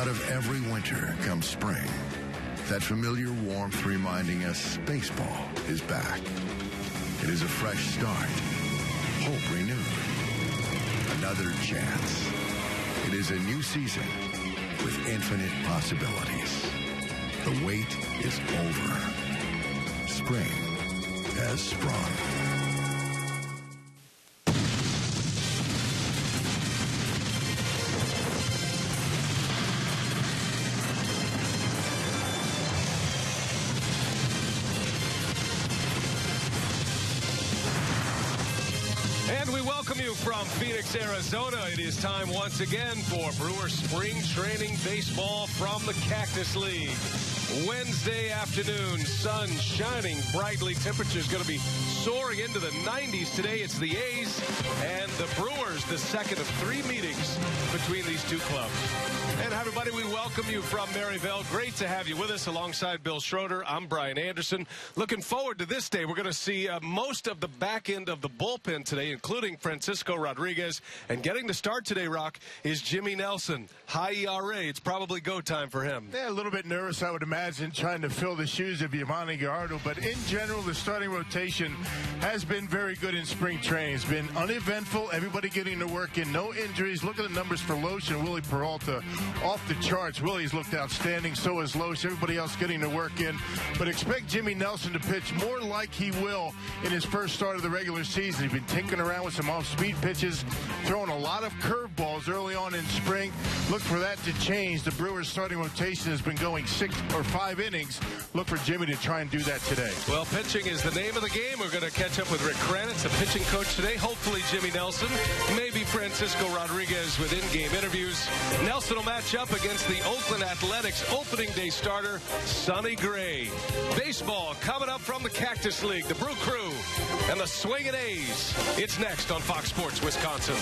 Out of every winter comes spring. That familiar warmth reminding us baseball is back. It is a fresh start. Hope renewed. Another chance. It is a new season with infinite possibilities. The wait is over. Spring has sprung. From Phoenix, Arizona, it is time once again for Brewer Spring Training Baseball from the Cactus League. Wednesday afternoon, sun shining brightly. Temperature's going to be soaring into the 90s today. It's the A's and the Brewers, the second of three meetings between these two clubs. And everybody, we welcome you from Maryville. Great to have you with us alongside Bill Schroeder. I'm Brian Anderson. Looking forward to this day. We're going to see most of the back end of the bullpen today, including Francisco Rodriguez. And getting to start today, Rock, is Jimmy Nelson. High ERA. It's probably go time for him. Yeah, a little bit nervous, I would imagine, trying to fill the shoes of Yamani Gallardo. But in general, the starting rotation has been very good in spring training. It's been uneventful. Everybody getting to work in. No injuries. Look at the numbers for Loesch and Willie Peralta. Off the charts. Willie's looked outstanding. So has Loesch. Everybody else getting to work in. But expect Jimmy Nelson to pitch more like he will in his first start of the regular season. He's been tinkering around with some off-speed pitches, throwing a lot of curveballs early on in spring. Look for that to change. The Brewers' starting rotation has been going 6 or 5 innings. Look for Jimmy to try and do that today. Well, pitching is the name of the game. We're going to catch up with Rick Kranitz, the pitching coach today. Hopefully Jimmy Nelson, maybe Francisco Rodriguez with in-game interviews. Nelson will match up against the Oakland Athletics opening day starter, Sonny Gray. Baseball coming up from the Cactus League, the Brew Crew, and the Swingin' A's. It's next on Fox Sports Wisconsin.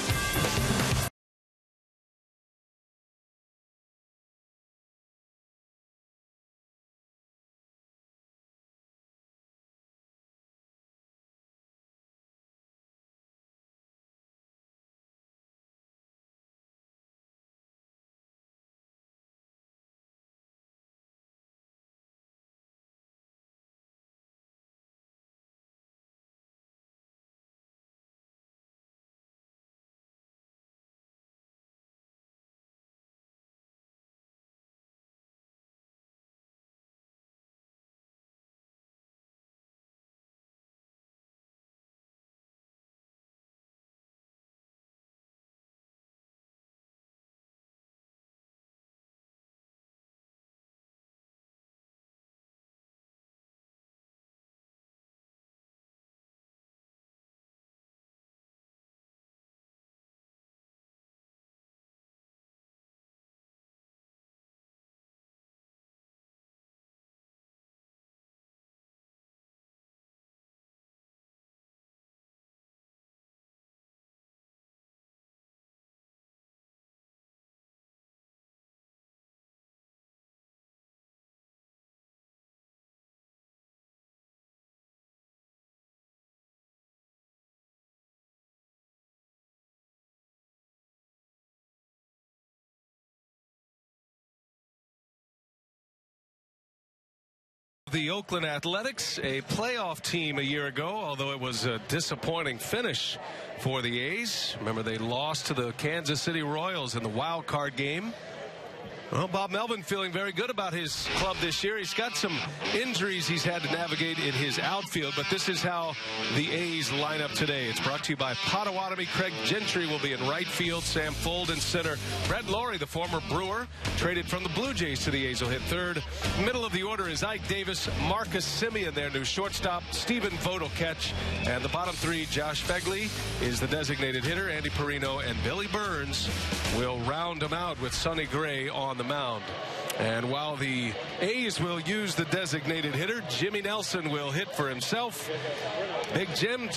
The Oakland Athletics, a playoff team a year ago, although it was a disappointing finish for the A's. Remember, they lost to the Kansas City Royals in the wild card game. Well, Bob Melvin feeling very good about his club this year. He's got some injuries he's had to navigate in his outfield, but this is how the A's line up today. It's brought to you by Potawatomi. Craig Gentry will be in right field. Sam Fold in center. Brett Laurie, the former Brewer, traded from the Blue Jays to the A's, will hit third. Middle of the order is Ike Davis, Marcus Semien, their new shortstop. Stephen Vogt will catch. And the bottom three, Josh Fegley is the designated hitter. Andy Perino and Billy Burns will round them out with Sonny Gray on the mound. And while the A's will use the designated hitter, Jimmy Nelson will hit for himself. Big Jim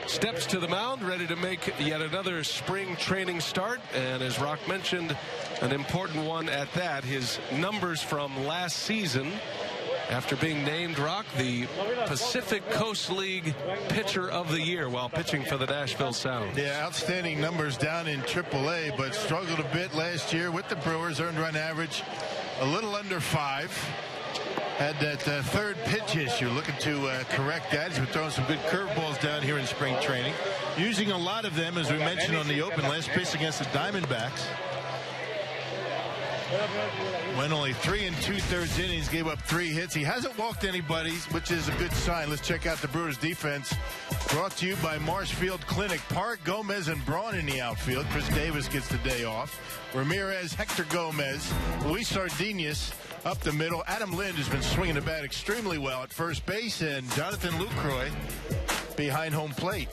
steps to the mound, ready to make yet another spring training start. And as Rock mentioned, an important one at that. His numbers from last season after being named, Rock, the Pacific Coast League Pitcher of the Year while pitching for the Nashville Sounds. Yeah, outstanding numbers down in AAA, but struggled a bit last year with the Brewers. Earned run average a little under 5. Had that third pitch issue. Looking to correct that. He's been throwing some good curveballs down here in spring training. Using a lot of them, as we mentioned on the open. Last pitch against the Diamondbacks. Went only 3 2/3 innings, gave up 3 hits. He hasn't walked anybody, which is a good sign. Let's check out the Brewers defense. Brought to you by Marshfield Clinic. Park, Gomez, and Braun in the outfield. Chris Davis gets the day off. Ramirez, Hector Gomez, Luis Sardinas up the middle. Adam Lind has been swinging the bat extremely well at first base, and Jonathan Lucroy behind home plate.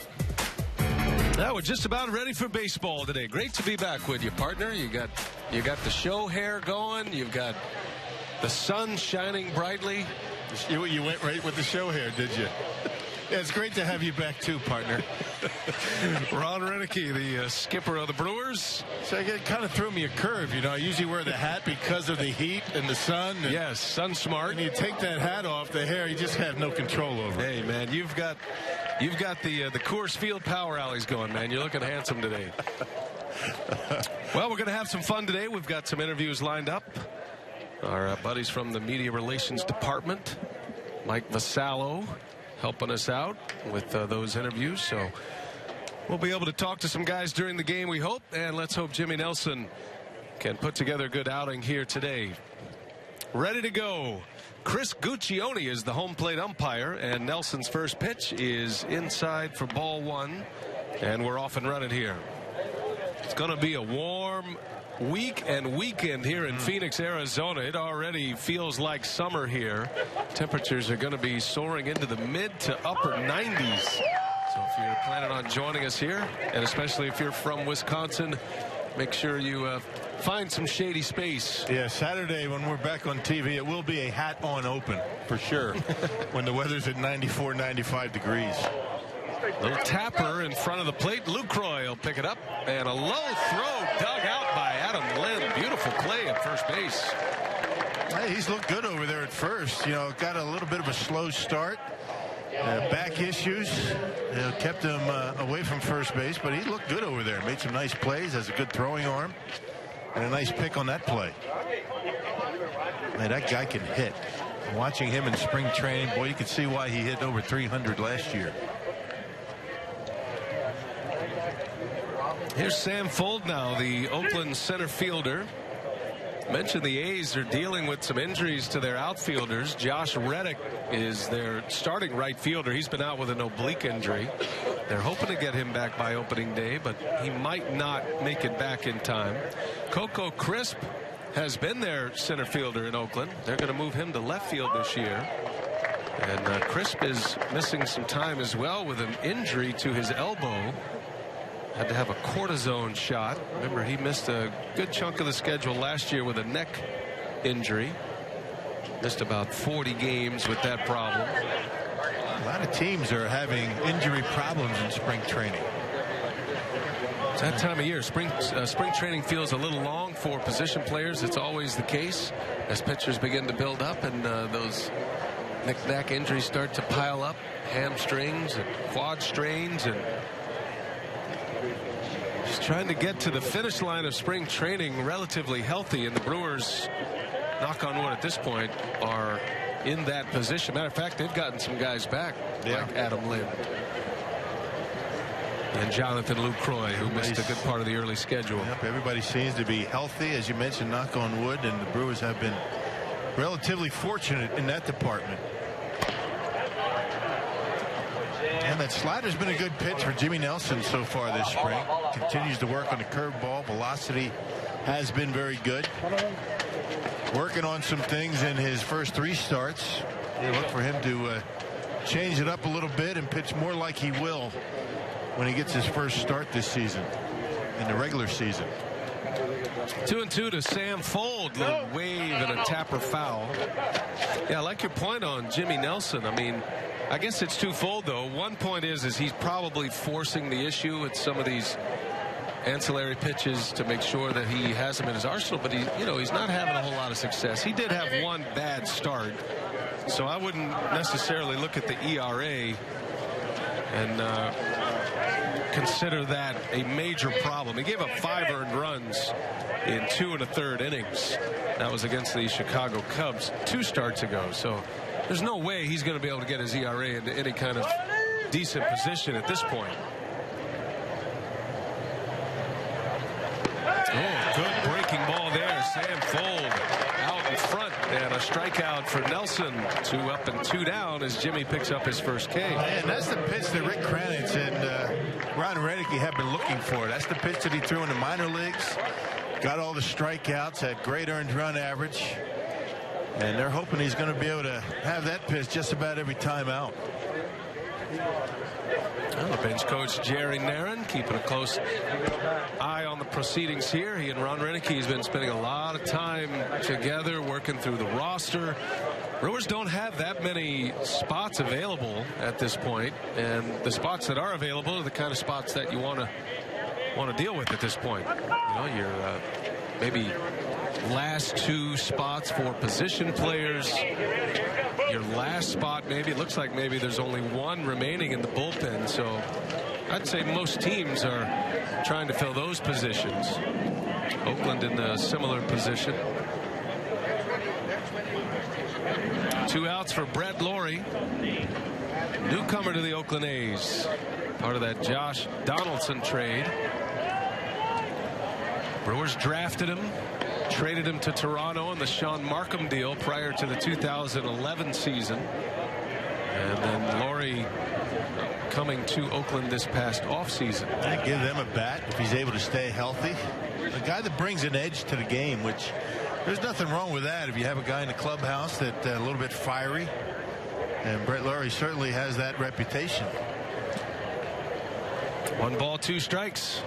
Now we're just about ready for baseball today. Great to be back with you, partner. You got the show hair going. You've got the sun shining brightly. You went right with the show hair, did you? Yeah, it's great to have you back too, partner. Ron Renicky, the skipper of the Brewers. So it kind of threw me a curve. You know, I usually wear the hat because of the heat and the sun. And yes, sun smart. When you take that hat off, the hair, you just have no control over it. Hey, man, you've got the Coors Field power alleys going, man. You're looking handsome today. Well, we're going to have some fun today. We've got some interviews lined up. Our buddies from the Media Relations Department, Mike Vasallo, helping us out with those interviews. So we'll be able to talk to some guys during the game, we hope. And let's hope Jimmy Nelson can put together a good outing here today. Ready to go. Chris Guccione is the home plate umpire, and Nelson's first pitch is inside for ball 1, and we're off and running here. It's going to be a warm week and weekend here in Phoenix, Arizona. It already feels like summer here. Temperatures are going to be soaring into the mid to upper 90s. So if you're planning on joining us here, and especially if you're from Wisconsin, make sure you find some shady space. Yeah, Saturday when we're back on TV, it will be a hat on open for sure when the weather's at 94, 95 degrees. Little tapper in front of the plate. Lucroy will pick it up, and a low throw dug out by Adam Lind. Beautiful play at first base. Hey, he's looked good over there at first. You know, got a little bit of a slow start. Back issues kept him away from first base, but he looked good over there. Made some nice plays, has a good throwing arm, and a nice pick on that play. Man, that guy can hit. Watching him in spring training, boy, you can see why he hit over 300 last year. Here's Sam Fuld now, the Oakland center fielder. Mentioned the A's are dealing with some injuries to their outfielders. Josh Reddick is their starting right fielder. He's been out with an oblique injury. They're hoping to get him back by opening day, but he might not make it back in time. Coco Crisp has been their center fielder in Oakland. They're going to move him to left field this year. And Crisp is missing some time as well with an injury to his elbow. Had to have a cortisone shot. Remember, he missed a good chunk of the schedule last year with a neck injury. Missed about 40 games with that problem. A lot of teams are having injury problems in spring training. It's that time of year. Spring training feels a little long for position players. It's always the case as pitchers begin to build up, and those neck injuries start to pile up. Hamstrings and quad strains, and just trying to get to the finish line of spring training relatively healthy, and the Brewers, knock on wood at this point, are in that position. Matter of fact, they've gotten some guys back, like Adam Lind and Jonathan Lucroy, who missed a good part of the early schedule. Yep, everybody seems to be healthy, as you mentioned, knock on wood, and the Brewers have been relatively fortunate in that department. And that slider's been a good pitch for Jimmy Nelson so far this spring. Continues to work on the curveball. Velocity has been very good. Working on some things in his first 3 starts. You look for him to change it up a little bit and pitch more like he will when he gets his first start this season in the regular season. 2-2 to Sam Fuld. Little wave and a tapper foul. Yeah, I like your point on Jimmy Nelson. I mean, I guess it's twofold, though. One point is he's probably forcing the issue with some of these ancillary pitches to make sure that he has them in his arsenal, but he's not having a whole lot of success. He did have one bad start So I wouldn't necessarily look at the ERA and consider that a major problem. He gave up 5 earned runs in 2 1/3 innings. That was against the Chicago Cubs 2 starts ago. So there's no way he's going to be able to get his ERA into any kind of decent position at this point. Oh, good breaking ball there. Sam Fold out in front, and a strikeout for Nelson. 2 up and 2 down as Jimmy picks up his first K. And that's the pitch that Rick Kranitz and Ron Renicky have been looking for. That's the pitch that he threw in the minor leagues. Got all the strikeouts, had great earned run average, and they're hoping he's going to be able to have that pitch just about every time out. Well, bench coach Jerry Narron keeping a close eye on the proceedings here. He and Ron Renicky has been spending a lot of time together working through the roster. Brewers don't have that many spots available at this point, and the spots that are available are the kind of spots that you want to deal with at this point. You know, your maybe last 2 spots for position players. Your last spot, maybe it looks like maybe there's only 1 remaining in the bullpen. So I'd say most teams are trying to fill those positions. Oakland in a similar position. 2 outs for Brett Lawrie, newcomer to the Oakland A's, part of that Josh Donaldson trade. Brewers drafted him, traded him to Toronto in the Sean Markham deal prior to the 2011 season. And then Lawrie coming to Oakland this past offseason. I give them a bat if he's able to stay healthy. A guy that brings an edge to the game, which there's nothing wrong with that if you have a guy in the clubhouse that's a little bit fiery. And Brett Lawrie certainly has that reputation. 1 ball, 2 strikes.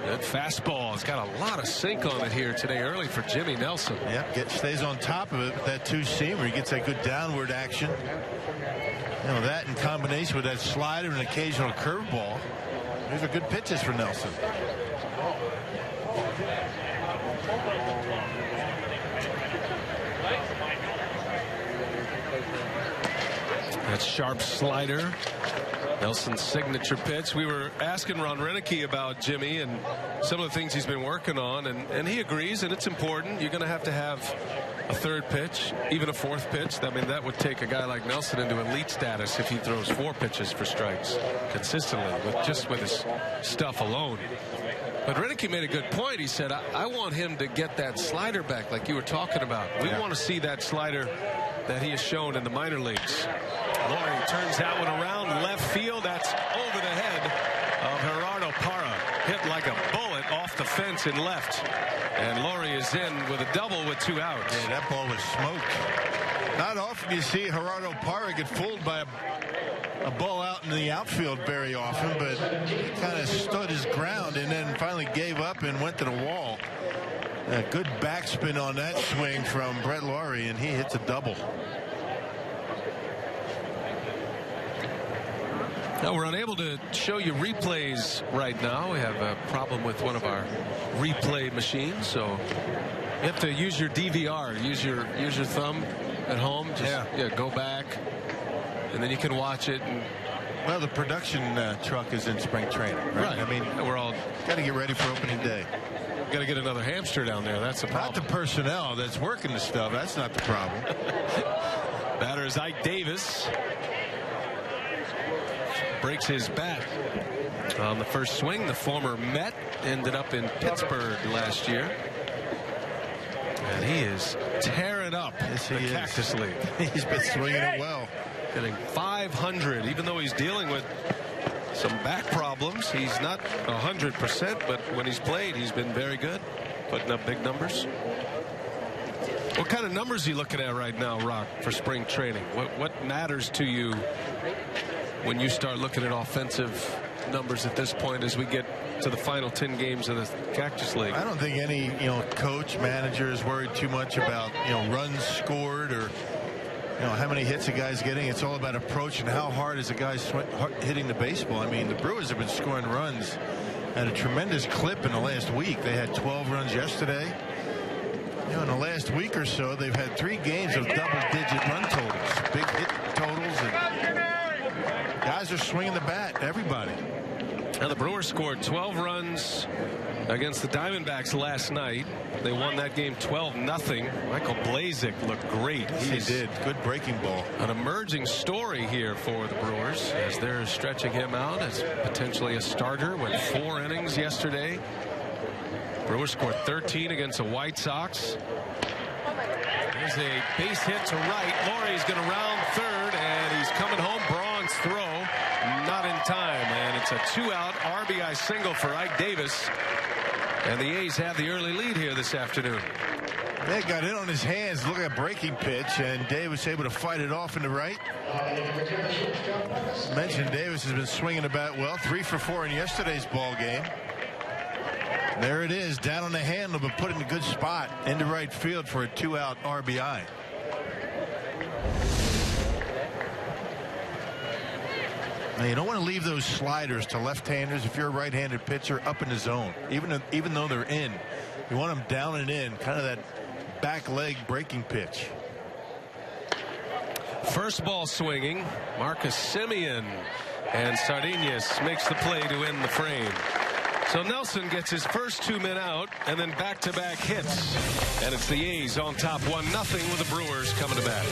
Good fastball. It's got a lot of sink on it here today early for Jimmy Nelson. Yep, stays on top of it with that 2-seamer. He gets that good downward action. You know, that in combination with that slider and occasional curveball. These are good pitches for Nelson. That sharp slider. Nelson's signature pitch. We were asking Ron Renicky about Jimmy and some of the things he's been working on, and he agrees, and it's important. You're going to have a 3rd pitch, even a 4th pitch. I mean, that would take a guy like Nelson into elite status if he throws 4 pitches for strikes consistently with his stuff alone. But Renicky made a good point. He said, I want him to get that slider back like you were talking about. We want to see that slider that he has shown in the minor leagues. Lawrie turns that one around left field. That's over the head of Gerardo Parra. Hit like a bullet off the fence in left. And Lawrie is in with a double with 2 outs. Yeah, that ball was smoked. Not often you see Gerardo Parra get fooled by a ball out in the outfield very often, but he kind of stood his ground and then finally gave up and went to the wall. A good backspin on that swing from Brett Lawrie, and he hits a double. Now, we're unable to show you replays right now. We have a problem with one of our replay machines, so you have to use your DVR. Use your thumb at home. Just, go back, and then you can watch it. And well, the production truck is in spring training, right? I mean, we're all got to get ready for opening day. Got to get another hamster down there. That's the problem. Not the personnel that's working the stuff. That's not the problem. Batter is Ike Davis. Breaks his bat on the first swing. The former Met ended up in Pittsburgh last year. And he is tearing up the Cactus League. He's been swinging it well. Getting 500, even though he's dealing with some back problems. He's not 100%, but when he's played, he's been very good, putting up big numbers. What kind of numbers are you looking at right now, Rock, for spring training? What matters to you when you start looking at offensive numbers at this point as we get to the final 10 games of the Cactus League? I don't think any coach, manager is worried too much about runs scored or how many hits a guy's getting. It's all about approach and how hard is a guy hitting the baseball. I mean, the Brewers have been scoring runs at a tremendous clip in the last week. They had 12 runs yesterday. In the last last week or so, they've had 3 games of double-digit run totals, big hit totals, and guys are swinging the bat. Everybody. Now the Brewers scored 12 runs against the Diamondbacks last night. They won that game 12-0. Michael Blazek looked great. He did. Good breaking ball. An emerging story here for the Brewers as they're stretching him out as potentially a starter. Went 4 innings yesterday. Brewers scored 13 against the White Sox. There's a base hit to right. Laurie's going to round third, and he's coming home. Braun's throw, not in time, and it's a 2-out RBI single for Ike Davis. And the A's have the early lead here this afternoon. They got in on his hands. Look at a breaking pitch, and Davis able to fight it off into right. Mentioned Davis has been swinging the bat well. 3 for 4 in yesterday's ball game. There it is, down on the handle, but put in a good spot into right field for a 2-out RBI. Now, you don't want to leave those sliders to left-handers if you're a right-handed pitcher up in the zone, even though they're in. You want them down and in, kind of that back leg breaking pitch. First ball swinging, Marcus Semien, and Sardinas makes the play to end the frame. So Nelson gets his first 2 men out, and then back-to-back hits. And it's the A's on top 1-0 with the Brewers coming to bat.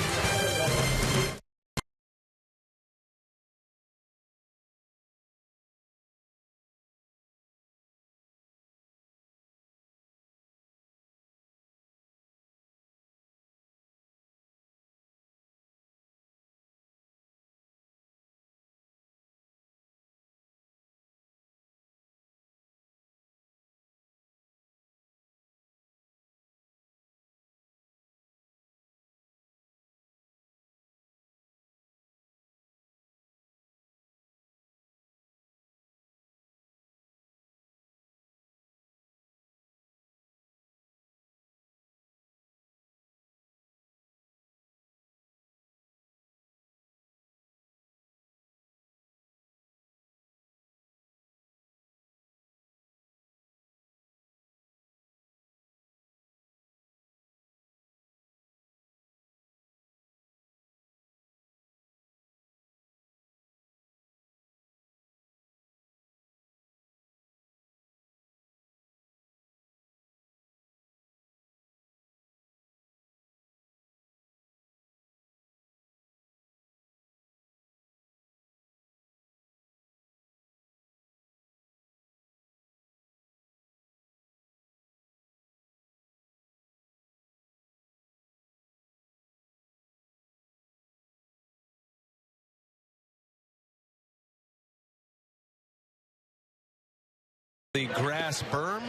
The grass berm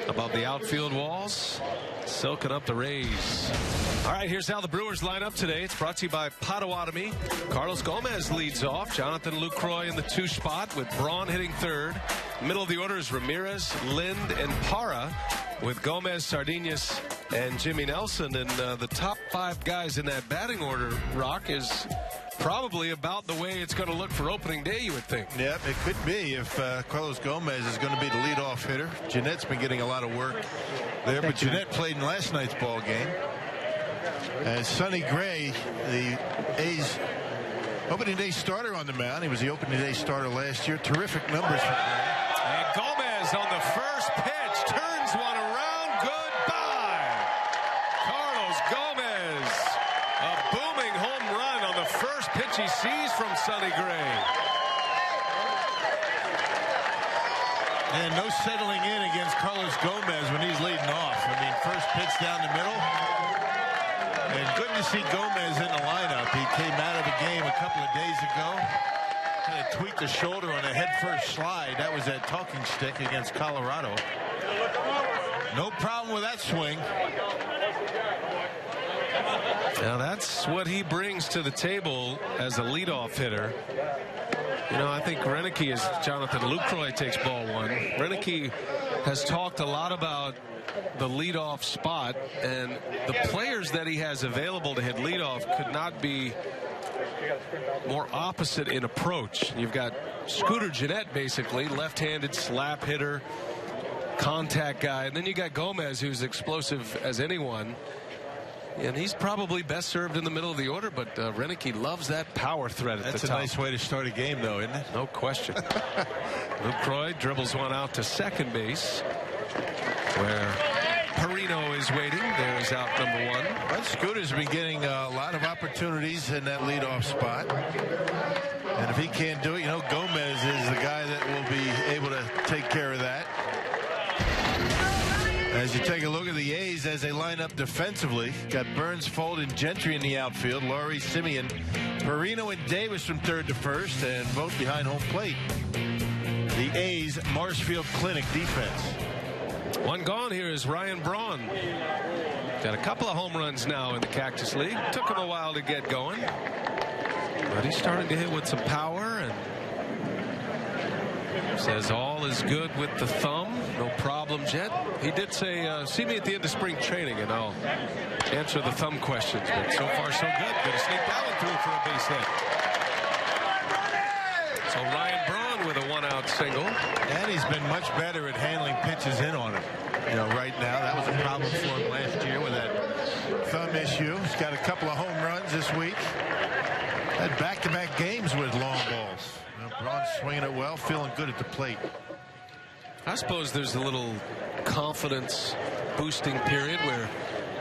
above the outfield walls, soaking up the rays. All right, here's how the Brewers line up today. It's brought to you by Potawatomi. Carlos Gomez leads off. Jonathan Lucroy in the 2 spot with Braun hitting third. Middle of the order is Ramirez, Lind, and Parra with Gomez, Sardinas, and Jimmy Nelson. And the top 5 guys in that batting order, Rock, is probably about the way it's going to look for opening day, you would think. Yep, it could be if Carlos Gomez is going to be the leadoff hitter. Jeanette's been getting a lot of work there, but Jeanette played in last night's ball game. And Sonny Gray, the A's opening day starter on the mound. He was the opening day starter last year. Terrific numbers for Gray. And Gomez on the first pitch turns one around. Goodbye. Carlos Gomez, a booming home run on the first pitch he sees from Sonny Gray. And no settling in against Carlos Gomez when he's leading off. I mean, first pitch down the middle. And good to see Gomez in the lineup. He came out of the game a couple of days ago. Kind of tweaked the shoulder on a head-first slide. That was that talking stick against Colorado. No problem with that swing. Now that's what he brings to the table as a leadoff hitter. You know, I think Renicky, as Jonathan Lucroy takes ball 1, Renicky has talked a lot about the leadoff spot, and the players that he has available to hit leadoff could not be more opposite in approach. You've got Scooter Gennett, basically, left-handed slap hitter, contact guy, and then you got Gomez, who's explosive as anyone. and he's probably best served in the middle of the order, but Renicky loves that power threat at the top. That's a nice way to start a game, though, isn't it? No question. Lucroy dribbles one out to second base, where Perino is waiting. There's out number one. Well, Scooter's been getting a lot of opportunities in that leadoff spot. And if he can't do it, Gomez is the guy that will be able to take care of that. As you take a look at the A's as they line up defensively, got Burns, Fold, and Gentry in the outfield. Laurie, Simeon, Perino, and Davis from third to first, and both behind home plate. The A's Marshfield Clinic defense. One gone here is Ryan Braun. Got a couple of home runs now in the Cactus League. Took him a while to get going, but he's starting to hit with some power, and says all is good with the thumb. No problems yet. He did say, see me at the end of spring training and I'll answer the thumb questions. But so far so good. Gonna sneak that one through for a base hit. So Ryan Braun with a one-out single. And he's been much better at handling pitches in on him. Right now, that was a problem for him last year with that thumb issue. He's got a couple of home runs this week. Had back-to-back games with long balls. Braun's swinging it well, feeling good at the plate. I suppose there's a little confidence boosting period where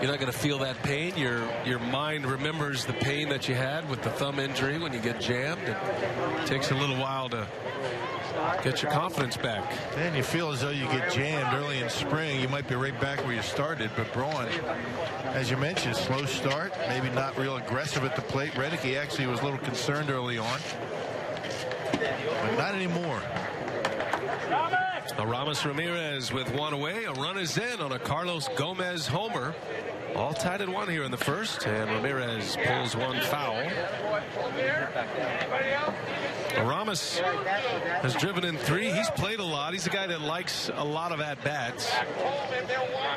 you're not going to feel that pain. Your mind remembers the pain that you had with the thumb injury when you get jammed. It takes a little while to get your confidence back. Then you feel as though you get jammed early in spring. You might be right back where you started. But Braun, as you mentioned, slow start, maybe not real aggressive at the plate. Renicky actually was a little concerned early on, but not anymore. Aramis Ramirez with one away. A run is in on a Carlos Gomez homer. All tied at one here in the first, and Ramirez pulls one foul. Aramis has driven in 3. He's played a lot. He's a guy that likes a lot of at-bats.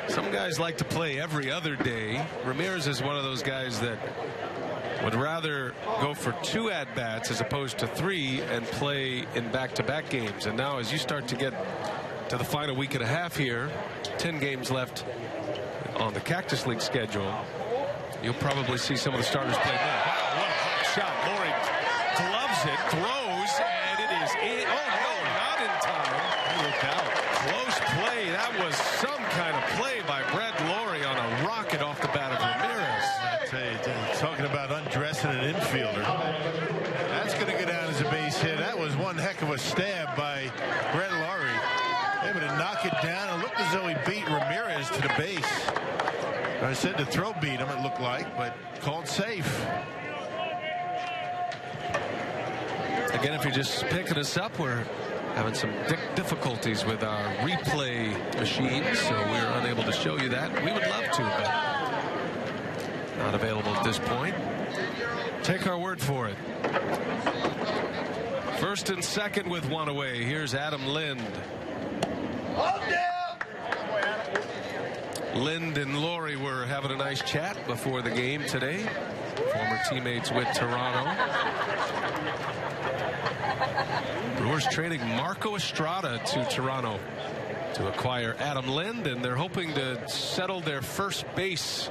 Some guys like to play every other day. Ramirez is one of those guys that would rather go for 2 at-bats as opposed to 3 and play in back-to-back games. And now as you start to get to the final week and a half here, 10 games left on the Cactus League schedule, you'll probably see some of the starters play more. Wow, what a hot shot. Laurie gloves it, throws, and it is in. Oh, no, not in time. Look out. Close play. That was some kind of play by Brett Laurie on a rocket off the bat of Ramirez. I tell you, talking about undressing an infielder. That's going to go down as a base hit. That was one heck of a stab by Brett Laurie. Able to knock it down. It looked as though he beat Ramirez to the base. I said the throw beat him, it looked like, but called safe. Again, if you're just picking us up, we're having some difficulties with our replay machine, so we're unable to show you that. We would love to, but not available at this point. Take our word for it. First and second with one away. Here's Adam Lind. Lind and Laurie were having a nice chat before the game today. Former teammates with Toronto. Brewers trading Marco Estrada to Toronto to acquire Adam Lind, and they're hoping to settle their first base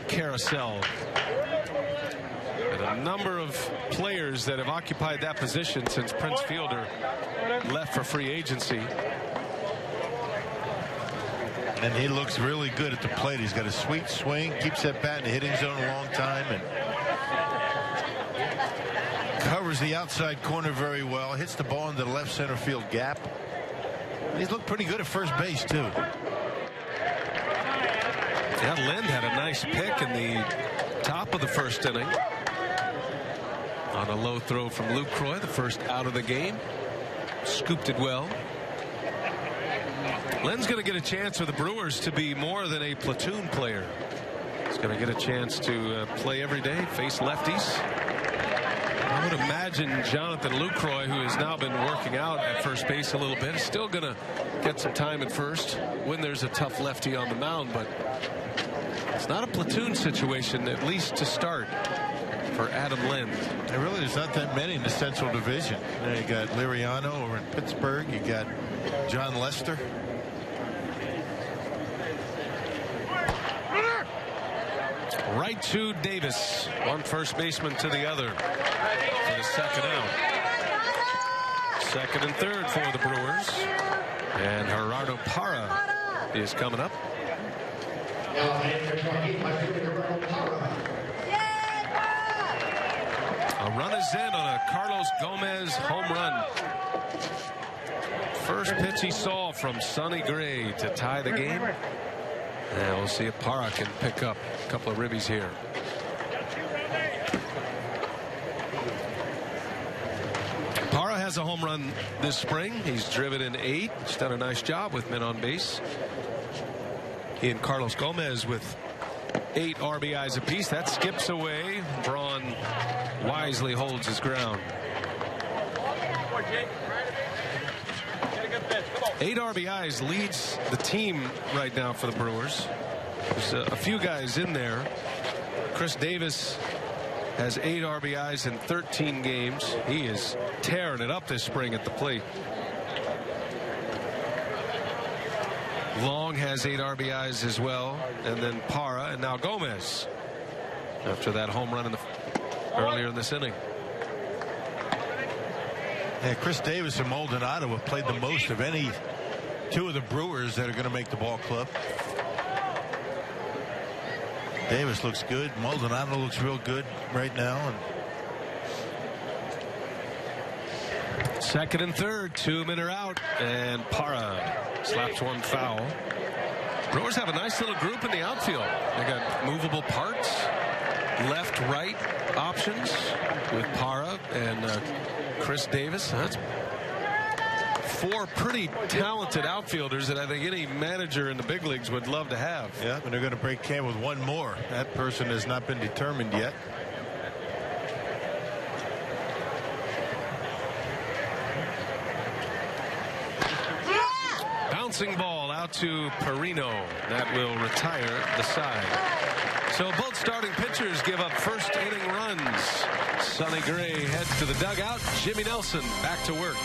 carousel. And a number of players that have occupied that position since Prince Fielder left for free agency. And he looks really good at the plate. He's got a sweet swing, keeps that bat in the hitting zone a long time, and covers the outside corner very well. Hits the ball into the left center field gap. He's looked pretty good at first base, too. Yeah, Lind had a nice pick in the top of the first inning on a low throw from Lucroy, the first out of the game. Scooped it well. Lind's going to get a chance for the Brewers to be more than a platoon player. He's going to get a chance to play every day, face lefties. I would imagine Jonathan Lucroy, who has now been working out at first base a little bit, is still going to get some time at first when there's a tough lefty on the mound, but it's not a platoon situation, at least to start, for Adam Lind. And really, there's not that many in the Central Division. You got Liriano over in Pittsburgh. You got John Lester. Right to Davis. One first baseman to the other for the second out. Second and third for the Brewers. And Gerardo Parra is coming up. A run is in on a Carlos Gomez home run. First pitch he saw from Sonny Gray to tie the game. And we'll see if Parra can pick up a couple of ribbies here. Parra has a home run this spring. He's driven in 8. He's done a nice job with men on base. He and Carlos Gomez with 8 RBIs apiece. That skips away. Braun wisely holds his ground. 8 RBIs leads the team right now for the Brewers. There's a few guys in there. Chris Davis has 8 RBIs in 13 games. He is tearing it up this spring at the plate. Long has 8 RBIs as well, and then Parra, and now Gomez after that home run earlier in this inning. Yeah, Chris Davis and Maldonado have played the most of any 2 of the Brewers that are going to make the ball club. Davis looks good. Maldonado looks real good right now. And second and third, 2 men are out, and Parra slaps one foul. Brewers have a nice little group in the outfield. They got movable parts, left-right options with Parra and Chris Davis. That's 4 pretty talented outfielders that I think any manager in the big leagues would love to have. Yeah, and they're going to break camp with 1 more. That person has not been determined yet. Bouncing ball out to Perino. That will retire the side. So both starting pitchers give up first inning runs. Sonny Gray heads to the dugout. Jimmy Nelson back to work.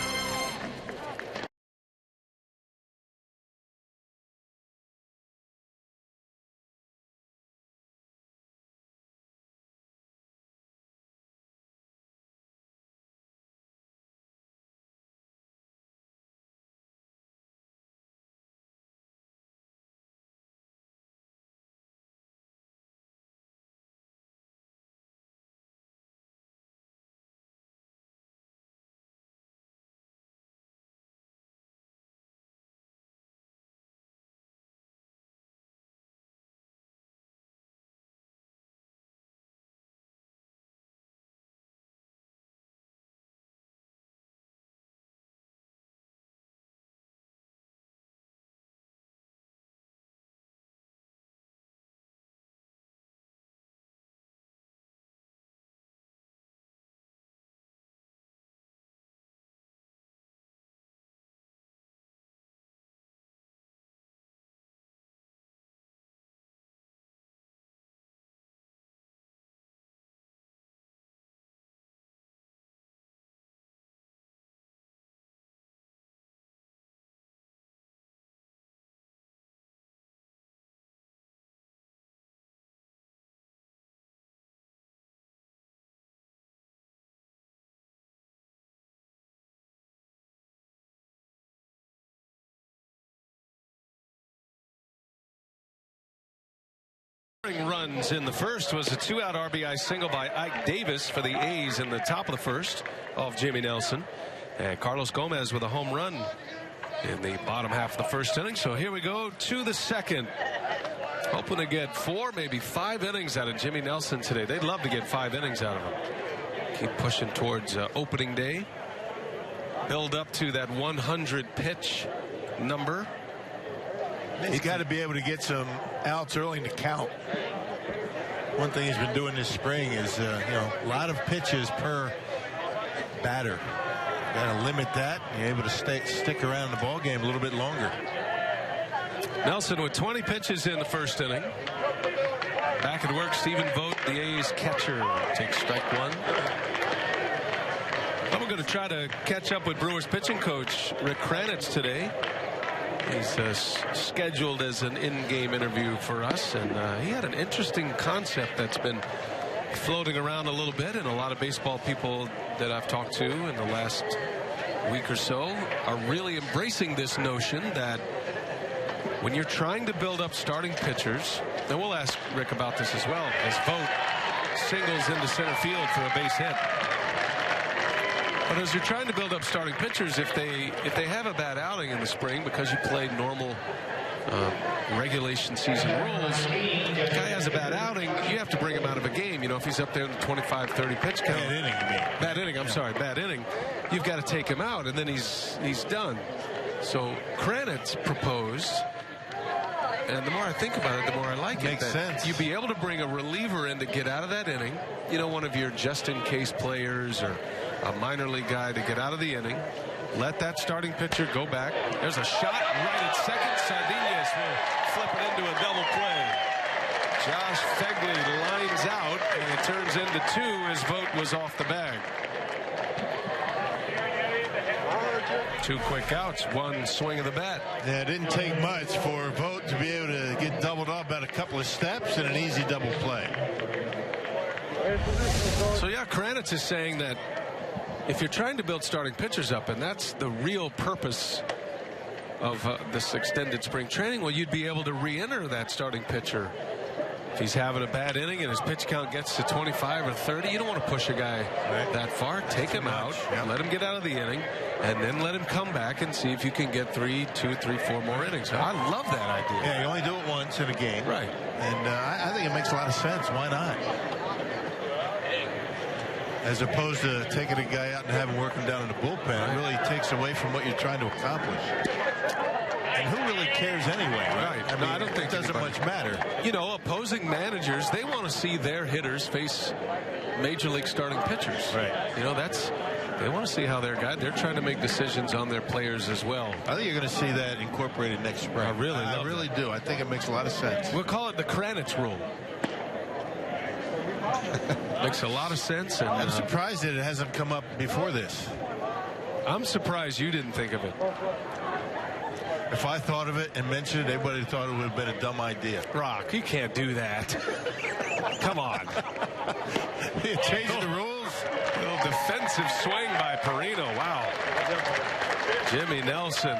Runs in the first was a 2-out RBI single by Ike Davis for the A's in the top of the first off Jimmy Nelson, and Carlos Gomez with a home run in the bottom half of the first inning. So here we go to the second, hoping to get 4, maybe 5 innings out of Jimmy Nelson today. They'd love to get 5 innings out of him. Keep pushing towards opening day, build up to that 100 pitch number. He's got to be able to get some outs early in the count. One thing he's been doing this spring is, a lot of pitches per batter. Got to limit that. You're able to stick around the ball game a little bit longer. Nelson with 20 pitches in the first inning. Back at work, Stephen Vogt, the A's catcher, takes strike 1. I'm going to try to catch up with Brewers pitching coach Rick Kranitz today. He's scheduled as an in-game interview for us, and he had an interesting concept that's been floating around a little bit, and a lot of baseball people that I've talked to in the last week or so are really embracing this notion that when you're trying to build up starting pitchers, and we'll ask Rick about this as well, as Vogt singles into center field for a base hit. But as you're trying to build up starting pitchers, if they have a bad outing in the spring because you play normal regulation season rules, the guy has a bad outing, you have to bring him out of a game. You know, if he's up there in the 25-30 pitch count. Bad inning, you mean. Bad inning, I'm sorry, bad inning. You've got to take him out, and then he's done. So Kranitz proposed, and the more I think about it, the more I like it. Makes sense. You'd be able to bring a reliever in to get out of that inning. You know, one of your just-in-case players or a minor league guy to get out of the inning. Let that starting pitcher go back. There's a shot right at second. Sardinas will flip it into a double play. Josh Fegley lines out, and it turns into 2 as Vogt was off the bag. 2 quick outs, 1 swing of the bat. Yeah, it didn't take much for Vogt to be able to get doubled up about a couple of steps and an easy double play. So yeah, Kranitz is saying that if you're trying to build starting pitchers up, and that's the real purpose of this extended spring training, well, you'd be able to re-enter that starting pitcher. If he's having a bad inning and his pitch count gets to 25 or 30, you don't want to push a guy that far. Take him out, let him get out of the inning, and then let him come back and see if you can get 2, 3, 4 more innings. I love that idea. Yeah, you only do it once in a game. Right. And I think it makes a lot of sense. Why not? As opposed to taking a guy out and having him work him down in the bullpen, it really takes away from what you're trying to accomplish. And who really cares anyway, right? I mean, I don't think it doesn't much matter. You know, opposing managers, they want to see their hitters face major league starting pitchers. Right. You know, they want to see how they're trying to make decisions on their players as well. I think you're going to see that incorporated next spring. I really do. I think it makes a lot of sense. We'll call it the Kranitz rule. Makes a lot of sense. And I'm surprised that it hasn't come up before this. I'm surprised you didn't think of it. If I thought of it and mentioned it, everybody thought it would have been a dumb idea. Rock, you can't do that. Come on. You changed the rules. A little defensive swing by Perino. Wow. Jimmy Nelson.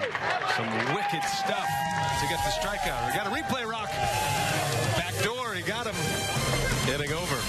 Some wicked stuff to get the strikeout. We got a replay, Rock. Back door. He got him. Inning over.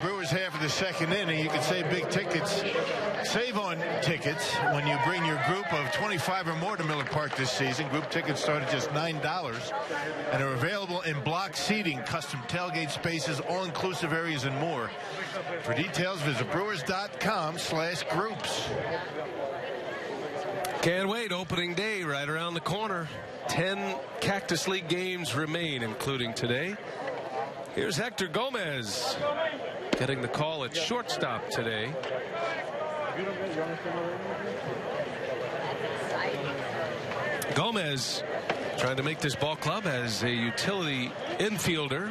Brewers half of the second inning. You can save big tickets. Save on tickets when you bring your group of 25 or more to Miller Park this season. Group tickets start at just $9 and are available in block seating, custom tailgate spaces, all-inclusive areas, and more. For details, visit brewers.com/groups. Can't wait. Opening day right around the corner. 10 Cactus League games remain, including today. Here's Hector Gomez. getting the call at shortstop today. Gomez trying to make this ball club as a utility infielder,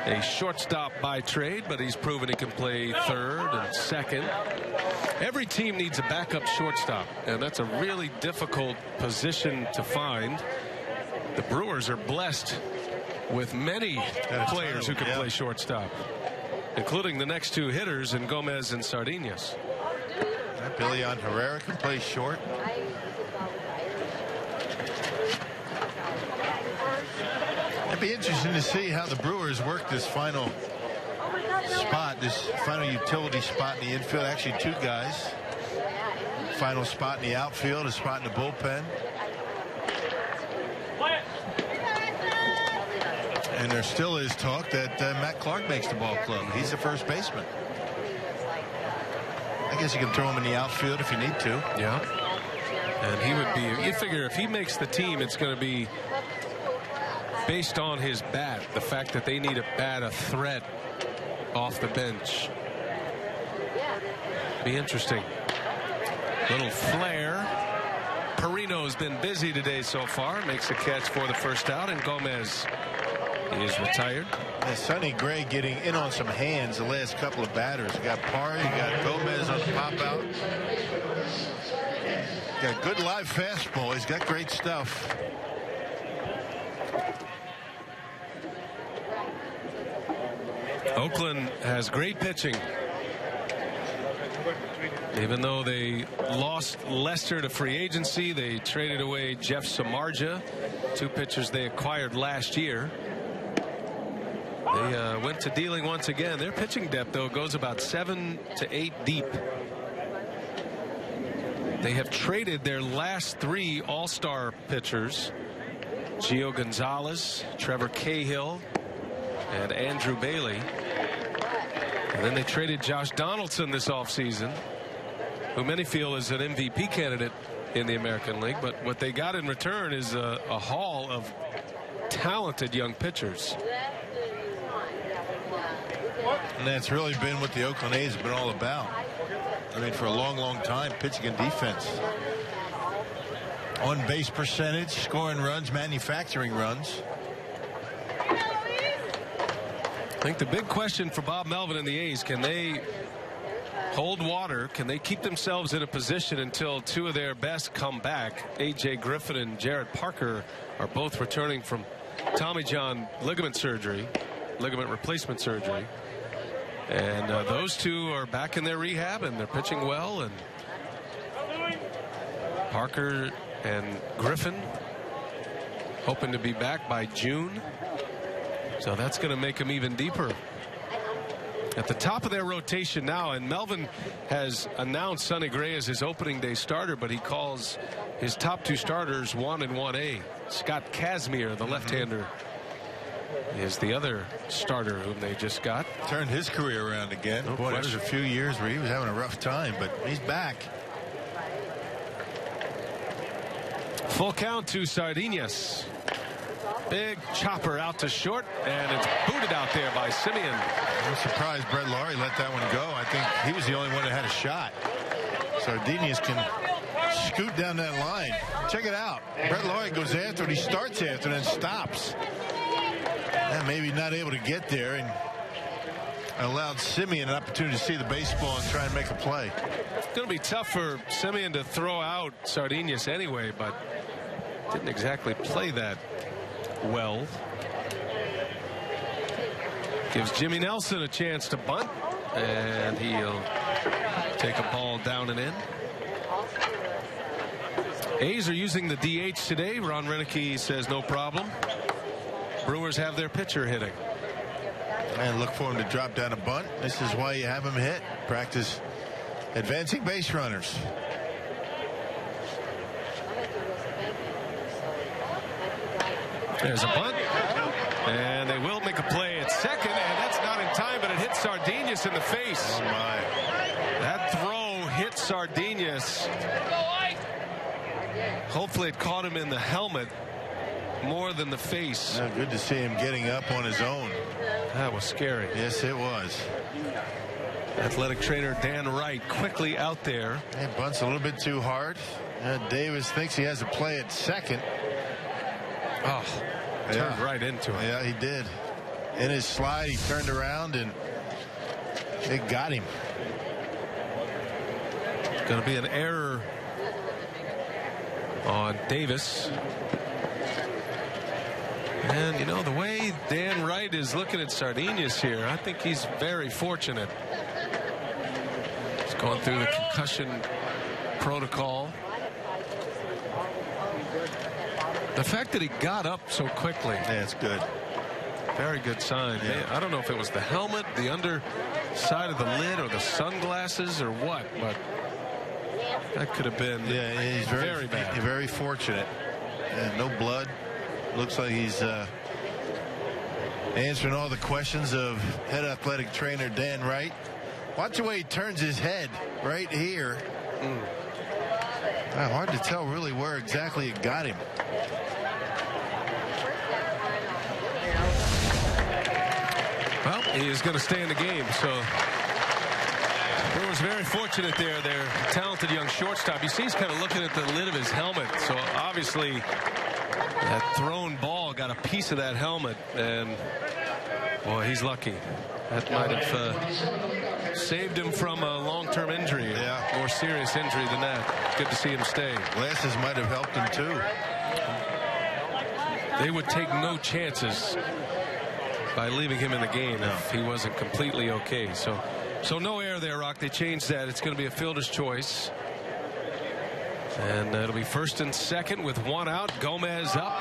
a shortstop by trade, but he's proven he can play third and second. Every team needs a backup shortstop, and that's a really difficult position to find. The Brewers are blessed with many players who can play shortstop, including the next two hitters in Gomez and Sardinas. Billy on Herrera can play short. It'd be interesting to see how the Brewers work this final spot, this final utility spot in the infield. Actually, two guys. Final spot in the outfield, a spot in the bullpen. And there still is talk that Matt Clark makes the ball club. He's the first baseman. I guess you can throw him in the outfield if you need to. Yeah. And he would be, you figure if he makes the team, it's going to be based on his bat. The fact that they need a bat, a threat off the bench. Be interesting. Little flare. Perino's been busy today so far. Makes a catch for the first out, and Gomez is retired. And Sonny Gray getting in on some hands the last couple of batters. You got Parr, you got Gomez on the pop out. Got good live fastball. He's got great stuff. Oakland has great pitching. Even though they lost Lester to free agency, they traded away Jeff Samardzija, two pitchers they acquired last year. They went to dealing once again. Their pitching depth, though, goes about 7 to 8 deep. They have traded their last 3 all-star pitchers, Gio Gonzalez, Trevor Cahill, and Andrew Bailey. And then they traded Josh Donaldson this offseason, who many feel is an MVP candidate in the American League. But what they got in return is a haul of talented young pitchers. And that's really been what the Oakland A's have been all about. I mean, for a long, long time, pitching and defense. On base percentage, scoring runs, manufacturing runs. I think the big question for Bob Melvin and the A's, can they hold water? Can they keep themselves in a position until two of their best come back? A.J. Griffin and Jared Parker are both returning from Tommy John ligament replacement surgery. And those two are back in their rehab, and they're pitching well. And Parker and Griffin hoping to be back by June. So that's going to make them even deeper at the top of their rotation now. And Melvin has announced Sonny Gray as his opening day starter, but he calls his top 2 starters 1 and 1A. Scott Kazmir, the left-hander, is the other starter whom they just got. Turned his career around again. No Boy, there was question. a few years where he was having a rough time, but he's back. Full count to Sardinas. Big chopper out to short, and it's booted out there by Simeon. I'm surprised Brett Laurie let that one go. I think he was the only one that had a shot. Sardinas can scoot down that line. Check it out. Brett Laurie goes after it. He starts after it and stops. And maybe not able to get there, and allowed Simeon an opportunity to see the baseball and try and make a play. It's going to be tough for Simeon to throw out Sardinas anyway, but didn't exactly play that well. Gives Jimmy Nelson a chance to bunt, and he'll take a ball down and in. A's are using the DH today. Ron Renicky says no problem. Brewers have their pitcher hitting. And look for him to drop down a bunt. This is why you have him hit. Practice advancing base runners. There's a bunt, and they will make a play at second, and that's not in time, but it hits Sardinas in the face. Oh my. That throw hit Sardinas. Hopefully it caught him in the helmet. more than the face. Yeah, good to see him getting up on his own. That was scary. Yes, it was. Athletic trainer Dan Wright quickly out there. He bunts a little bit too hard. Davis thinks he has a play at second. Oh, turned right into it. Yeah, he did. In his slide, he turned around and it got him. It's going to be an error on Davis. And, you know, the way Dan Wright is looking at Sardinas here, I think he's very fortunate. He's going through the concussion protocol. The fact that he got up so quickly. Yeah, it's good. Very good sign. Yeah. I don't know if it was the helmet, the underside of the lid, or the sunglasses, or what, but that could have been he's very bad. Very fortunate. And no blood. Looks like he's answering all the questions of head athletic trainer Dan Wright. Watch the way he turns his head right here. Hard to tell really where exactly it got him. Well, he is going to stay in the game, so Brewers very fortunate there. Their talented young shortstop. You see he's kind of looking at the lid of his helmet, so obviously that thrown ball got a piece of that helmet, and boy, he's lucky. That might have saved him from a long-term injury, more serious injury than that. Good to see him stay. Glasses might have helped him too. They would take no chances by leaving him in the game if he wasn't completely okay. So no error there, Rock. They changed that. It's going to be a fielder's choice. And it'll be first and second with one out. Gomez up.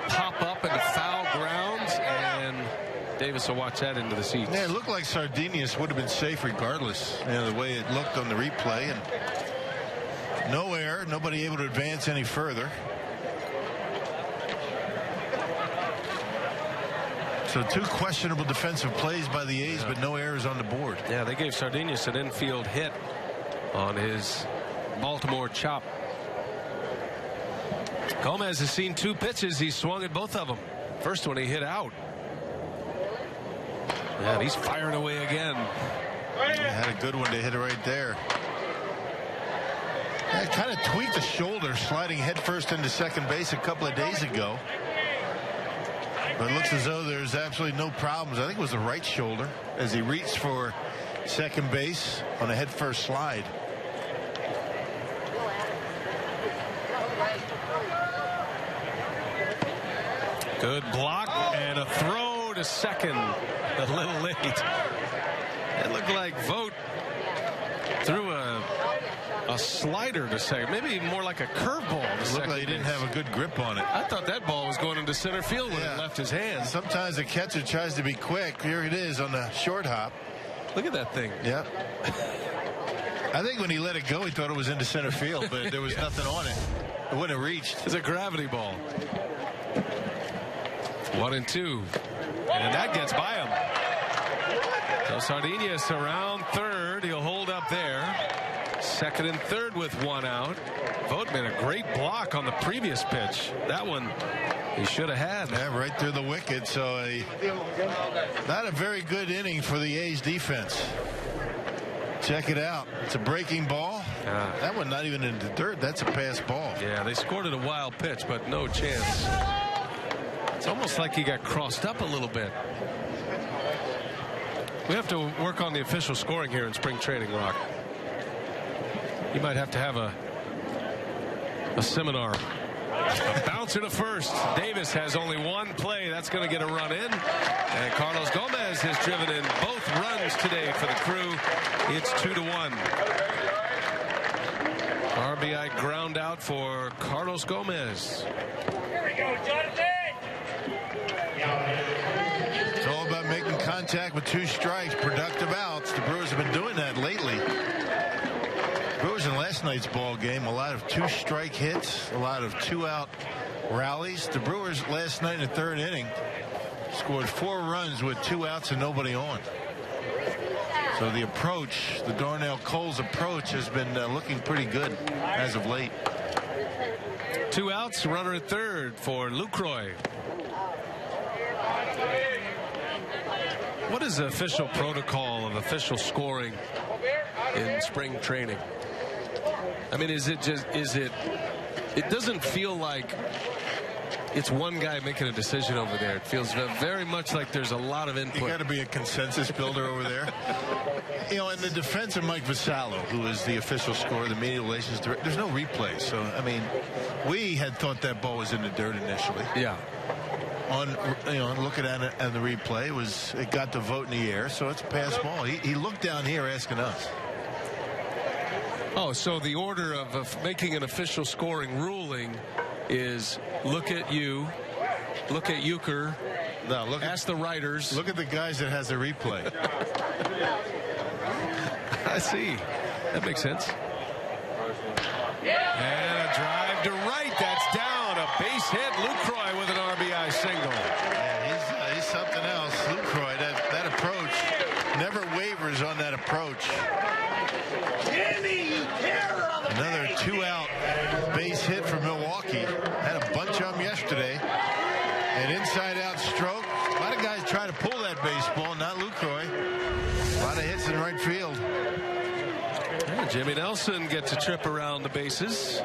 Pop up into foul grounds. And Davis will watch that into the seats. Yeah, it looked like Sardinas would have been safe regardless. You know, the way it looked on the replay. And no error. Nobody able to advance any further. So two questionable defensive plays by the A's, but no errors on the board. Yeah, they gave Sardinas an infield hit on his Baltimore chop. Gomez has seen two pitches. He swung at both of them. First one he hit out. Yeah, and he's firing away again. He had a good one to hit it right there. Yeah, kind of tweaked the shoulder sliding headfirst into second base a couple of days ago. But it looks as though there's absolutely no problems. I think it was the right shoulder as he reached for second base on a headfirst slide. Good block and a throw to second. A little late. It looked like Vogt threw a slider to second. Maybe more like a curveball to second. Looked like he didn't have a good grip on it. I thought that ball was going into center field when it left his hands. Sometimes the catcher tries to be quick. Here it is on the short hop. Look at that thing. Yep. I think when he let it go, he thought it was into center field, but there was nothing on it. It wouldn't have reached. It's a gravity ball. 1-2. And that gets by him. So Sardinas around third. He'll hold up there. Second and third with one out. Vogt made a great block on the previous pitch. That one he should have had. Yeah, right through the wicket. So not a very good inning for the A's defense. Check it out. It's a breaking ball. That one not even in the dirt. That's a pass ball. Yeah, they scored it a wild pitch, but no chance. It's almost like he got crossed up a little bit. We have to work on the official scoring here in spring training, Rock. You might have to have a seminar. A bouncer to first. Davis has only one play. That's going to get a run in. And Carlos Gomez has driven in both runs today for the Crew. It's 2-1. RBI ground out for Carlos Gomez. Here we go, Jonathan. It's all about making contact with two strikes, productive outs. The Brewers have been doing that lately. Brewers in last night's ball game, a lot of two-strike hits, a lot of two-out rallies. The Brewers last night in the third inning scored 4 runs with 2 outs and nobody on. So the approach, the Darnell Coles approach, has been looking pretty good as of late. 2 outs, runner at third for Lucroy. What is the official protocol of official scoring in spring training? I mean, it doesn't feel like it's one guy making a decision over there. It feels very much like there's a lot of input. You got to be a consensus builder over there. You know, in the defense of Mike Vasallo, who is the official scorer, the media relations director, there's no replay. So, I mean, we had thought that ball was in the dirt initially. Yeah. Looking at it and the replay, it got the vote in the air, so it's a pass ball. He looked down here asking us. Oh, so the order of making an official scoring ruling is look at Euchre, ask the writers. Look at the guys that has the replay. I see. That makes sense. And a drive to right. That's down. A base hit. Lucroy with an RBI single. Yeah, he's something else. Lucroy, that approach never wavers on that approach. Another 2-out base hit for Milwaukee. Had a bunch of them yesterday. An inside-out stroke. A lot of guys try to pull that baseball, not Lucroy. A lot of hits in right field. Jimmy Nelson gets a trip around the bases.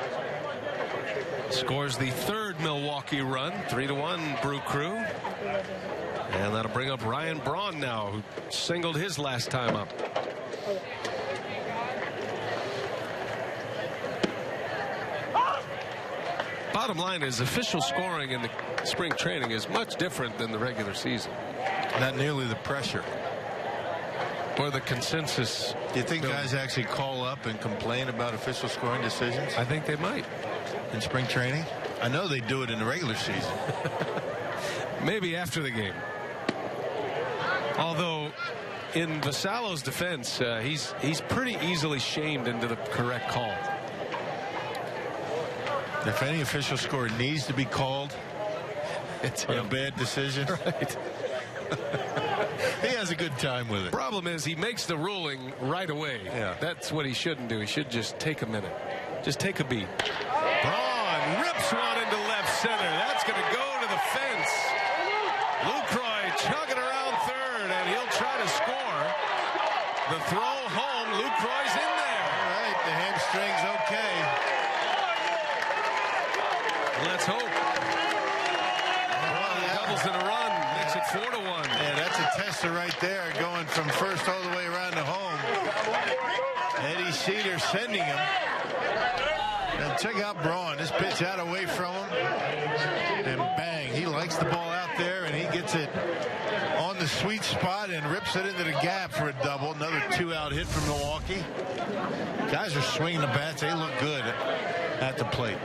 Scores the third Milwaukee run. 3-1 Brew Crew. And that'll bring up Ryan Braun now, who singled his last time up. Bottom line is official scoring in the spring training is much different than the regular season. Not nearly the pressure. Or the consensus. Do you think guys actually call up and complain about official scoring decisions? I think they might. In spring training? I know they do it in the regular season. Maybe after the game. Although, in Vasallo's defense, he's pretty easily shamed into the correct call. If any official score needs to be called, it's a bad decision. Right. He has a good time with it. Problem is, he makes the ruling right away. Yeah. That's what he shouldn't do. He should just take a minute. Just take a beat. Braun rips one into left center. That's going to go to the fence. Lucroy chugging around third, and he'll try to score. The throw home. Lucroy's in there. All right, the hamstring's okay. Let's hope. Doubles in a run. Makes it 4-1. Yeah, that's a tester right there, going from first all the way around to home. Eddie Cedar sending him. And check out Braun. This pitch out away from him. And bang, he likes the ball out there, and he gets it on the sweet spot and rips it into the gap for a double. Another 2-out hit from Milwaukee. Guys are swinging the bats. They look good at the plate.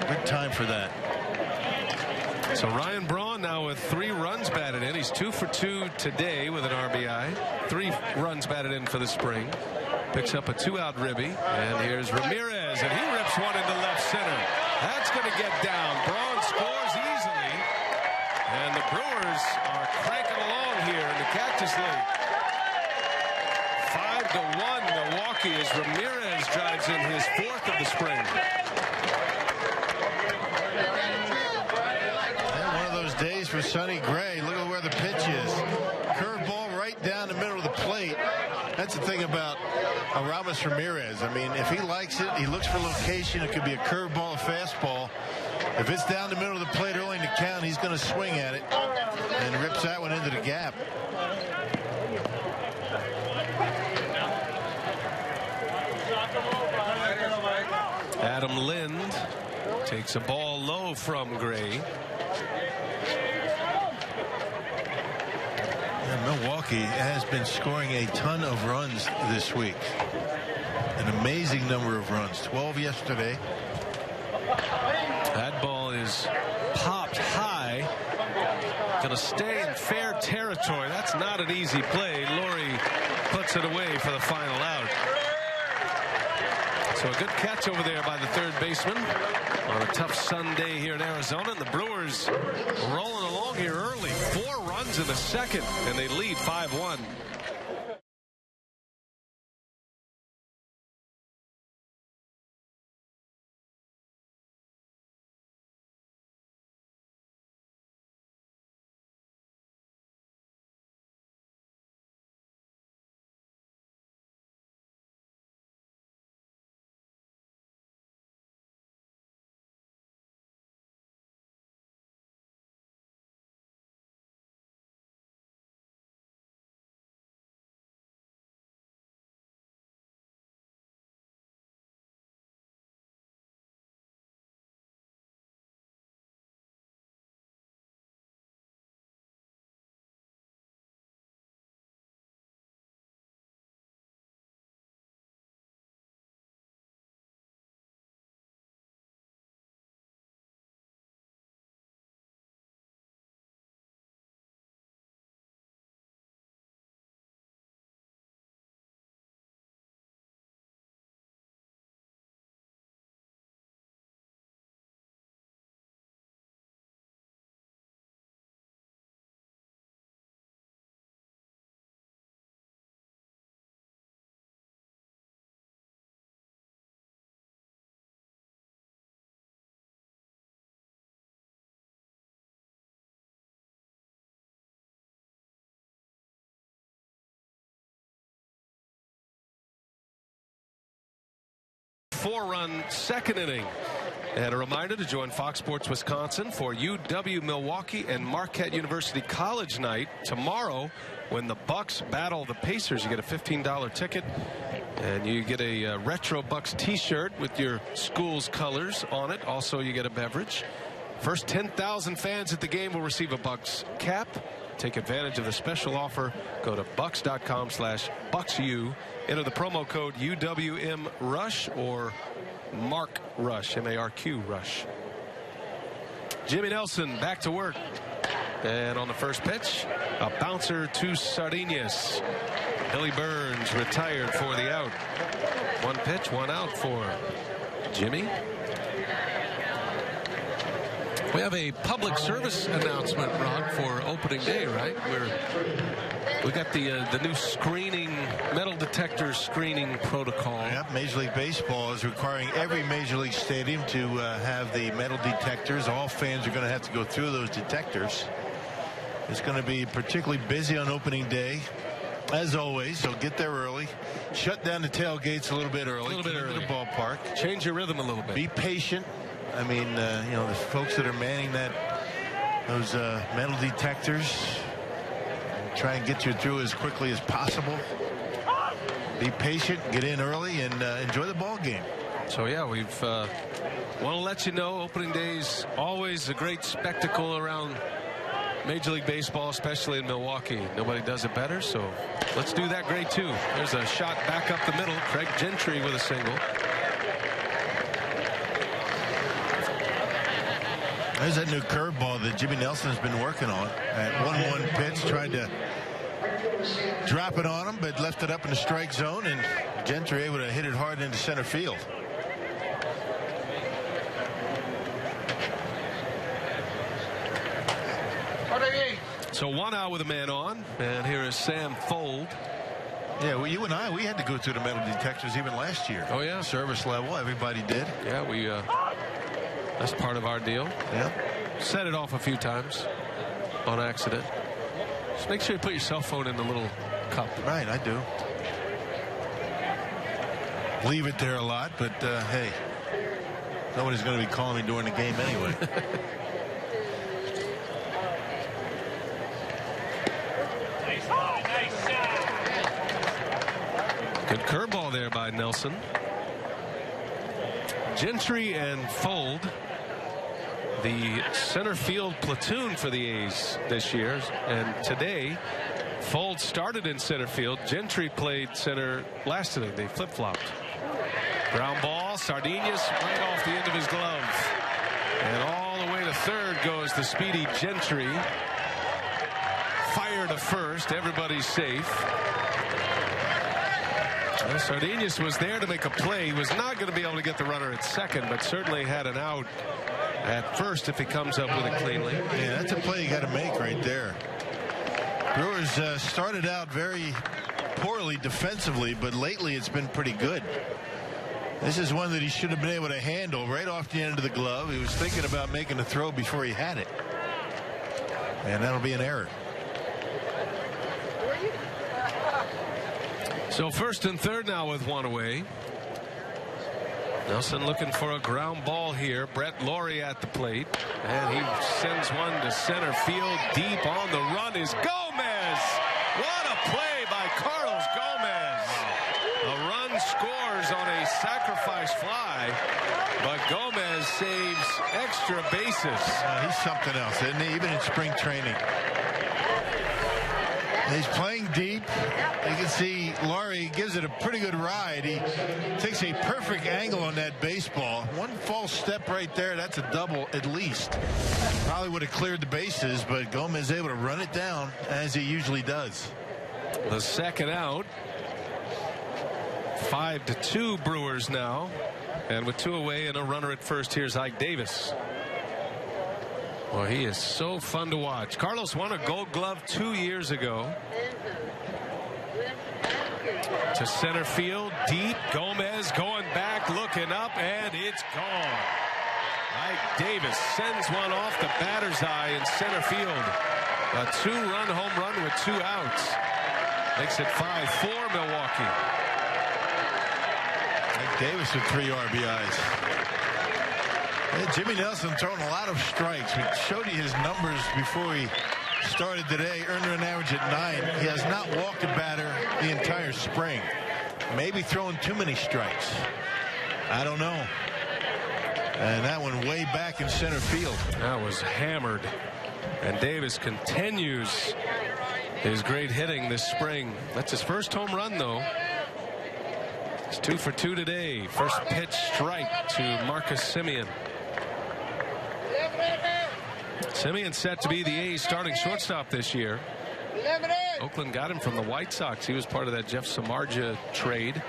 Good time for that. So Ryan Braun now with 3 runs batted in. He's 2 for 2 today with an RBI. 3 runs batted in for the spring. Picks up a 2-out ribby. And here's Ramirez, and he rips one into left center. That's going to get down. Braun scores easily. And the Brewers are cranking along here in the Cactus League. 5-1 Milwaukee as Ramirez drives in his 4th of the spring. Days for Sonny Gray. Look at where the pitch is. Curveball right down the middle of the plate. That's the thing about Aramis Ramirez. I mean, if he likes it, he looks for location. It could be a curveball, a fastball. If it's down the middle of the plate early in the count, he's going to swing at it and rips that one into the gap. Adam Lind takes a ball low from Gray. Milwaukee has been scoring a ton of runs this week. An amazing number of runs. 12 yesterday. That ball is popped high. Going to stay in fair territory. That's not an easy play. Laurie puts it away for the final out. So a good catch over there by the third baseman on a tough Sunday here in Arizona. And the Brewers rolling along here early. 4 runs in the second, and they lead 5-1. 4-run second inning. And a reminder to join Fox Sports Wisconsin for UW Milwaukee and Marquette University College night tomorrow when the Bucks battle the Pacers. You get a $15 ticket and you get a retro Bucks t-shirt with your school's colors on it. Also, you get a beverage. First 10,000 fans at the game will receive a Bucks cap. Take advantage of the special offer. Go to bucks.com/BucksU. Enter the promo code UWMRush or Mark Rush, M-A-R-Q Rush. Jimmy Nelson back to work. And on the first pitch, a bouncer to Sardinas. Billy Burns retired for the out. One pitch, one out for Jimmy. We have a public service announcement, Ron, for opening day, right? We got the new screening, metal detector screening protocol. Yep, Major League Baseball is requiring every Major League stadium to have the metal detectors. All fans are going to have to go through those detectors. It's going to be particularly busy on opening day, as always, so get there early. Shut down the tailgates a little bit early. A little bit early. To the ballpark. Change your rhythm a little bit. Be patient. I mean, you know, the folks that are manning those metal detectors, try and get you through as quickly as possible. Be patient, get in early, and enjoy the ball game. So yeah, we've want to let you know opening day's always a great spectacle around Major League Baseball, especially in Milwaukee. Nobody does it better, so let's do that great too. There's a shot back up the middle. Craig Gentry with a single. There's that new curveball that Jimmy Nelson's been working on. At 1-1 pitch, tried to drop it on him, but left it up in the strike zone, and Gentry able to hit it hard into center field. So 1 out with a man on, and here is Sam Fold. Yeah, well, you and I, we had to go through the metal detectors even last year. Oh yeah, service level, everybody did. Yeah, we. That's part of our deal. Yeah. Set it off a few times on accident. Just make sure you put your cell phone in the little cup. Right, I do. Leave it there a lot, but hey, nobody's going to be calling me during the game anyway. Good curveball there by Nelson. Gentry and Fold, the center field platoon for the A's this year. And today, Fold started in center field. Gentry played center last inning. They flip-flopped. Ground ball, Sardinas right off the end of his glove. And all the way to third goes the speedy Gentry. Fire to first. Everybody's safe. Sardinas was there to make a play. He was not going to be able to get the runner at second, but certainly had an out at first if he comes up with it cleanly. Yeah, that's a play you got to make right there. Brewers started out very poorly defensively, but lately it's been pretty good. This is one that he should have been able to handle right off the end of the glove. He was thinking about making the throw before he had it. And that'll be an error. So first and third now with one away. Nelson looking for a ground ball here. Brett Laurie at the plate. And he sends one to center field. Deep on the run is Gomez. What a play by Carlos Gomez. A run scores on a sacrifice fly. But Gomez saves extra bases. He's something else, isn't he? Even in spring training. He's playing deep. You can see Laurie gives it a pretty good ride. He takes a perfect angle on that baseball. One false step right there, that's a double at least. Probably would have cleared the bases, but Gomez able to run it down as he usually does. The second out. 5-2 Brewers now. And with two away and a runner at first, here's Ike Davis. Well, he is so fun to watch. Carlos won a Gold Glove 2 years ago. To center field, deep. Gomez going back, looking up, and it's gone. Ike Davis sends one off the batter's eye in center field. A two-run home run with 2 outs. Makes it 5-4 Milwaukee. Davis with 3 RBIs. Yeah, Jimmy Nelson throwing a lot of strikes. We showed you his numbers before he started today. Earned an average at 9. He has not walked a batter the entire spring. Maybe throwing too many strikes. I don't know. And that one way back in center field. That was hammered. And Davis continues his great hitting this spring. That's his first home run, though. It's 2 for 2 today. First pitch strike to Marcus Semien. Semien set to be the A's starting shortstop this year. Oakland got him from the White Sox. He was part of that Jeff Samardzija trade.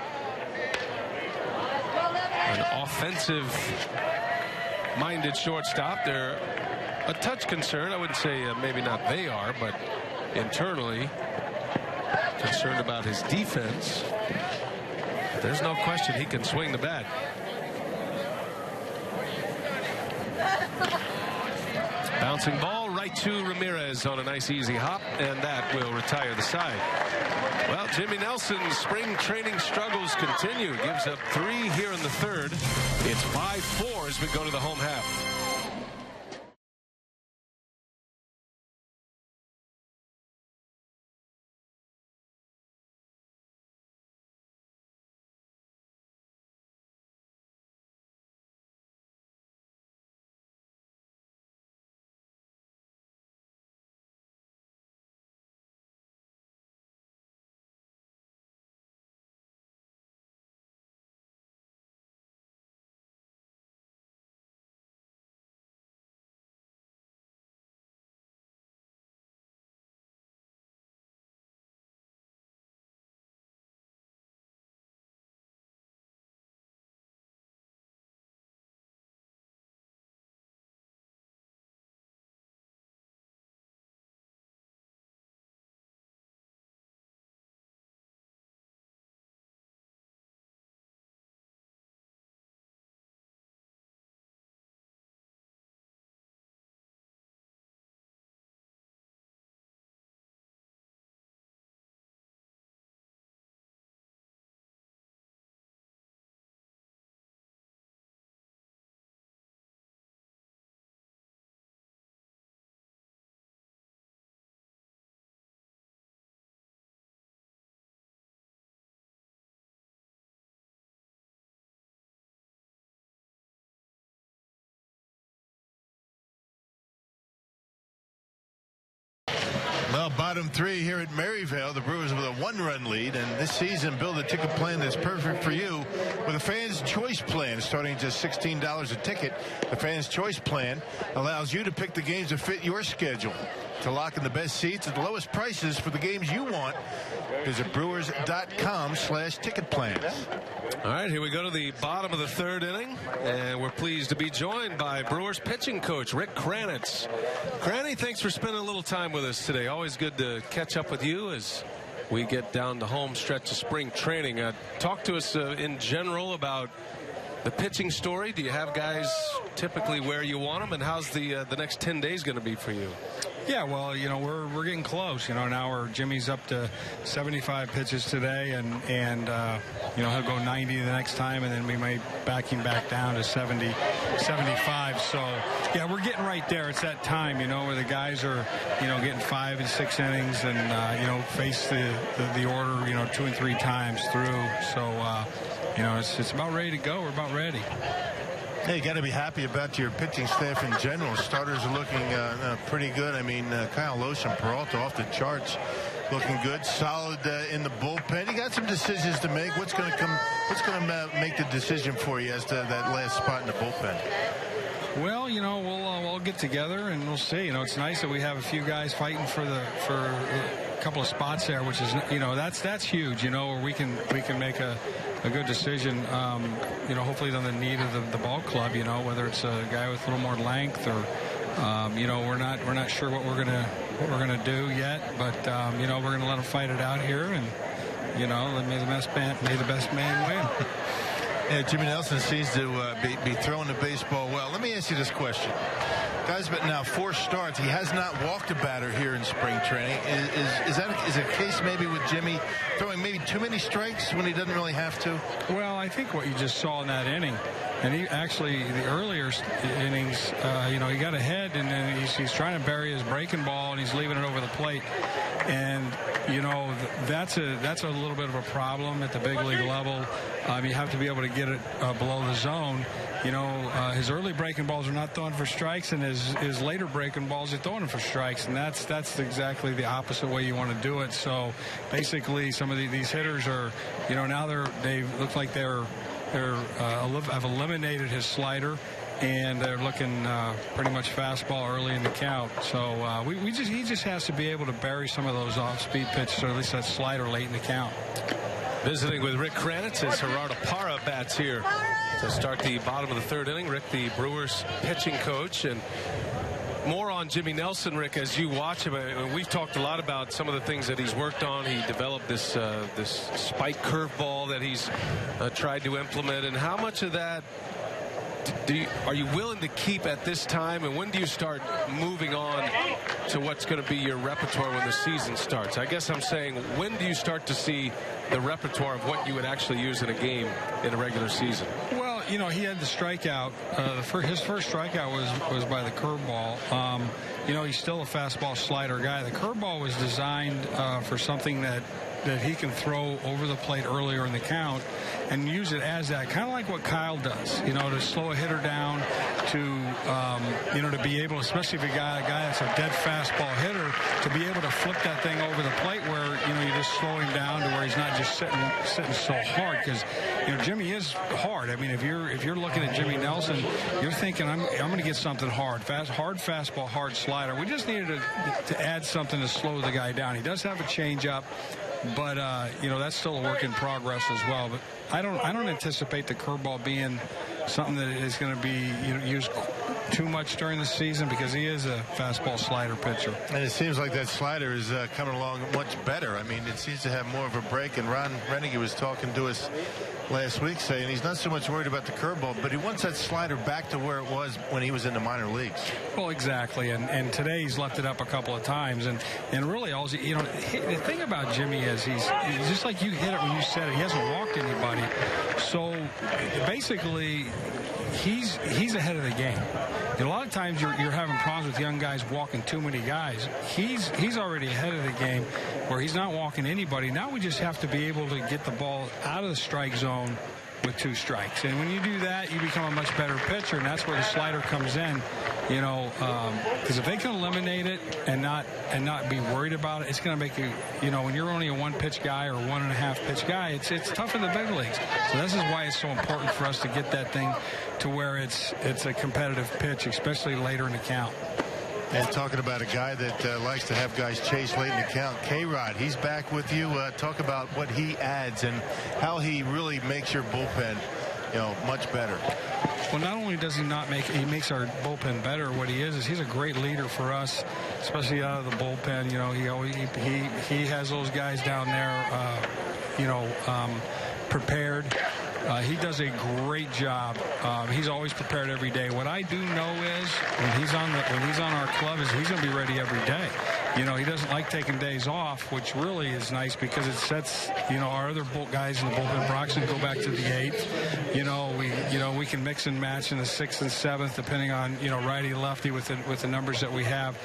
An offensive-minded shortstop. They're a touch concerned. I wouldn't say maybe not they are, but internally concerned about his defense. But there's no question he can swing the bat. Bouncing ball right to Ramirez on a nice easy hop, and that will retire the side. Well, Jimmy Nelson's spring training struggles continue. Gives up 3 here in the third. It's 5-4 as we go to the home half. Well, bottom 3 here at Maryvale. The Brewers with a 1-run lead, and this season build a ticket plan that's perfect for you with a Fans Choice Plan starting at just $16 a ticket. The Fans Choice Plan allows you to pick the games that fit your schedule. To lock in the best seats at the lowest prices for the games you want, visit brewers.com/ticket plans. All right, here we go to the bottom of the third inning, and we're pleased to be joined by Brewers pitching coach Rick Kranitz. Cranny, thanks for spending a little time with us today. Always good to catch up with you as we get down the home stretch of spring training. Talk to us in general about the pitching story. Do you have guys typically where you want them, and how's the next 10 days going to be for you? Yeah, well, we're getting close. Now Jimmy's up to 75 pitches today, and he'll go 90 the next time, and then we might back him back down to 70, 75. So yeah, we're getting right there. It's that time, where the guys are, getting 5 and 6 innings, and face the order, 2 and 3 times through. So it's about ready to go. We're about ready. Hey, you got to be happy about your pitching staff in general. Starters are looking pretty good. I mean, Kyle Loesch and Peralta off the charts, looking good. Solid in the bullpen. You got some decisions to make. What's going to make the decision for you as to that last spot in the bullpen? Well, we'll get together and we'll see. It's nice that we have a few guys fighting for a couple of spots there, which is, that's huge. Where we can make a good decision. Hopefully on the need of the ball club. Whether it's a guy with a little more length or, we're not sure what we're gonna do yet, but we're gonna let them fight it out here, and may the best man win. Yeah, Jimmy Nelson seems to be throwing the baseball well. Let me ask you this question. Guy's been now 4 starts. He has not walked a batter here in spring training. Is it a case maybe with Jimmy throwing maybe too many strikes when he doesn't really have to? Well, I think what you just saw in that inning, and he actually, the earlier innings, he got ahead, and then he's trying to bury his breaking ball, and he's leaving it over the plate. And, that's a little bit of a problem at the big league level. You have to be able to get it below the zone. His early breaking balls are not throwing for strikes, and his later breaking balls are throwing for strikes, and that's exactly the opposite way you want to do it. So basically, some of these hitters are, now they look like they've eliminated his slider, and they're looking pretty much fastball early in the count. So he just has to be able to bury some of those off-speed pitches, or at least that slider late in the count. Visiting with Rick Kranitz as Gerardo Parra bats here to start the bottom of the 3rd inning. Rick, the Brewers pitching coach, and more on Jimmy Nelson, Rick, as you watch him. We've talked a lot about some of the things that he's worked on. He developed this spike curveball that he's tried to implement, and how much of that are you willing to keep at this time, and when do you start moving on to what's going to be your repertoire when the season starts? I guess I'm saying, when do you start to see the repertoire of what you would actually use in a game in a regular season? Well, he had the strikeout. His first strikeout was by the curveball. He's still a fastball slider guy. The curveball was designed for something that he can throw over the plate earlier in the count and use it as that, kind of like what Kyle does, to slow a hitter down, to be able, especially if you got a guy that's a dead fastball hitter, to be able to flip that thing over the plate where, you just slow him down to where he's not just sitting so hard, because, Jimmy is hard. I mean, if you're looking at Jimmy Nelson, you're thinking, I'm going to get something hard fastball, hard slider. We just needed to add something to slow the guy down. He does have a changeup, but that's still a work in progress as well. But I don't anticipate the curveball being something that is going to be used too much during the season, because he is a fastball slider pitcher. And it seems like that slider is coming along much better. I mean, it seems to have more of a break. And Ron Rennigy was talking to us last week saying he's not so much worried about the curveball, but he wants that slider back to where it was when he was in the minor leagues. Well, exactly. And today he's left it up a couple of times. And really, the thing about Jimmy is he's just like you hit it when you said it. He hasn't walked anybody. So basically, he's ahead of the game. A lot of times you're having problems with young guys walking too many guys. He's already ahead of the game where he's not walking anybody. Now we just have to be able to get the ball out of the strike zone with 2 strikes. And when you do that, you become a much better pitcher, and that's where the slider comes in. Because if they can eliminate it and not be worried about it, it's going to make you, when you're only a 1-pitch guy or 1.5 pitch guy, it's tough in the big leagues. So this is why it's so important for us to get that thing to where it's a competitive pitch, especially later in the count. And talking about a guy that likes to have guys chase late in the count, K-Rod, he's back with you. Talk about what he adds and how he really makes your bullpen, much better. Well, not only does he makes our bullpen better. What he is he's a great leader for us, especially out of the bullpen. He has those guys down there, prepared. He does a great job. He's always prepared every day. What I do know is when he's on our club is he's going to be ready every day. He doesn't like taking days off, which really is nice because it sets our other guys in the bullpen. Broxton go back to the 8th. We can mix and match in the 6th and 7th depending on righty lefty with the numbers that we have,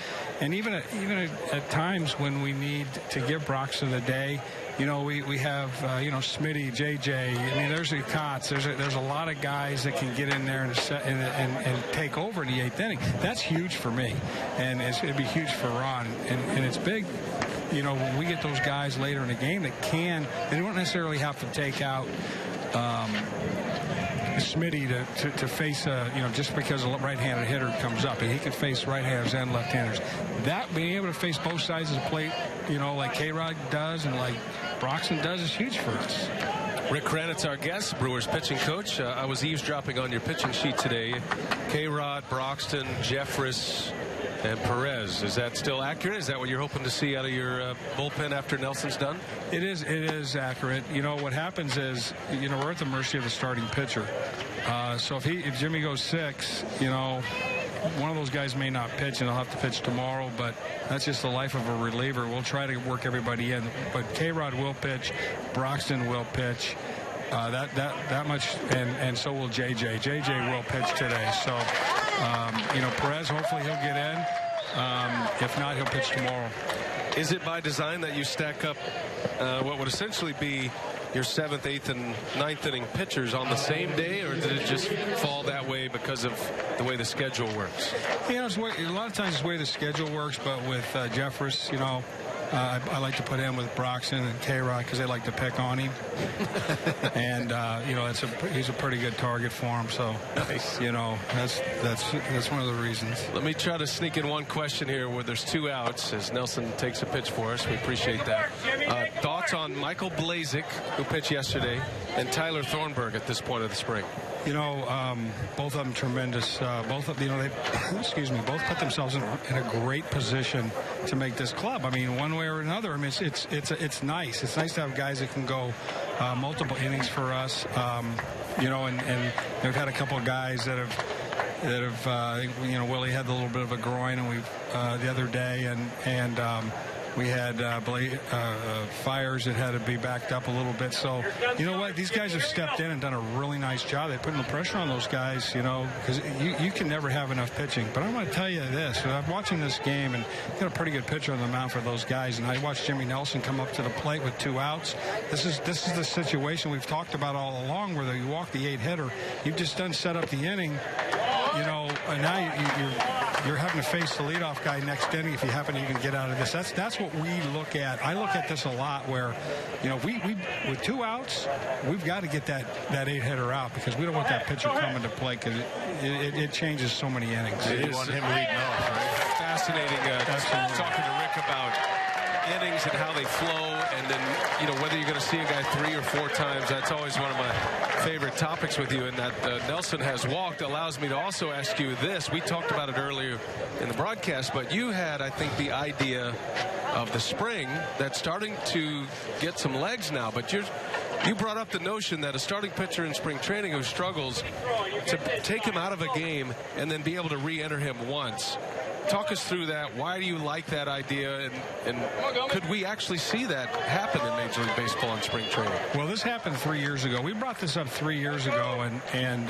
and even at times when we need to give Broxton a day. We have, Smitty, JJ. I mean, there's the Kotz. There's a lot of guys that can get in there and take over in the 8th inning. That's huge for me, and it'd be huge for Ron. And it's big, when we get those guys later in the game they don't necessarily have to take out Smitty to face just because a right-handed hitter comes up, and he can face right-handers and left-handers. That being able to face both sides of the plate, like K-Rod does and like Broxton does, is huge for us. Rick Kranitz, our guest, Brewers pitching coach. I was eavesdropping on your pitching sheet today. K-Rod, Broxton, Jeffress, and Perez. Is that still accurate? Is that what you're hoping to see out of your bullpen after Nelson's done? It is accurate. You know, what happens is, you know, we're at the mercy of the starting pitcher. So if Jimmy goes 6, you know, one of those guys may not pitch, and they'll have to pitch tomorrow, but that's just the life of a reliever. We'll try to work everybody in. But K-Rod will pitch. Broxton will pitch. That much, and so will JJ. JJ will pitch today. So, you know, Perez, hopefully he'll get in. If not, he'll pitch tomorrow. Is it by design that you stack up what would essentially be your 7th, 8th, and 9th inning pitchers on the same day, or did it just fall that way because of the way the schedule works? You know, a lot of times it's the way the schedule works, but with Jeffress, you know, I like to put him with Broxton and K-Rod because they like to pick on him. And, you know, he's a pretty good target for him. So, nice. You know, that's one of the reasons. Let me try to sneak in one question here where there's 2 outs as Nelson takes a pitch for us. We appreciate that. Thoughts on Michael Blazek, who pitched yesterday, and Tyler Thornburg at this point of the spring? You know, both of them tremendous. Both of, you know, they both put themselves in a great position to make this club. I mean, one way or another. I mean, it's nice. It's nice to have guys that can go multiple innings for us. You know, and we've had a couple of guys that have you know, Willie had a little bit of a groin, and we've the other day, and we had Fires that had to be backed up a little bit. So, you know what? These guys have stepped in and done a really nice job. They're putting the pressure on those guys, you know, because you can never have enough pitching. But I'm going to tell you this. I'm watching this game, and got a pretty good pitcher on the mound for those guys. And I watched Jimmy Nelson come up to the plate with 2 outs. This is the situation we've talked about all along, where you walk the 8-hitter. You've just done set up the inning. You know, and now you're having to face the leadoff guy next inning if you happen to even get out of this. That's what we look at. I look at this a lot, where, you know, we with 2 outs, we've got to get that 8-hitter out, because we don't want that pitcher coming to play, because it changes so many innings. You want him leading off, right? Fascinating talking to Rick about innings and how they flow, and then, you know, whether you're going to see a guy 3 or 4 times. That's always one of my favorite topics with you, and that Nelson has walked allows me to also ask you this. We talked about it earlier in the broadcast, but you had, I think, the idea of the spring that's starting to get some legs now, but you brought up the notion that a starting pitcher in spring training who struggles, to take him out of a game and then be able to re-enter him once. Talk us through that. Why do you like that idea, and could we actually see that happen in Major League Baseball in spring training? Well, this happened 3 years ago. We brought this up 3 years ago, and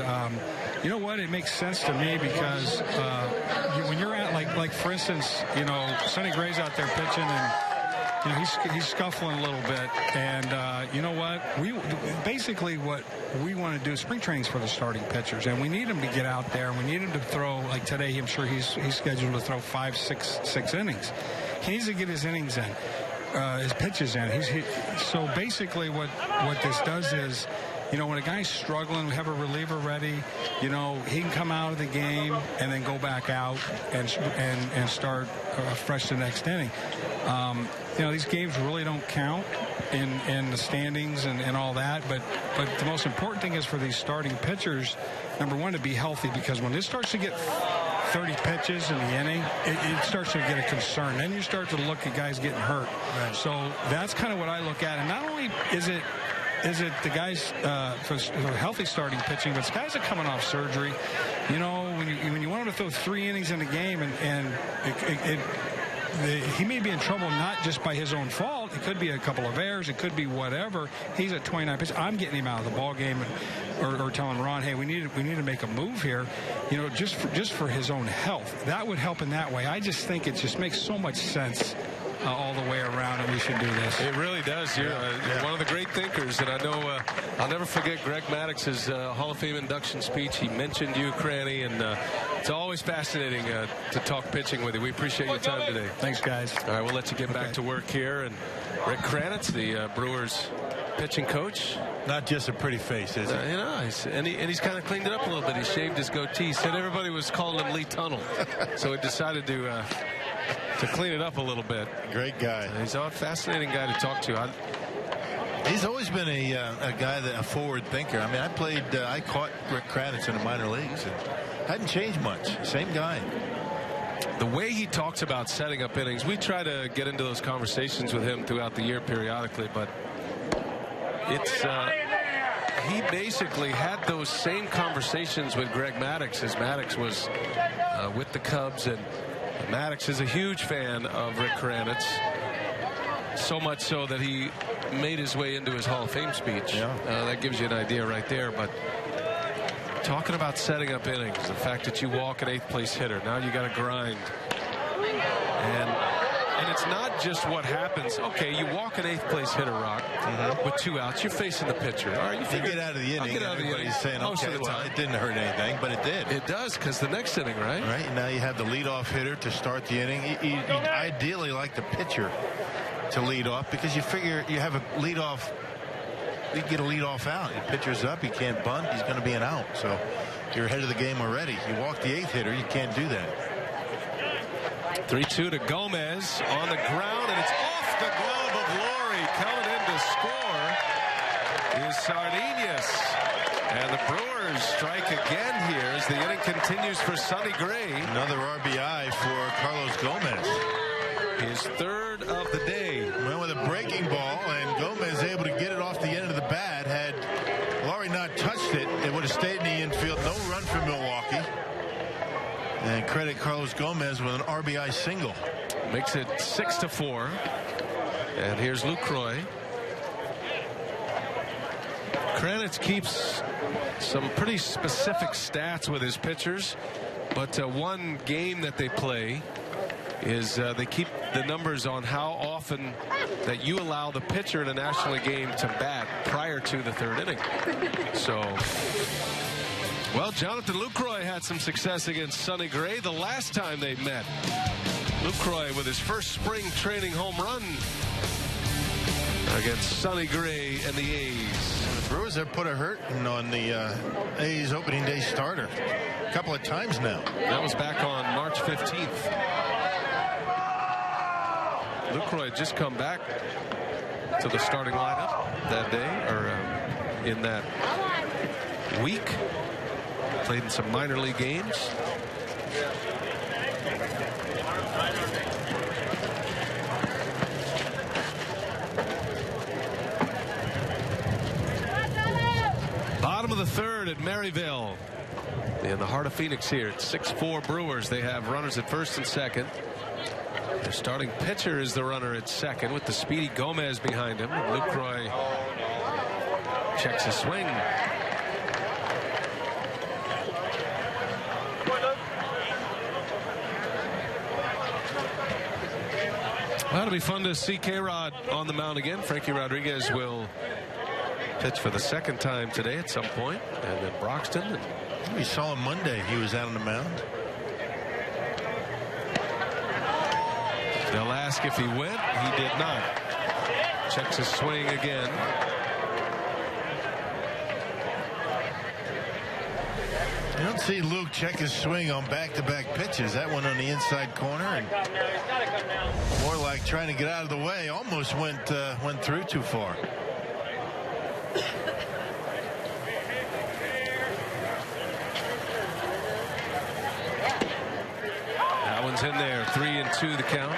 you know what? It makes sense to me, because when you're at, like for instance, you know, Sonny Gray's out there pitching, and you know, he's scuffling a little bit, and you know what? Basically what we want to do, spring training's for the starting pitchers, and we need them to get out there, and we need them to throw, like today, I'm sure he's scheduled to throw 5, 6 innings. He needs to get his innings in, his pitches in. So basically what this does is, you know, when a guy's struggling, we have a reliever ready, you know, he can come out of the game and then go back out and start fresh the next inning. You know, these games really don't count in the standings and all that, but the most important thing is for these starting pitchers, number one, to be healthy, because when this starts to get 30 pitches in the inning, it starts to get a concern. Then you start to look at guys getting hurt. Right. So that's kind of what I look at. And not only is it the guys for healthy starting pitching, but it's guys that are coming off surgery. You know, when you want him to throw 3 innings in a game, and he may be in trouble not just by his own fault. It could be a couple of errors. It could be whatever. He's at 29 pitches. I'm getting him out of the ball game, or telling Ron, hey, we need to make a move here. You know, just for his own health. That would help in that way. I just think it just makes so much sense all the way around, and we should do this. It really does. You're one of the great thinkers, and I know I'll never forget Greg Maddox's Hall of Fame induction speech. He mentioned you, Cranny, and it's always fascinating to talk pitching with you. We appreciate your time today. Thanks, guys. All right, we'll let you get back to work here. And Rick Kranitz, the Brewers pitching coach. Not just a pretty face, is it? You know, he's kind of cleaned it up a little bit. He shaved his goatee. He said everybody was calling him Lee Tunnel, so he decided to clean it up a little bit. Great guy. He's a fascinating guy to talk to. He's always been a guy a forward thinker. I mean, I caught Rick Kranitz in the minor leagues, and hadn't changed much. Same guy. the way he talks about setting up innings, we try to get into those conversations with him throughout the year periodically, but it's he basically had those same conversations with Greg Maddux as Maddux was with the Cubs, and Maddux is a huge fan of Rick Kranitz, so much so that he made his way into his Hall of Fame speech. That gives you an idea right there. But talking about setting up innings, the fact that you walk an 8th place hitter, now you got to grind, and it's not just what happens. Okay, you walk an 8th place hitter, Rock, with 2 outs. You're facing the pitcher. All right, you get out of the inning. Get out of the inning. Saying, okay, well, it didn't hurt anything, but it did. It does, because the next inning, right? Right, and now you have the leadoff hitter to start the inning. You ideally like the pitcher to lead off, because you figure you have a leadoff. You get a leadoff out. Your pitcher's up. He can't bunt. He's going to be an out. So you're ahead of the game already. You walk the 8th hitter. You can't do that. 3-2 to Gomez on the ground, and it's off the glove of Laurie. Coming in to score is Sardinius. And the Brewers strike again here as the inning continues for Sonny Gray. Another RBI for Carlos Gomez. His 3rd of the day. Went with a breaking ball, and Gomez able to get it off the end of the bat. Had Laurie not touched it, it would have stayed in the infield. No run for Milwaukee. And credit Carlos Gomez with an RBI single. Makes it 6-4. And here's Lucroy. Kranitz keeps some pretty specific stats with his pitchers, but one game that they play is they keep the numbers on how often that you allow the pitcher in a National League game to bat prior to the 3rd inning. So, well, Jonathan Lucroy had some success against Sonny Gray the last time they met. Lucroy with his first spring training home run against Sonny Gray and the A's. The Brewers have put a hurting on the A's opening day starter a couple of times now. That was back on March 15th. Lucroy had just come back to the starting lineup that day, or in that week. Played in some minor league games. Bottom of the 3rd at Maryville. In the heart of Phoenix here. It's 6-4 Brewers. They have runners at 1st and 2nd. Their starting pitcher is the runner at 2nd with the speedy Gomez behind him. Lucroy checks his swing. Well, it'll be fun to see K-Rod on the mound again. Frankie Rodriguez will pitch for the 2nd time today at some point. And then Broxton. We saw him Monday. He was out on the mound. They'll ask if he went. He did not. Checks his swing again. You don't see Luke check his swing on back-to-back pitches. That one on the inside corner, and more like trying to get out of the way. Almost went through too far. That one's in there. 3-2 the count.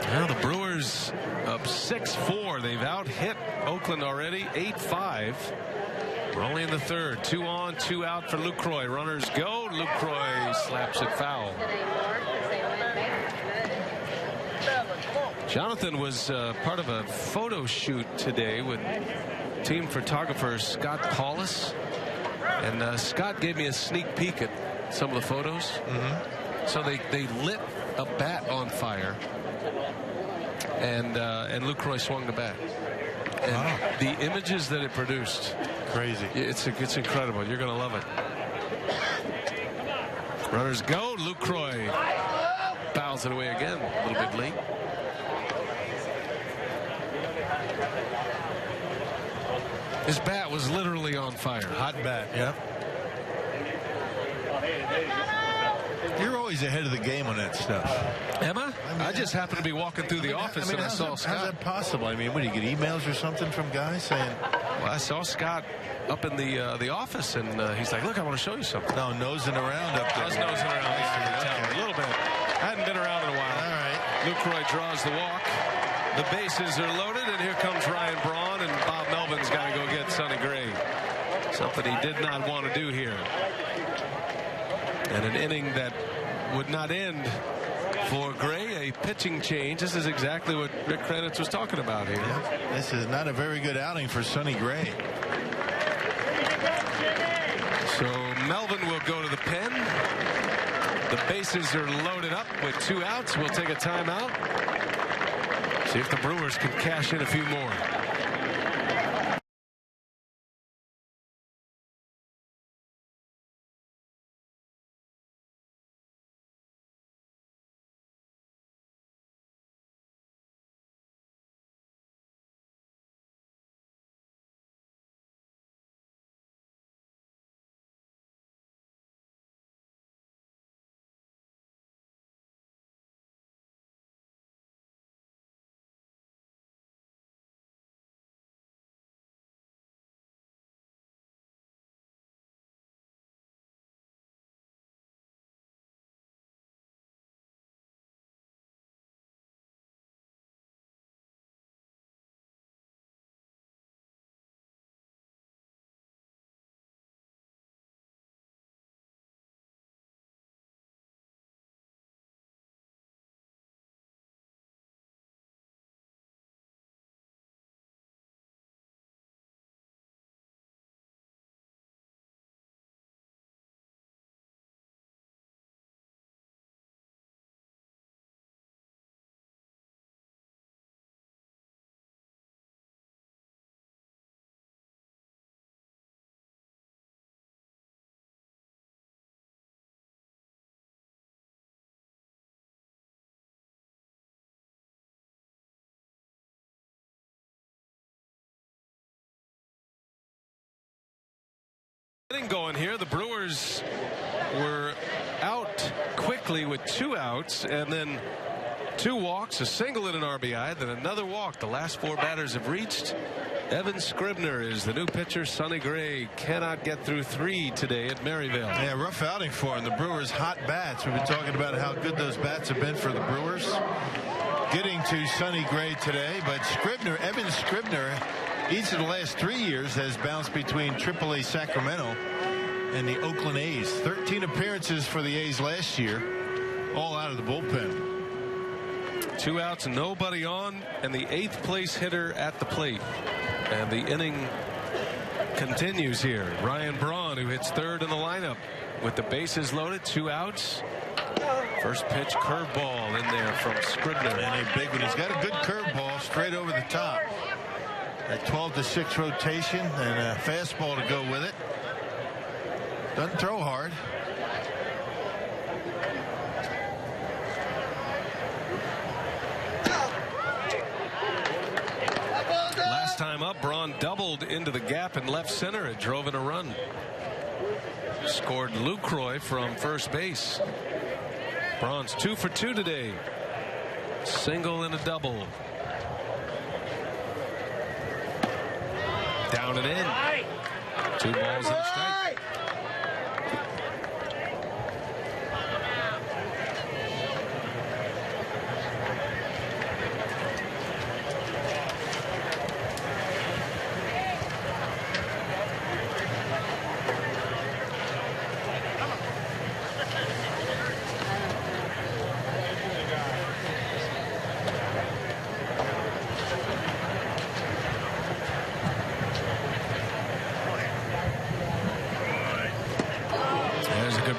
Now the Brewers up 6-4. They've out-hit Oakland already, 8-5. We're only in the 3rd. 2 on, 2 out for Lucroy. Runners go. Lucroy slaps it foul. Jonathan was part of a photo shoot today with team photographer Scott Paulus. And Scott gave me a sneak peek at some of the photos. So they lit a bat on fire. And Lucroy swung the bat. And the images that it produced, crazy. It's incredible. You're going to love it. Runners go. Lucroy fouls it away again. A little bit late. His bat was literally on fire. Hot bat. Yep. You're always ahead of the game on that stuff. Am I? I just happened to be walking through the office and I saw Scott. How's that possible? I mean, what do you get emails or something from guys saying? Well, I saw Scott up in the office, and he's like, "Look, I want to show you something." No, nosing around up there. I was nosing around a little bit. I hadn't been around in a while. All right. Lucroy draws the walk. The bases are loaded, and here comes Ryan Braun, and Bob Melvin's got to go get Sonny Gray. Something he did not want to do here. And an inning that would not end for Gray, a pitching change. This is exactly what Rick Krenitz was talking about here. Yeah, this is not a very good outing for Sonny Gray. So Melvin will go to the pen. The bases are loaded up with 2 outs. We'll take a timeout. See if the Brewers can cash in a few more. Going here, the Brewers were out quickly with 2 outs, and then 2 walks, a single and an RBI, then another walk. The last 4 batters have reached. Evan Scribner is the new pitcher. Sonny Gray cannot get through 3 today at Maryville. Yeah, rough outing for him. The Brewers' hot bats. We've been talking about how good those bats have been for the Brewers. Getting to Sonny Gray today, but Scribner, Evan Scribner, each of the last 3 years has bounced between AAA Sacramento and the Oakland A's. 13 appearances for the A's last year, all out of the bullpen. 2 outs, nobody on, and the 8th place hitter at the plate. And the inning continues here. Ryan Braun, who hits 3rd in the lineup with the bases loaded, 2 outs. First pitch curveball in there from Scribner. And a big one. He's got a good curveball straight over the top. A 12-6 rotation and a fastball to go with it. Doesn't throw hard. Last time up, Braun doubled into the gap in left center. It drove in a run. Scored Lucroy from first base. Braun's 2 for 2 today. Single and a double. Down and in. 2 balls and a strike.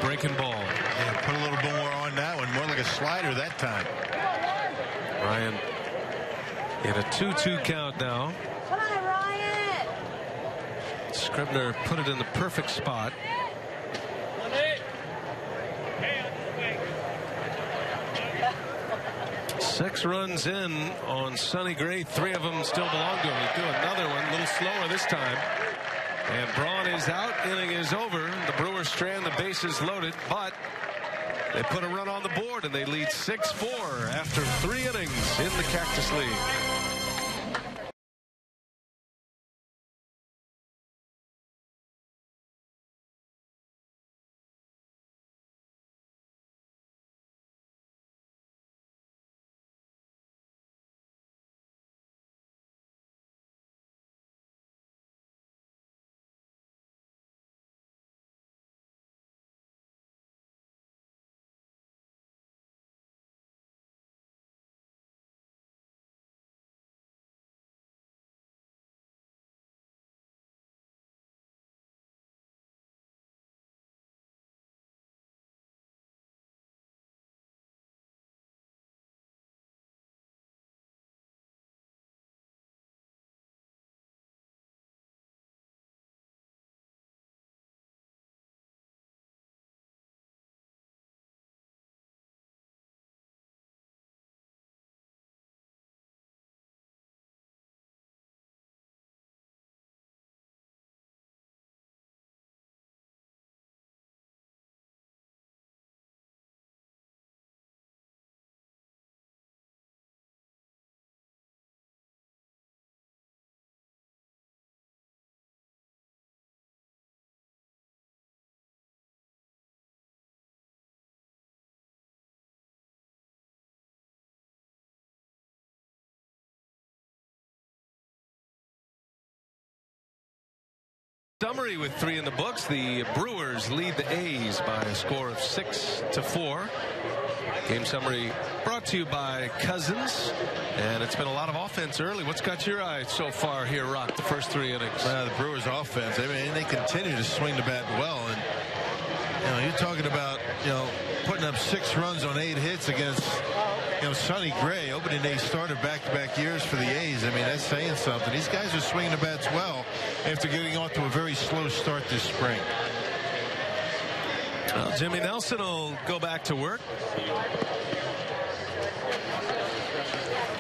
Breaking ball. Yeah, put a little bit more on that one. More like a slider that time. Ryan in a 2-2 count now. Come on, Ryan. Scribner put it in the perfect spot. 6 runs in on Sonny Gray. 3 of them still belong to him. He'll do another one, a little slower this time. And Braun is out. Inning is over. The Brewers strand, the bases loaded, but They put a run on the board, and they lead 6-4 after 3 innings in the Cactus League. Summary with 3 in the books. The Brewers lead the A's by a score of 6-4. Game summary brought to you by Cousins. And it's been a lot of offense early. What's got your eye so far here, Rock, the first 3 innings? The Brewers offense, I mean, they continue to swing the bat well. And, you're talking about, putting up 6 runs on 8 hits against, Sonny Gray, opening day starter back-to-back years for the A's. I mean, that's saying something. These guys are swinging the bats well after getting off to a very slow start this spring. Well, Jimmy Nelson will go back to work.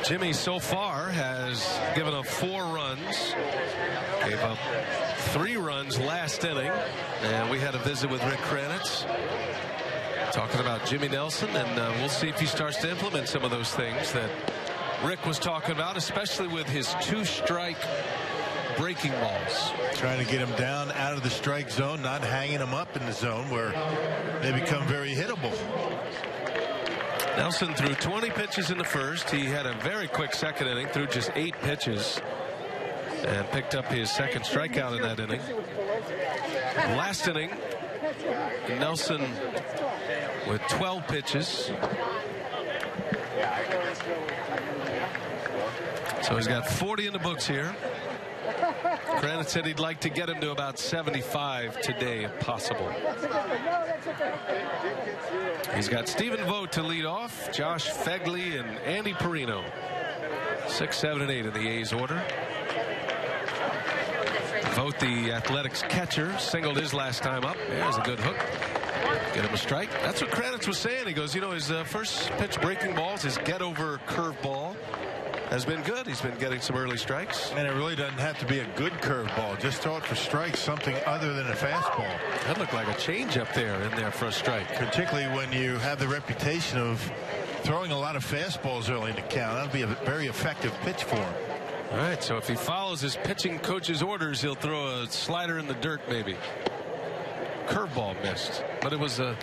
Jimmy so far has given up 4 runs. Gave up 3 runs last inning. And we had a visit with Rick Kranitz talking about Jimmy Nelson, and we'll see if he starts to implement some of those things that Rick was talking about, especially with his 2-strike breaking balls. Trying to get him down out of the strike zone, not hanging him up in the zone where they become very hittable. Nelson threw 20 pitches in the first. He had a very quick second inning, threw just 8 pitches, and picked up his second strikeout in that inning. Last inning, Nelson with 12 pitches. So he's got 40 in the books here. Kranitz said he'd like to get him to about 75 today if possible. He's got Stephen Vogt to lead off, Josh Fegley and Andy Perino. 6, 7, and 8 in the A's order. Vogt, the Athletics catcher, singled his last time up. There's a good hook. Get him a strike. That's what Kranitz was saying. He goes, his first pitch breaking balls, his get-over curveball has been good. He's been getting some early strikes. And it really doesn't have to be a good curveball. Just throw it for strikes, something other than a fastball. That looked like a changeup there in there for a strike. Particularly when you have the reputation of throwing a lot of fastballs early in the count. That'll be a very effective pitch for him. All right, so if he follows his pitching coach's orders, he'll throw a slider in the dirt maybe. Curveball missed, but it was a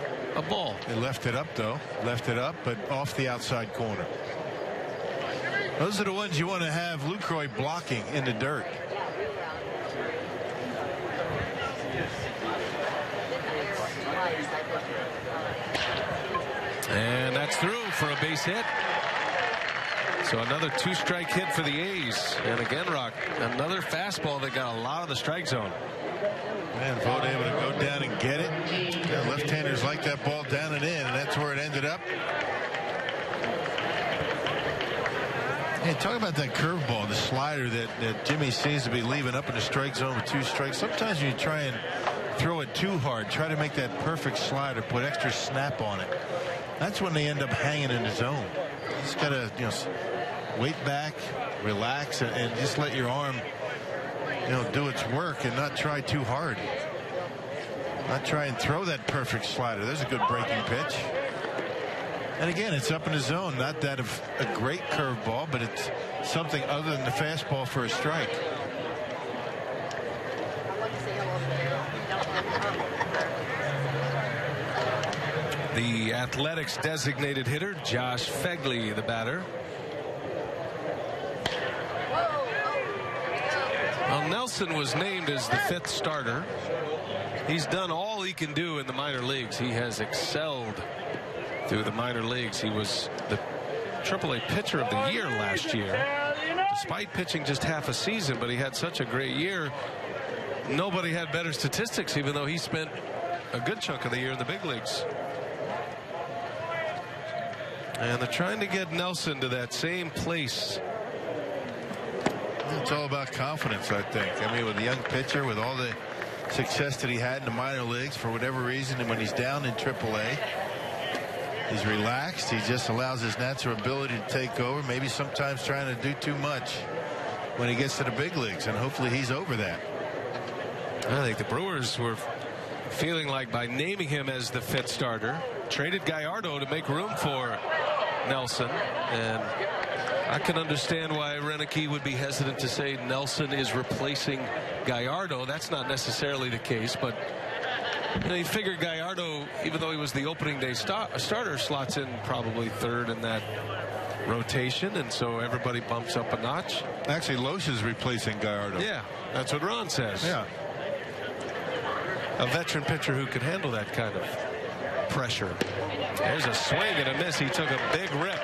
ball. They left it up, though. Left it up, but off the outside corner. Those are the ones you want to have Lucroy blocking in the dirt. And that's through for a base hit. So another 2-strike hit for the A's. And again, Rock, another fastball that got a lot of the strike zone. Man, Vogt able to go down and get it. Yeah, left-handers like that ball down and in, and that's where it ended up. Hey, talk about that curveball, the slider that Jimmy seems to be leaving up in the strike zone with 2 strikes. Sometimes you try and throw it too hard, try to make that perfect slider, put extra snap on it. That's when they end up hanging in the zone. You just got to, wait back, relax, and just let your arm, do its work and not try too hard. Not try and throw that perfect slider. There's a good breaking pitch. And again, it's up in the zone. Not that of a great curveball, but it's something other than the fastball for a strike. The Athletics designated hitter, Josh Phegley, the batter. Well, Nelson was named as the 5th starter. He's done all he can do in the minor leagues. He has excelled through the minor leagues. He was the AAA pitcher of the year last year, despite pitching just half a season, but he had such a great year. Nobody had better statistics, even though he spent a good chunk of the year in the big leagues. And they're trying to get Nelson to that same place. It's all about confidence, I think. I mean, with a young pitcher, with all the success that he had in the minor leagues, for whatever reason, and when he's down in AAA, he's relaxed. He just allows his natural ability to take over, maybe sometimes trying to do too much when he gets to the big leagues, and hopefully he's over that. I think the Brewers were feeling like, by naming him as the 5th starter, traded Gallardo to make room for Nelson, and I can understand why Renicky would be hesitant to say Nelson is replacing Gallardo. That's not necessarily the case, but you know, you figure Gallardo, even though he was the opening day starter, slots in probably 3rd in that rotation, and so everybody bumps up a notch. Actually, Loesch is replacing Gallardo. Yeah, that's what Ron says. Yeah. A veteran pitcher who could handle that kind of pressure. There's a swing and a miss. He took a big rip.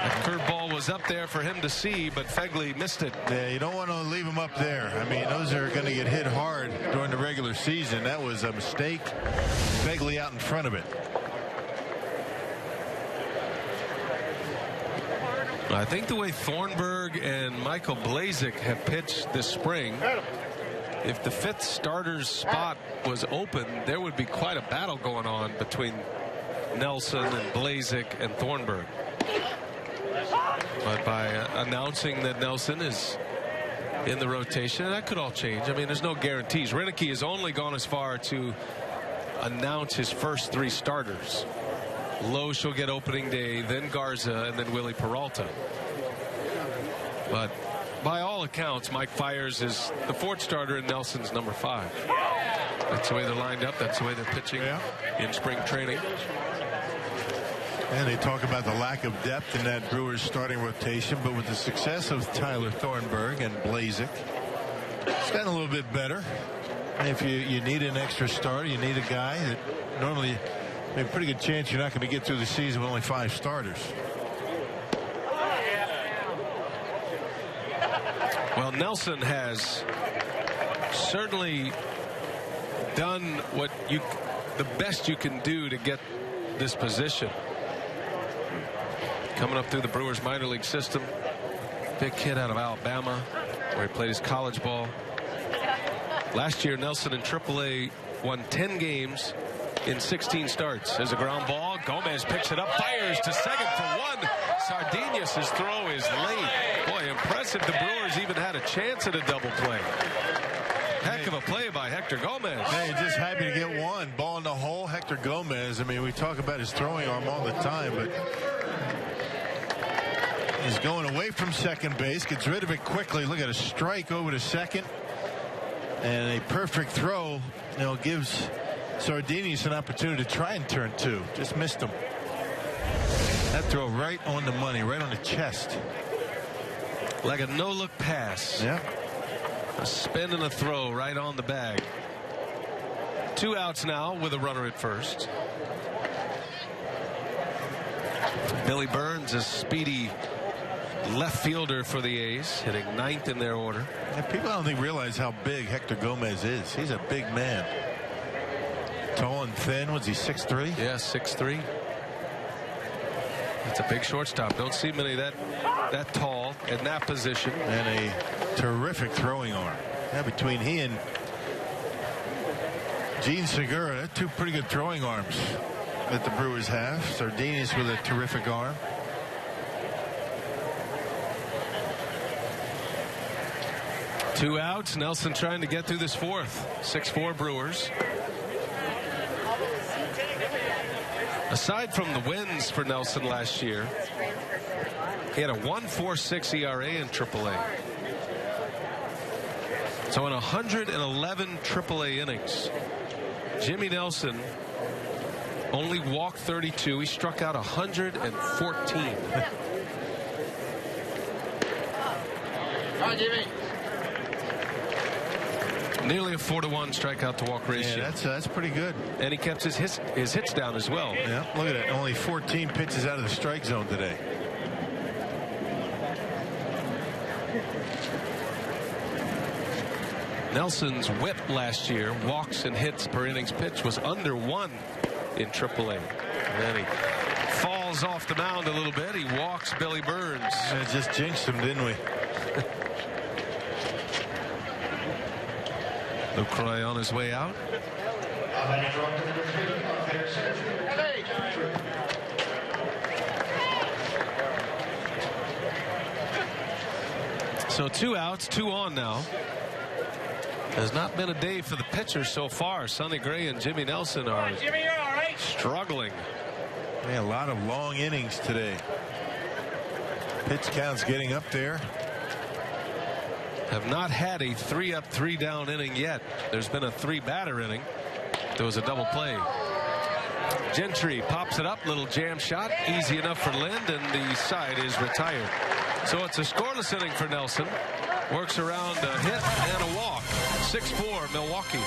That curveball was up there for him to see, but Phegley missed it. Yeah, you don't want to leave him up there. I mean, those are going to get hit hard during the regular season. That was a mistake. Phegley out in front of it. I think the way Thornburg and Michael Blazek have pitched this spring, if the 5th starter's spot was open, there would be quite a battle going on between Nelson and Blazek and Thornburg. But by announcing that Nelson is in the rotation, that could all change. I mean, there's no guarantees. Renicky has only gone as far to announce his first 3 starters. Loesch will get opening day, then Garza, and then Willie Peralta. But by all accounts, Mike Fiers is the 4th starter and Nelson's number 5. That's the way they're lined up. That's the way they're pitching in spring training. And they talk about the lack of depth in that Brewers starting rotation, but with the success of Tyler Thornburg and Blazek, it's gotten a little bit better. And if you need an extra starter, you need a guy that normally, a pretty good chance you're not going to get through the season with only 5 starters. Well, Nelson has certainly done the best you can do to get this position. Coming up through the Brewers minor league system. Big kid out of Alabama, where he played his college ball. Last year, Nelson in AAA won 10 games in 16 starts. There's a ground ball. Gomez picks it up, fires to second for 1. Sardinas' throw is late. Boy, impressive. The Brewers even had a chance at a double play. Heck of a play by Hector Gomez. Hey, just happy to get one. Ball in the hole. Hector Gomez. I mean, we talk about his throwing arm all the time, but he's going away from second base. Gets rid of it quickly. Look at a strike over to second. And a perfect throw, gives Sardinas an opportunity to try and turn 2. Just missed him. That throw right on the money, right on the chest. Like a no-look pass. Yeah. A spin and a throw right on the bag. 2 outs now with a runner at first. Billy Burns, a speedy left fielder for the A's, hitting 9th in their order. And people don't think realize how big Hector Gomez is. He's a big man. Tall and thin. Was he 6'3"? Yeah, 6'3". That's a big shortstop. Don't see many that tall in that position. And a terrific throwing arm. Yeah, between he and Gene Segura, they're 2 pretty good throwing arms that the Brewers have. Sardinas with a terrific arm. Two outs. Nelson trying to get through this 4th. 6-4 Brewers. Aside from the wins for Nelson last year, he had a 1.46 ERA in AAA. So in 111 AAA innings, Jimmy Nelson only walked 32. He struck out 114. Nearly a 4-to-1 strikeout to walk ratio. Yeah, that's pretty good. And he kept his hits down as well. Yeah, look at that. Only 14 pitches out of the strike zone today. Nelson's whip last year, walks and hits per innings pitch, was under 1 in AAA. And then he falls off the mound a little bit. He walks Billy Burns. It just jinxed him, didn't we? Lucroy on his way out. So 2 outs, 2 on now. Has not been a day for the pitchers so far. Sonny Gray and Jimmy Nelson are struggling. Yeah, a lot of long innings today. Pitch count's getting up there. Have not had a 3-up, 3-down inning yet. There's been a 3-batter inning. There was a double play. Gentry pops it up, little jam shot, easy enough for Lind, and the side is retired. So it's a scoreless inning for Nelson. Works around a hit and a walk. 6-4 Milwaukee.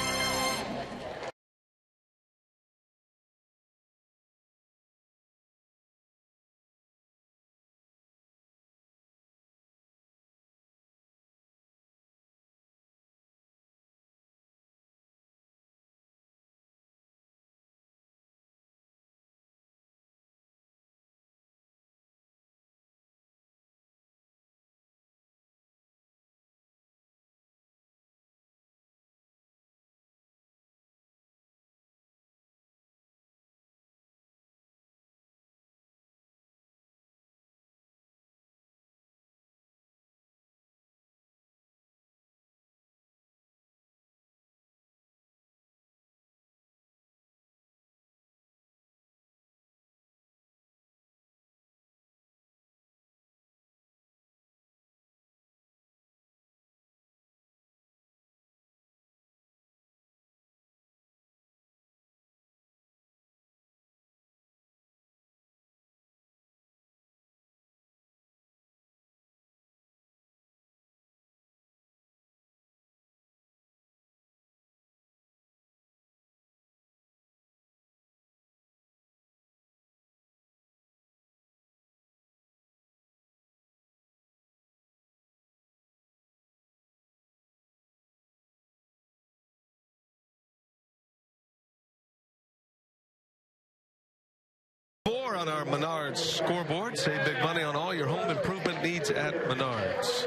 On our Menards scoreboard. Save big money on all your home improvement needs at Menards.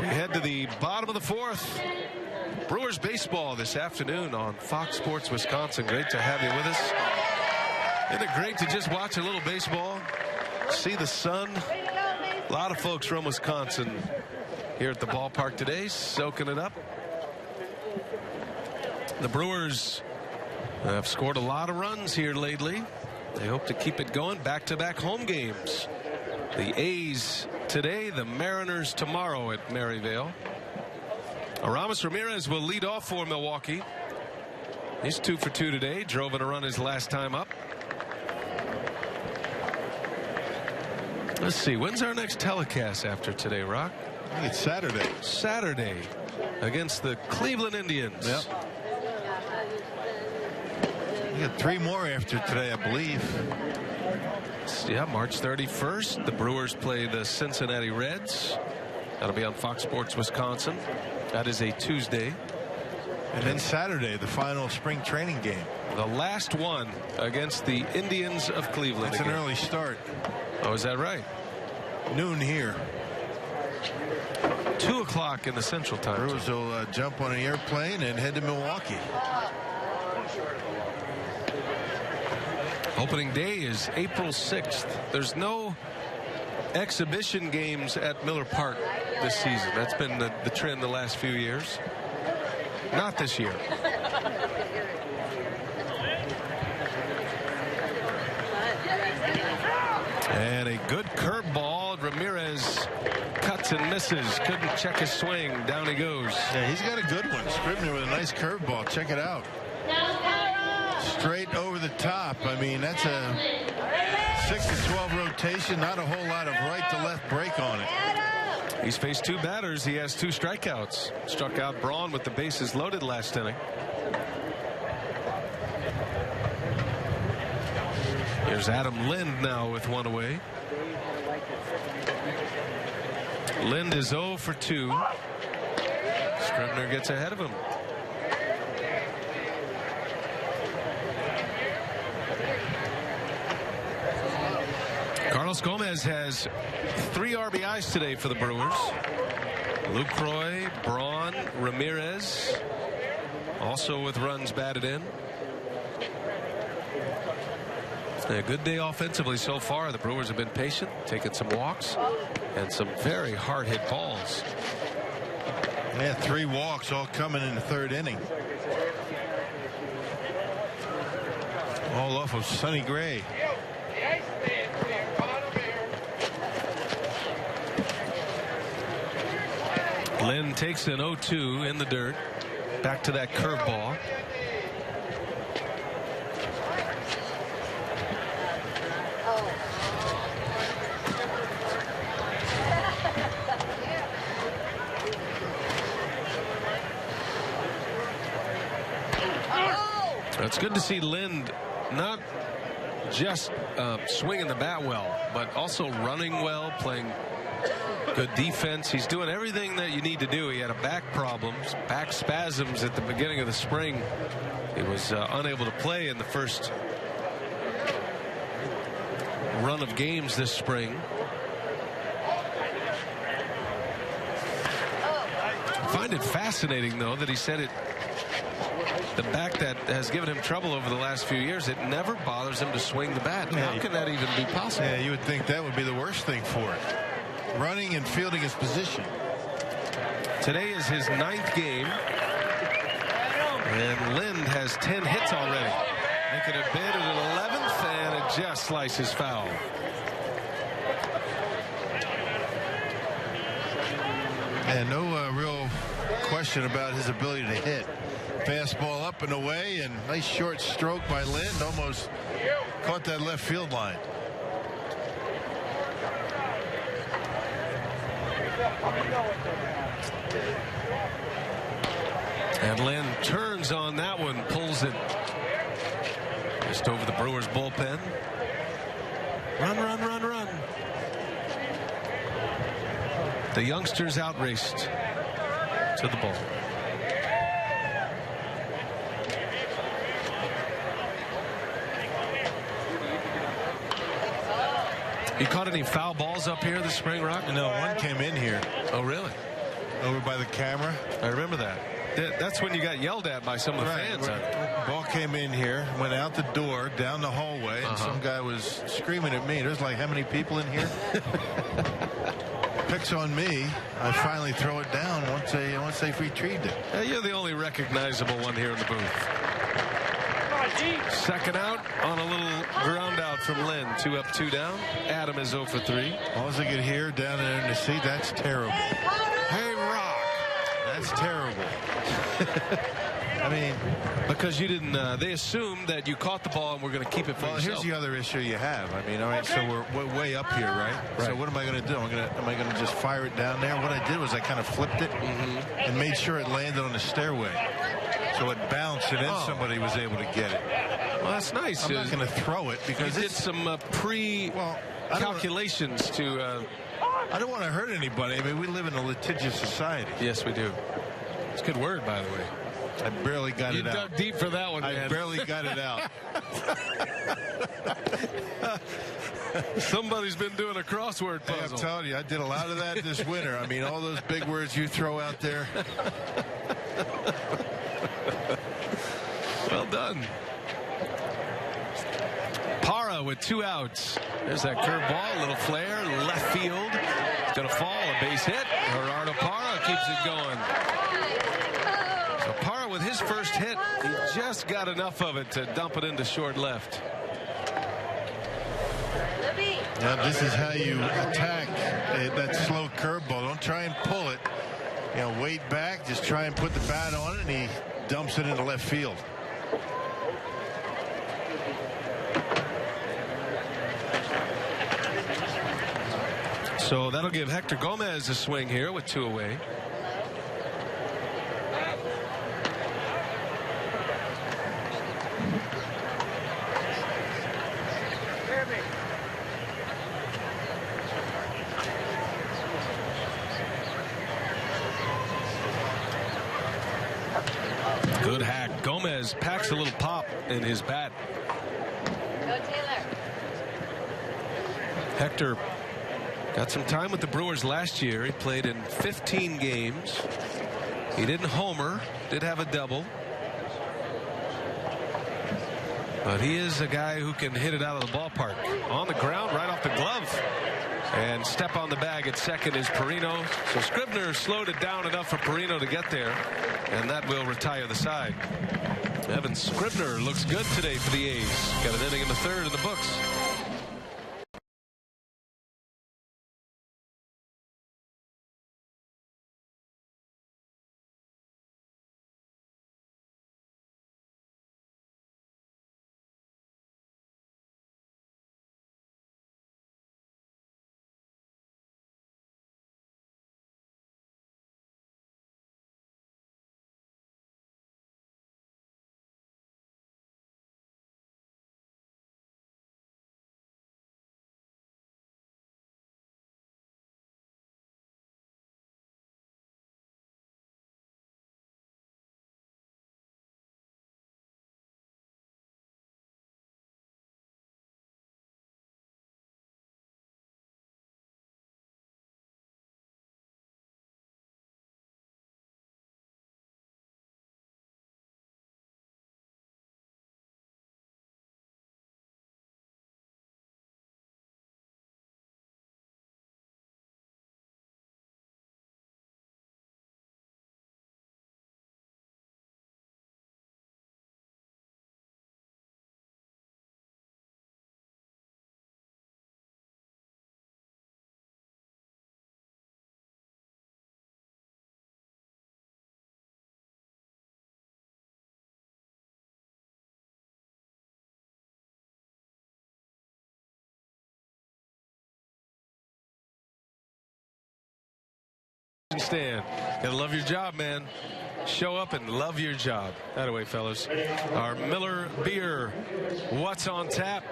We head to the bottom of the 4th. Brewers baseball this afternoon on Fox Sports Wisconsin. Great to have you with us. Isn't it great to just watch a little baseball, see the sun? A lot of folks from Wisconsin here at the ballpark today, soaking it up. The Brewers have scored a lot of runs here lately. They hope to keep it going. Back-to-back home games. The A's today, the Mariners tomorrow at Maryvale. Aramis Ramirez will lead off for Milwaukee. He's 2 for 2 today. Drove in a run his last time up. Let's see. When's our next telecast after today, Rock? I think it's Saturday. Saturday against the Cleveland Indians. Yep. We got 3 more after today, I believe. Yeah, March 31st. The Brewers play the Cincinnati Reds. That'll be on Fox Sports Wisconsin. That is a Tuesday. And then Saturday, the final spring training game. The last one against the Indians of Cleveland. It's an early start. Oh, is that right? Noon here. 2 o'clock in the Central Time. Brewers will jump on an airplane and head to Milwaukee. Opening day is April 6th. There's no exhibition games at Miller Park this season. That's been the trend the last few years. Not this year. good curveball. Ramirez cuts and misses. Couldn't check his swing. Down he goes. Yeah, he's got a good one. Scribner with a nice curveball. Check it out. Straight over the top. I mean, that's a 6 to 12 rotation. Not a whole lot of right to left break on it. He's faced 2 batters. He has 2 strikeouts. Struck out Braun with the bases loaded last inning. Here's Adam Lind now with 1 away. Lind is 0 for 2. Scribner gets ahead of him. Carlos Gomez has 3 RBIs today for the Brewers. Lucroy, Braun, Ramirez, also with runs batted in. A good day offensively so far. The Brewers have been patient, taking some walks and some very hard hit balls. Yeah, 3 walks all coming in the 3rd inning. All off of Sonny Gray. Lynn takes an 0-2 in the dirt. Back to that curveball. It's good to see Lind not just swinging the bat well, but also running well, playing good defense. He's doing everything that you need to do. He had a back problems, back spasms at the beginning of the spring. He was unable to play in the first run of games this spring. I find it fascinating, though, that he said the back that has given him trouble over the last few years, it never bothers him to swing the bat. How can that even be possible? Yeah, you would think that would be the worst thing for it. Running and fielding his position. Today is his 9th game, and Lind has 10 hits already, making a bid at an 11th, and it just slices foul. And no real question about his ability to hit. Fastball up and away, and nice short stroke by Lind. Almost caught that left field line. And Lind turns on that one, pulls it just over the Brewers bullpen. Run, run, run, run. The youngsters outraced to the ball. You caught any foul balls up here this spring, Rock? No, one came in here. Oh, really? Over by the camera. I remember that. That's when you got yelled at by some of the fans. Ball came in here, went out the door, down the hallway, and some guy was screaming at me. There's like, how many people in here? Picks on me. I finally throw it down once they retrieved it. You're the only recognizable one here in the booth. Second out on a little ground out from Lynn. 2 up, 2 down. Adam is 0 for 3. All I could hear down there in the seat, that's terrible. Hey, Rock. That's terrible. I mean, because you didn't, they assumed that you caught the ball and we're going to keep it for yourself. Here's the other issue you have. I mean, all right, so we're way up here, right? So what am I going to do? Am I going to just fire it down there? What I did was I kind of flipped it and made sure it landed on the stairway. So it bounced, and then somebody was able to get it. Well, that's nice. I'm not going to throw it because you did some pre-calculations to. I don't want to hurt anybody. I mean, we live in a litigious society. Yes, we do. It's a good word, by the way. I barely got it out. You dug deep for that one, man. I barely got it out. Somebody's been doing a crossword puzzle. Hey, I'm telling you, I did a lot of that this winter. I mean, all those big words you throw out there. Well done. Parra with 2 outs. There's that curveball, little flare, left field. It's going to fall, a base hit. Gerardo Parra keeps it going. So Parra with his first hit, he just got enough of it to dump it into short left. Now this is how you attack that slow curveball. Don't try and pull it. You know, wait back, just try and put the bat on it, and he dumps it into left field. So that'll give Hector Gomez a swing here with 2 away. Good hack. Gomez packs a little pop in his bat. Go Taylor. Hector got some time with the Brewers last year. He played in 15 games. He didn't homer, did have a double. But he is a guy who can hit it out of the ballpark. On the ground, right off the glove. And step on the bag at second is Perino. So Scribner slowed it down enough for Perino to get there. And that will retire the side. Evan Scribner looks good today for the A's. Got an inning in the third in the books. Stand. Gotta love your job, man. Show up and love your job. That way, fellas. Our Miller beer. What's on tap?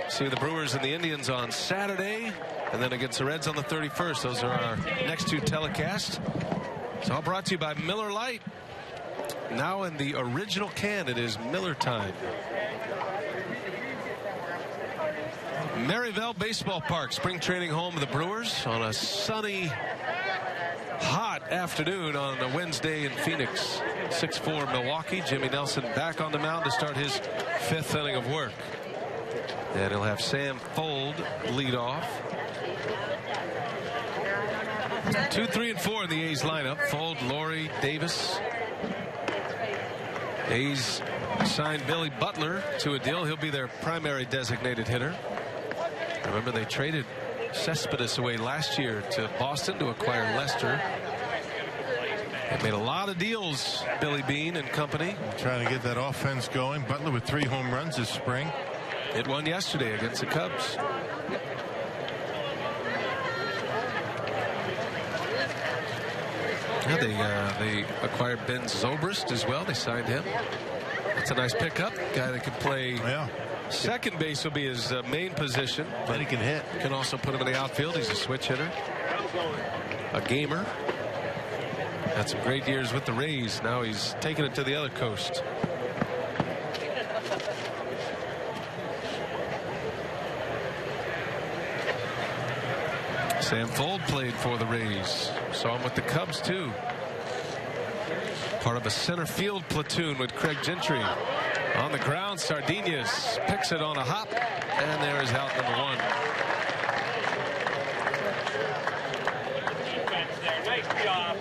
See the Brewers and the Indians on Saturday, and then against the Reds on the 31st. Those are our next 2 telecasts. It's all brought to you by Miller Lite. Now in the original can, it is Miller time. Maryville Baseball Park, spring training home of the Brewers on a sunny, hot afternoon on a Wednesday in Phoenix. 6-4 Milwaukee. Jimmy Nelson back on the mound to start his 5th inning of work. And he'll have Sam Fold lead off. 2, 3, and 4 in the A's lineup. Fold, Laurie, Davis. A's signed Billy Butler to a deal. He'll be their primary designated hitter. Remember, they traded Cespedes away last year to Boston to acquire Lester. They made a lot of deals, Billy Bean and company. Trying to get that offense going. Butler with 3 home runs this spring. Hit one yesterday against the Cubs. Yeah, they acquired Ben Zobrist as well. They signed him. That's a nice pickup. Guy that can play. Yeah. Second base will be his main position, but he can hit. Can also put him in the outfield. He's a switch hitter, a gamer. Had some great years with the Rays. Now he's taking it to the other coast. Sam Fold played for the Rays. Saw him with the Cubs too. Part of a center field platoon with Craig Gentry. On the ground, Sardinhas picks it on a hop, and there is out number 1. Nice job.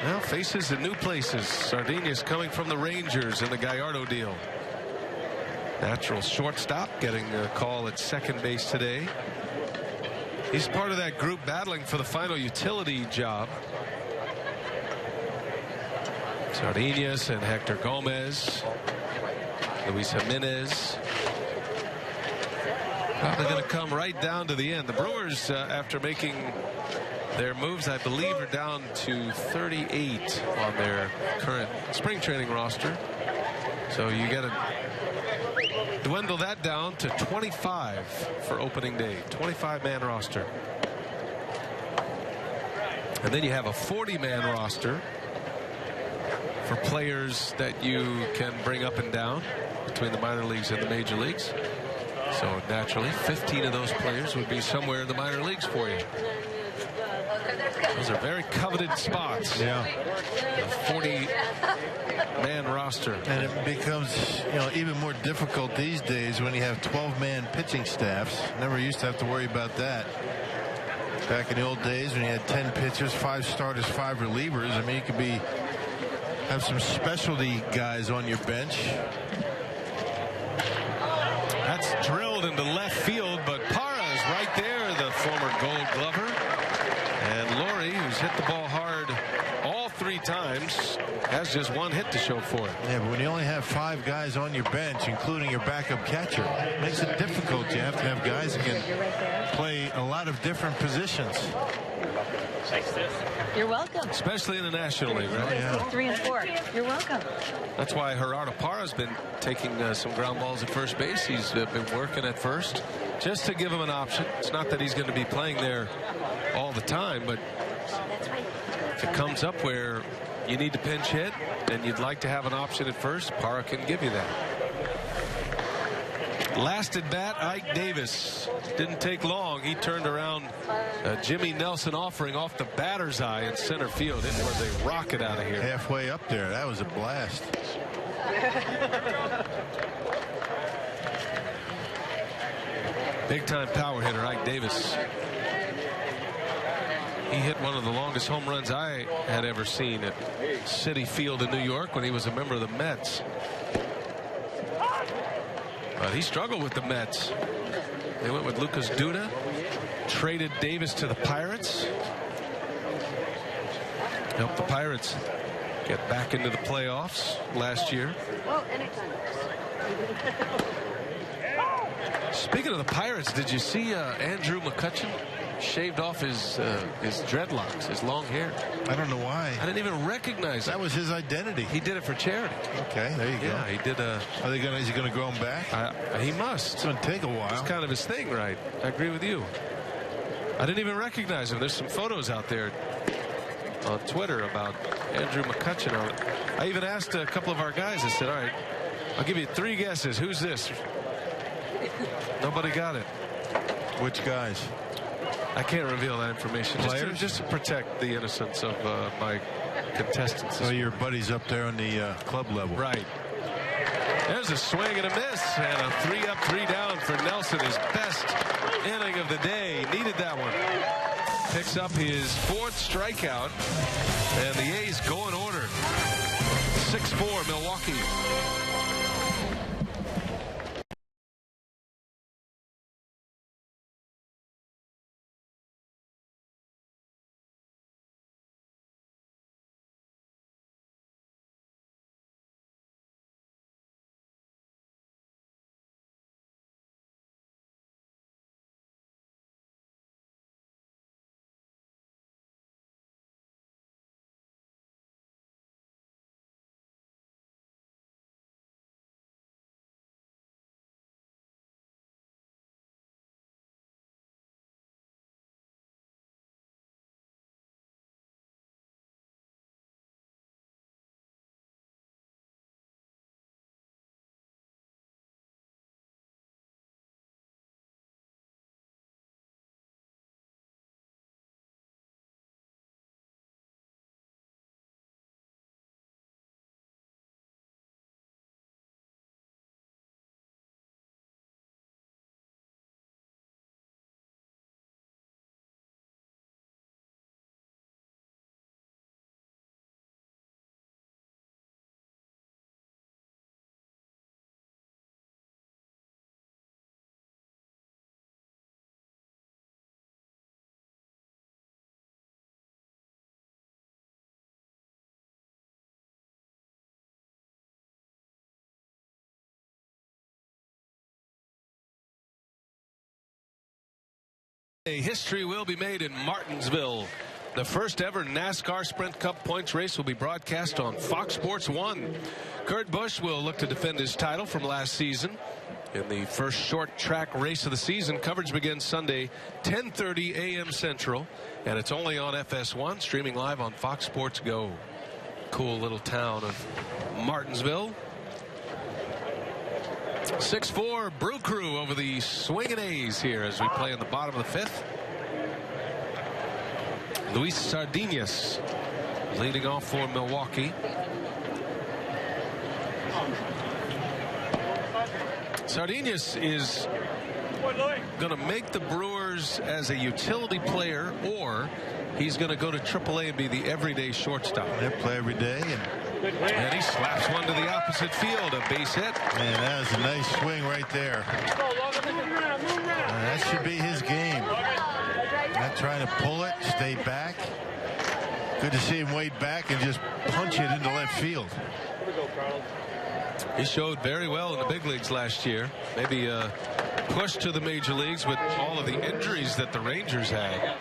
Now faces in new places. Sardinhas coming from the Rangers in the Gallardo deal. Natural shortstop getting a call at second base today. He's part of that group battling for the final utility job. Sardinas and Hector Gomez. Luis Jimenez. Probably going to come right down to the end. The Brewers, after making their moves, I believe, are down to 38 on their current spring training roster. So you got to dwindle that down to 25 for opening day. 25-man roster. And then you have a 40-man roster for players that you can bring up and down between the minor leagues and the major leagues. So naturally, 15 of those players would be somewhere in the minor leagues for you. Those are very coveted spots. Yeah. The 40-man roster. And it becomes, even more difficult these days when you have 12-man pitching staffs. Never used to have to worry about that. Back in the old days when you had 10 pitchers, 5 starters, 5 relievers. I mean, you could have some specialty guys on your bench. That's drilled into left field, but Parra is right there, the former Gold Glover. And Laurie, who's hit the ball hard all 3 times, has just 1 hit to show for it. Yeah, but when you only have 5 guys on your bench, including your backup catcher, it makes it difficult. You have to have guys that can play a lot of different positions. You're welcome. Especially in the National League, right? Yeah. 3 and 4. You're welcome. That's why Gerardo Parra's been taking some ground balls at first base. He's been working at first just to give him an option. It's not that he's going to be playing there all the time, but if it comes up where you need to pinch hit and you'd like to have an option at first, Parra can give you that. Last at bat, Ike Davis. Didn't take long. He turned around Jimmy Nelson offering off the batter's eye in center field. It was a rocket out of here. Halfway up there. That was a blast. Big time power hitter, Ike Davis. He hit one of the longest home runs I had ever seen at Citi Field in New York when he was a member of the Mets. But he struggled with the Mets. They went with Lucas Duda, traded Davis to the Pirates. Helped the Pirates get back into the playoffs last year. Oh, anytime. Speaking of the Pirates, did you see Andrew McCutchen shaved off his dreadlocks, his long hair? I don't know why. I didn't even recognize That was his identity. He did it for charity. Okay, there you go. Yeah, he did. Is he going to grow him back? He must. It's going to take a while. It's kind of his thing, right? I agree with you. I didn't even recognize him. There's some photos out there on Twitter about Andrew McCutchen. I even asked a couple of our guys. I said, all right, I'll give you 3 guesses. Who's this? Nobody got it. Which guys? I can't reveal that information. Players? Just to protect the innocence of my contestants. So your buddies up there on the club level. Right. There's a swing and a miss, and a 3 up, 3 down for Nelson. His best inning of the day. Needed that one. Picks up his 4th strikeout, and the A's go in order. 6-4 Milwaukee. History will be made in Martinsville. The first ever NASCAR Sprint Cup points race will be broadcast on Fox Sports 1. Kurt Busch will look to defend his title from last season in the first short track race of the season. Coverage begins Sunday 10:30 a.m. Central, and it's only on FS1, streaming live on Fox Sports Go. Cool little town of Martinsville. 6-4 Brew Crew over the swinging A's here as we play in the bottom of the fifth. Luis Sardinas leading off for Milwaukee. Sardinas is going to make the Brewers as a utility player, or he's going to go to AAA and be the everyday shortstop. They play every day. And he slaps one to the opposite field, a base hit. Man, that was a nice swing right there. That should be his game. Not trying to pull it, stay back. Good to see him wade back and just punch it into left field. He showed very well in the big leagues last year. Maybe a push to the major leagues with all of the injuries that the Rangers had.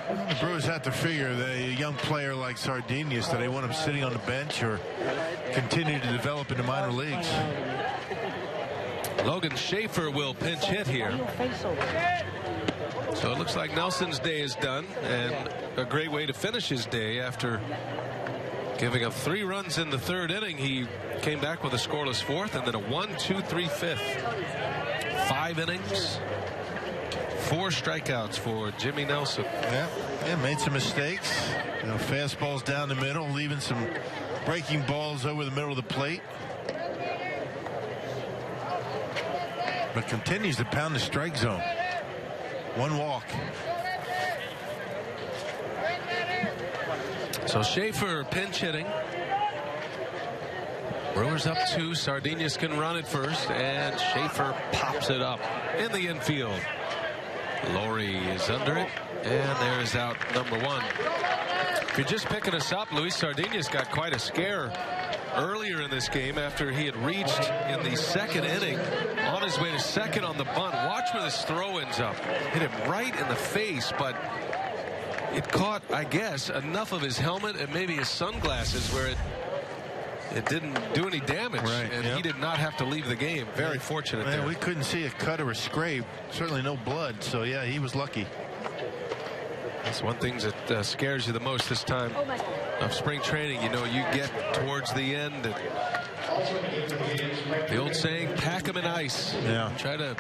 Well, the Brewers have to figure that a young player like Sardinas, that they want him sitting on the bench or continue to develop in the minor leagues. Logan Schaefer will pinch hit here. So it looks like Nelson's day is done, and a great way to finish his day after giving up 3 runs in the 3rd inning. He came back with a scoreless 4th, and then a 1-2-3 5th. 5 innings, 4 strikeouts for Jimmy Nelson. Yeah, made some mistakes. You know, fastballs down the middle, leaving some breaking balls over the middle of the plate. But continues to pound the strike zone. 1 walk. So Schaefer pinch hitting. Brewers up 2. Sardinas can run it first, and Schaefer pops it up in the infield. Laurie is under it, and there's out number 1. If you're just picking us up, Luis Sardinas got quite a scare earlier in this game after he had reached in the 2nd inning on his way to second on the bunt. Watch where this throw ends up. Hit him right in the face, but it caught, I guess, enough of his helmet and maybe his sunglasses where it didn't do any damage, right, and he did not have to leave the game. Very fortunate there. We couldn't see a cut or a scrape. Certainly no blood. So, yeah, he was lucky. That's one thing that scares you the most this time of spring training. You know, you get towards the end, and the old saying, pack them in ice. Yeah. Try to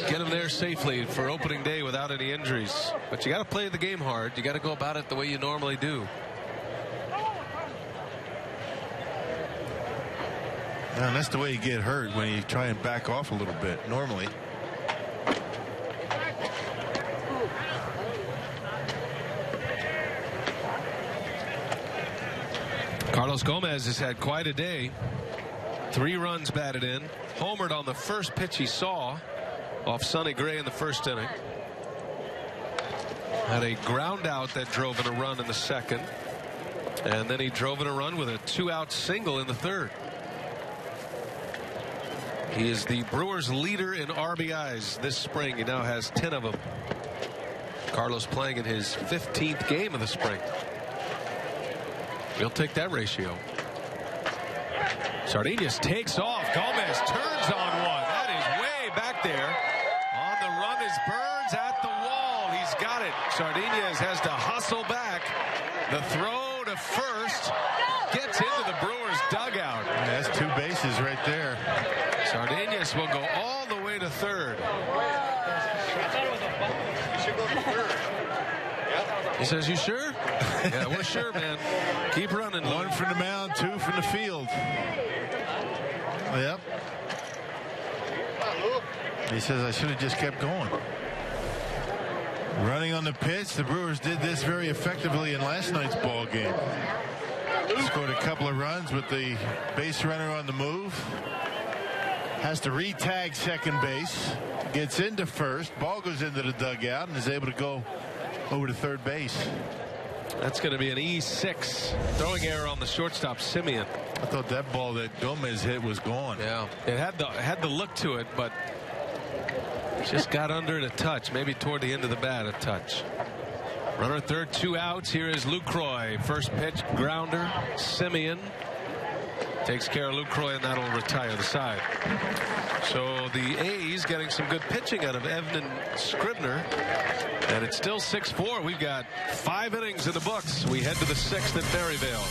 get them there safely for opening day without any injuries. But you got to play the game hard. You got to go about it the way you normally do. And that's the way you get hurt, when you try and back off a little bit normally. Carlos Gomez has had quite a day. 3 runs batted in. Homered on the first pitch he saw off Sonny Gray in the 1st inning. Had a ground out that drove in a run in the 2nd. And then he drove in a run with a 2-out single in the 3rd. He is the Brewers leader in RBIs this spring. He now has 10 of them. Carlos playing in his 15th game of the spring. He'll take that ratio. Sardinas takes off. Gomez turns on one. That is way back there. On the run is Burns at the wall. He's got it. Sardinas has to hustle back. The throw to first gets into the Brewers dugout. Yeah, that's 2 bases right there. Sardinas will go all the way to 3rd. He says, you sure? Yeah, we're sure, man. Keep running. 1 from the mound, 2 from the field. Yep. He says, I should have just kept going. Running on the pitch. The Brewers did this very effectively in last night's ball game. Scored a couple of runs with the base runner on the move. Has to re-tag second base. Gets into first. Ball goes into the dugout and is able to go over to 3rd base. That's going to be an E6. Throwing error on the shortstop, Simeon. I thought that ball that Gomez hit was gone. Yeah, it had the look to it, but Just got under it a touch, maybe toward the end of the bat a touch. Runner third, 2 outs. Here is Lucroy. First pitch, grounder. Simeon takes care of Lucroy, and that'll retire the side. So the A's getting some good pitching out of Evan Scribner, and it's still 6-4. We've got 5 innings in the books. We head to the 6th at Maryvale.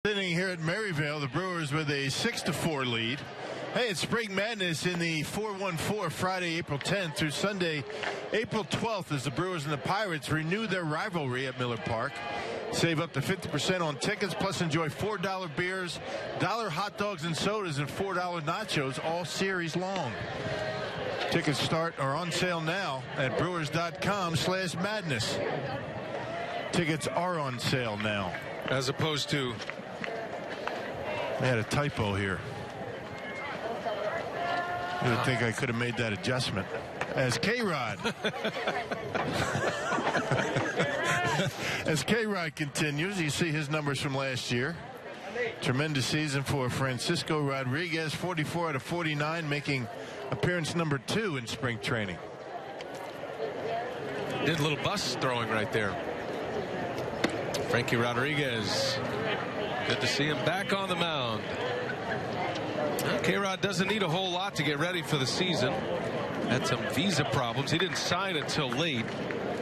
Sitting here at Maryvale, the Brewers with a 6-4 lead. Hey, it's Spring Madness in the 4-1-4 Friday, April 10th through Sunday, April 12th, as the Brewers and the Pirates renew their rivalry at Miller Park. Save up to 50% on tickets, plus enjoy $4 beers, $1 hot dogs and sodas, and $4 nachos all series long. Tickets are on sale now at brewers.com/madness. Tickets are on sale now. As opposed to... I had a typo here. You would think I could have made that adjustment. As K-Rod. As K-Rod continues, you see his numbers from last year. Tremendous season for Francisco Rodriguez, 44 out of 49, making appearance number 2 in spring training. Did a little bus throwing right there. Frankie Rodriguez. Good to see him back on the mound. K-Rod doesn't need a whole lot to get ready for the season. Had some visa problems. He didn't sign until late.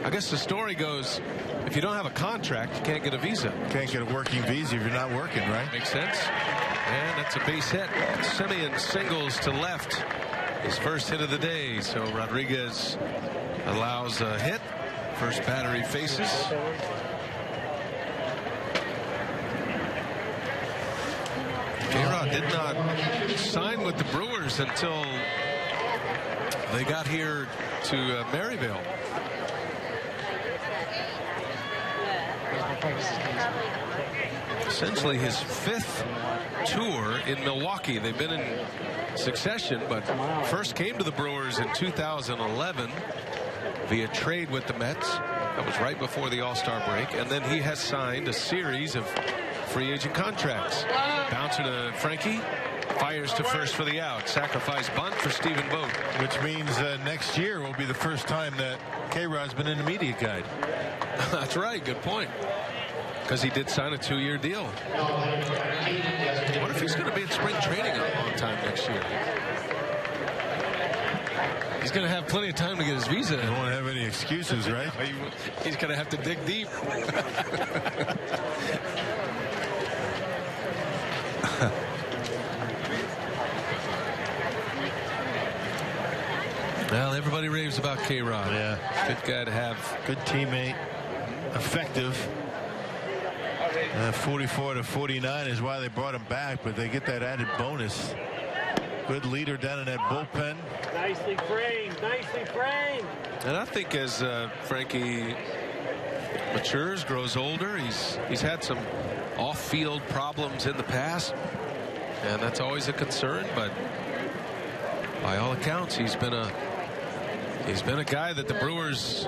I guess the story goes, if you don't have a contract, you can't get a visa. Can't get a working visa if you're not working, right? Makes sense. And that's a base hit. Simeon singles to left. His first hit of the day. So Rodriguez allows a hit. First batter he faces. K-Rod did not sign with the Brewers until they got here to Maryvale. Essentially his 5th tour in Milwaukee. They've been in succession, but first came to the Brewers in 2011 via trade with the Mets. That was right before the All-Star break. And then he has signed a series of free agent contracts. Bouncer to Frankie. Fires to first for the out. Sacrifice bunt for Stephen Vogt. Which means next year will be the first time that K-Rod's been in the media guide. That's right. Good point. Because he did sign a 2-year deal. What if he's going to be in spring training on time next year? He's going to have plenty of time to get his visa. He won't have any excuses, right? He's going to have to dig deep. Well, everybody raves about K-Rod. Yeah. Good guy to have. Good teammate. Effective. 44 to 49 is why they brought him back, but they get that added bonus. Good leader down in that bullpen. Nicely framed. Nicely framed. And I think as Frankie matures, grows older, he's had some off-field problems in the past. and that's always a concern. But by all accounts, he's been a guy that the Brewers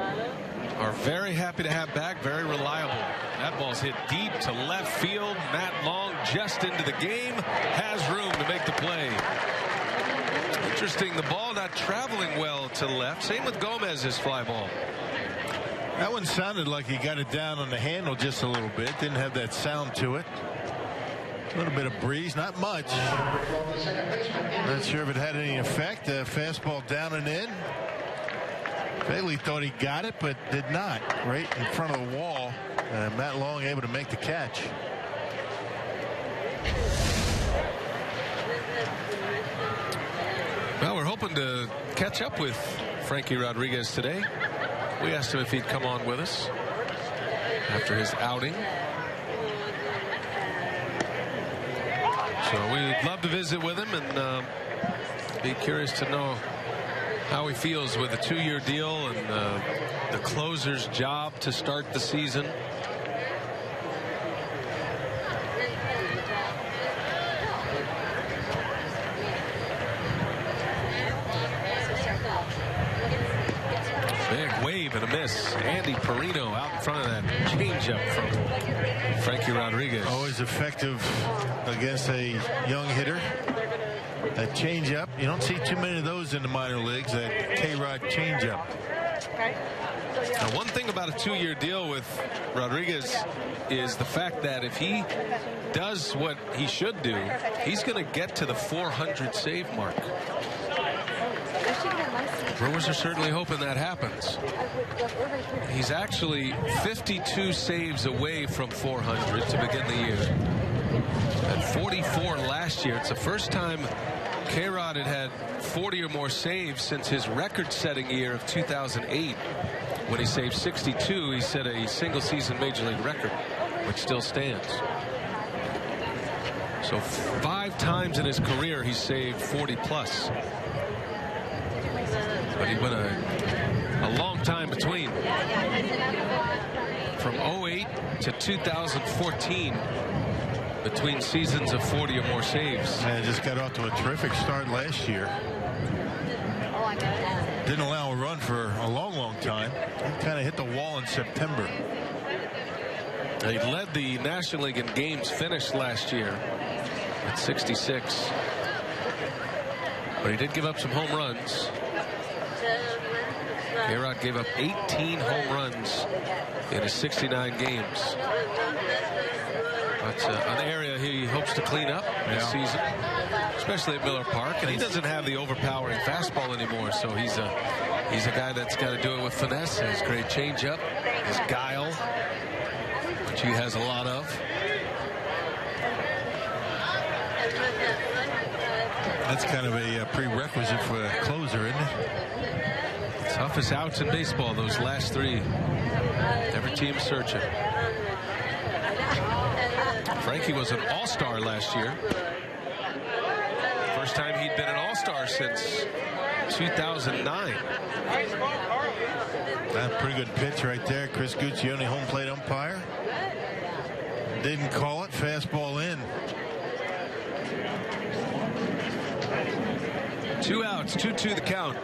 are very happy to have back. Very reliable. That ball's hit deep to left field. Matt Long just into the game, has room to make the play. Interesting, the ball not traveling well to the left. Same with Gomez's fly ball. That one sounded like he got it down on the handle just a little bit. Didn't have that sound to it. A little bit of breeze, not much. Not sure if it had any effect. Fastball down and in. Bailey thought he got it, but did not. Right in front of the wall. Matt Long able to make the catch. Well, we're hoping to catch up with Frankie Rodriguez today. We asked him if he'd come on with us after his outing. So we'd love to visit with him and be curious to know how he feels with a 2-year deal and the closer's job to start the season. Big wave and a miss. Andy Perino out in front of that changeup from Frankie Rodriguez. Always effective against a young hitter. That changeup, you don't see too many of those in the minor leagues. That K-Rod changeup. Now, one thing about a 2-year deal with Rodriguez is the fact that if he does what he should do, he's going to get to the 400 save mark. Brewers are certainly hoping that happens. He's actually 52 saves away from 400 to begin the year. At 44 last year, it's the first time K-Rod had 40 or more saves since his record-setting year of 2008. When he saved 62, he set a single-season Major League record, which still stands. So 5 times in his career, he saved 40-plus. But he went a long time between. From 08 to 2014, between seasons of 40 or more saves. And just got off to a terrific start last year. Didn't allow a run for a long time. He kind of hit the wall in September. He led the National League in games finished last year at 66. But he did give up some home runs. K-Rod gave up 18 home runs in his 69 games. That's an area he hopes to clean up this season, especially at Miller Park. And he doesn't have the overpowering fastball anymore, so he's a guy that's got to do it with finesse. His great changeup, his guile, which he has a lot of. That's kind of a prerequisite for a closer, isn't it? Toughest outs in baseball, those last 3. Every team searching. Frankie was an all-star last year. First time he'd been an all-star since 2009. Pretty good pitch right there. Chris Guccione, home plate umpire. Didn't call it. Fastball in. 2 outs, 2-2 the count.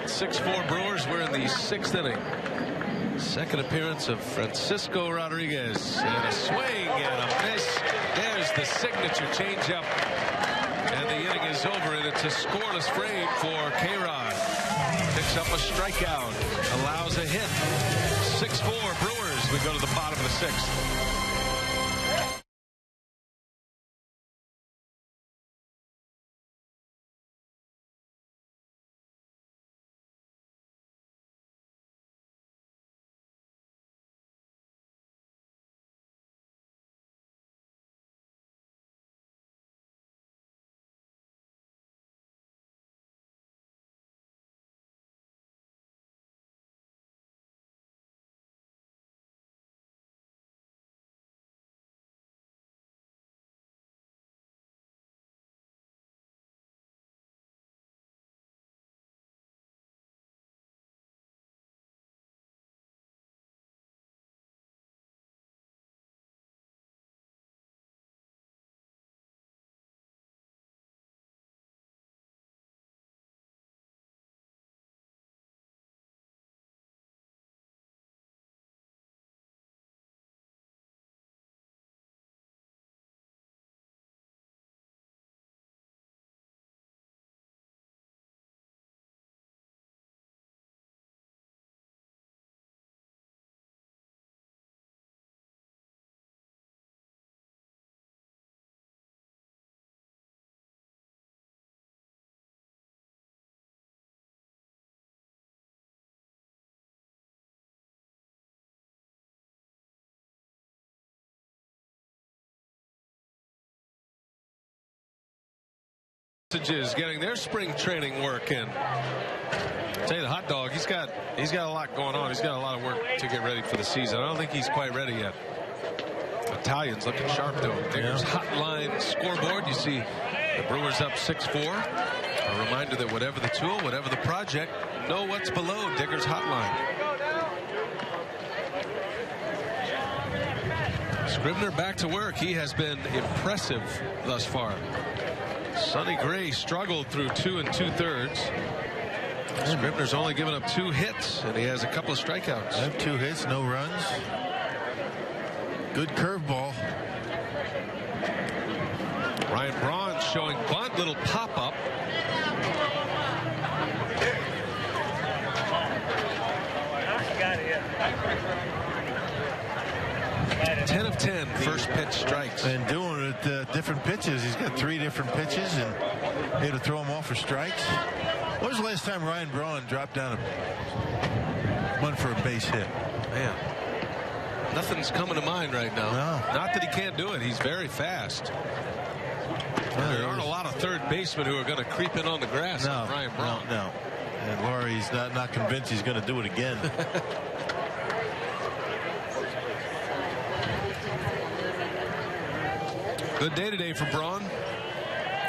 6-4 Brewers. We're in the 6th inning. Second appearance of Francisco Rodriguez. And a swing and a miss. There's the signature changeup. And the inning is over, and it's a scoreless frame for K-Rod. Picks up a strikeout. Allows a hit. 6-4 Brewers. We go to the bottom of the 6th. Messages getting their spring training work in. I'll tell you, the hot dog, he's got a lot going on. He's got a lot of work to get ready for the season. I don't think he's quite ready yet. Italians looking sharp though. Digger's hotline scoreboard. You see the Brewers up 6-4. A reminder that whatever the tool, whatever the project, know what's below Digger's hotline. Scribner back to work. He has been impressive thus far. Sonny Gray struggled through 2 2/3. Scribner's only given up 2 hits, and he has a couple of strikeouts. I have 2 hits, no runs. Good curveball. Ryan Braun showing bunt, little pop-up. 10 of 10 first pitch strikes. And doing it at different pitches. He's got 3 different pitches, and he had to throw them off for strikes. When was the last time Ryan Braun dropped down one for a base hit? Man, nothing's coming to mind right now. No. Not that he can't do it. He's very fast. Well, there aren't a lot of third basemen who are going to creep in on the grass. No, like Ryan Braun. No. And Laurie's not convinced he's going to do it again. Good day today for Braun.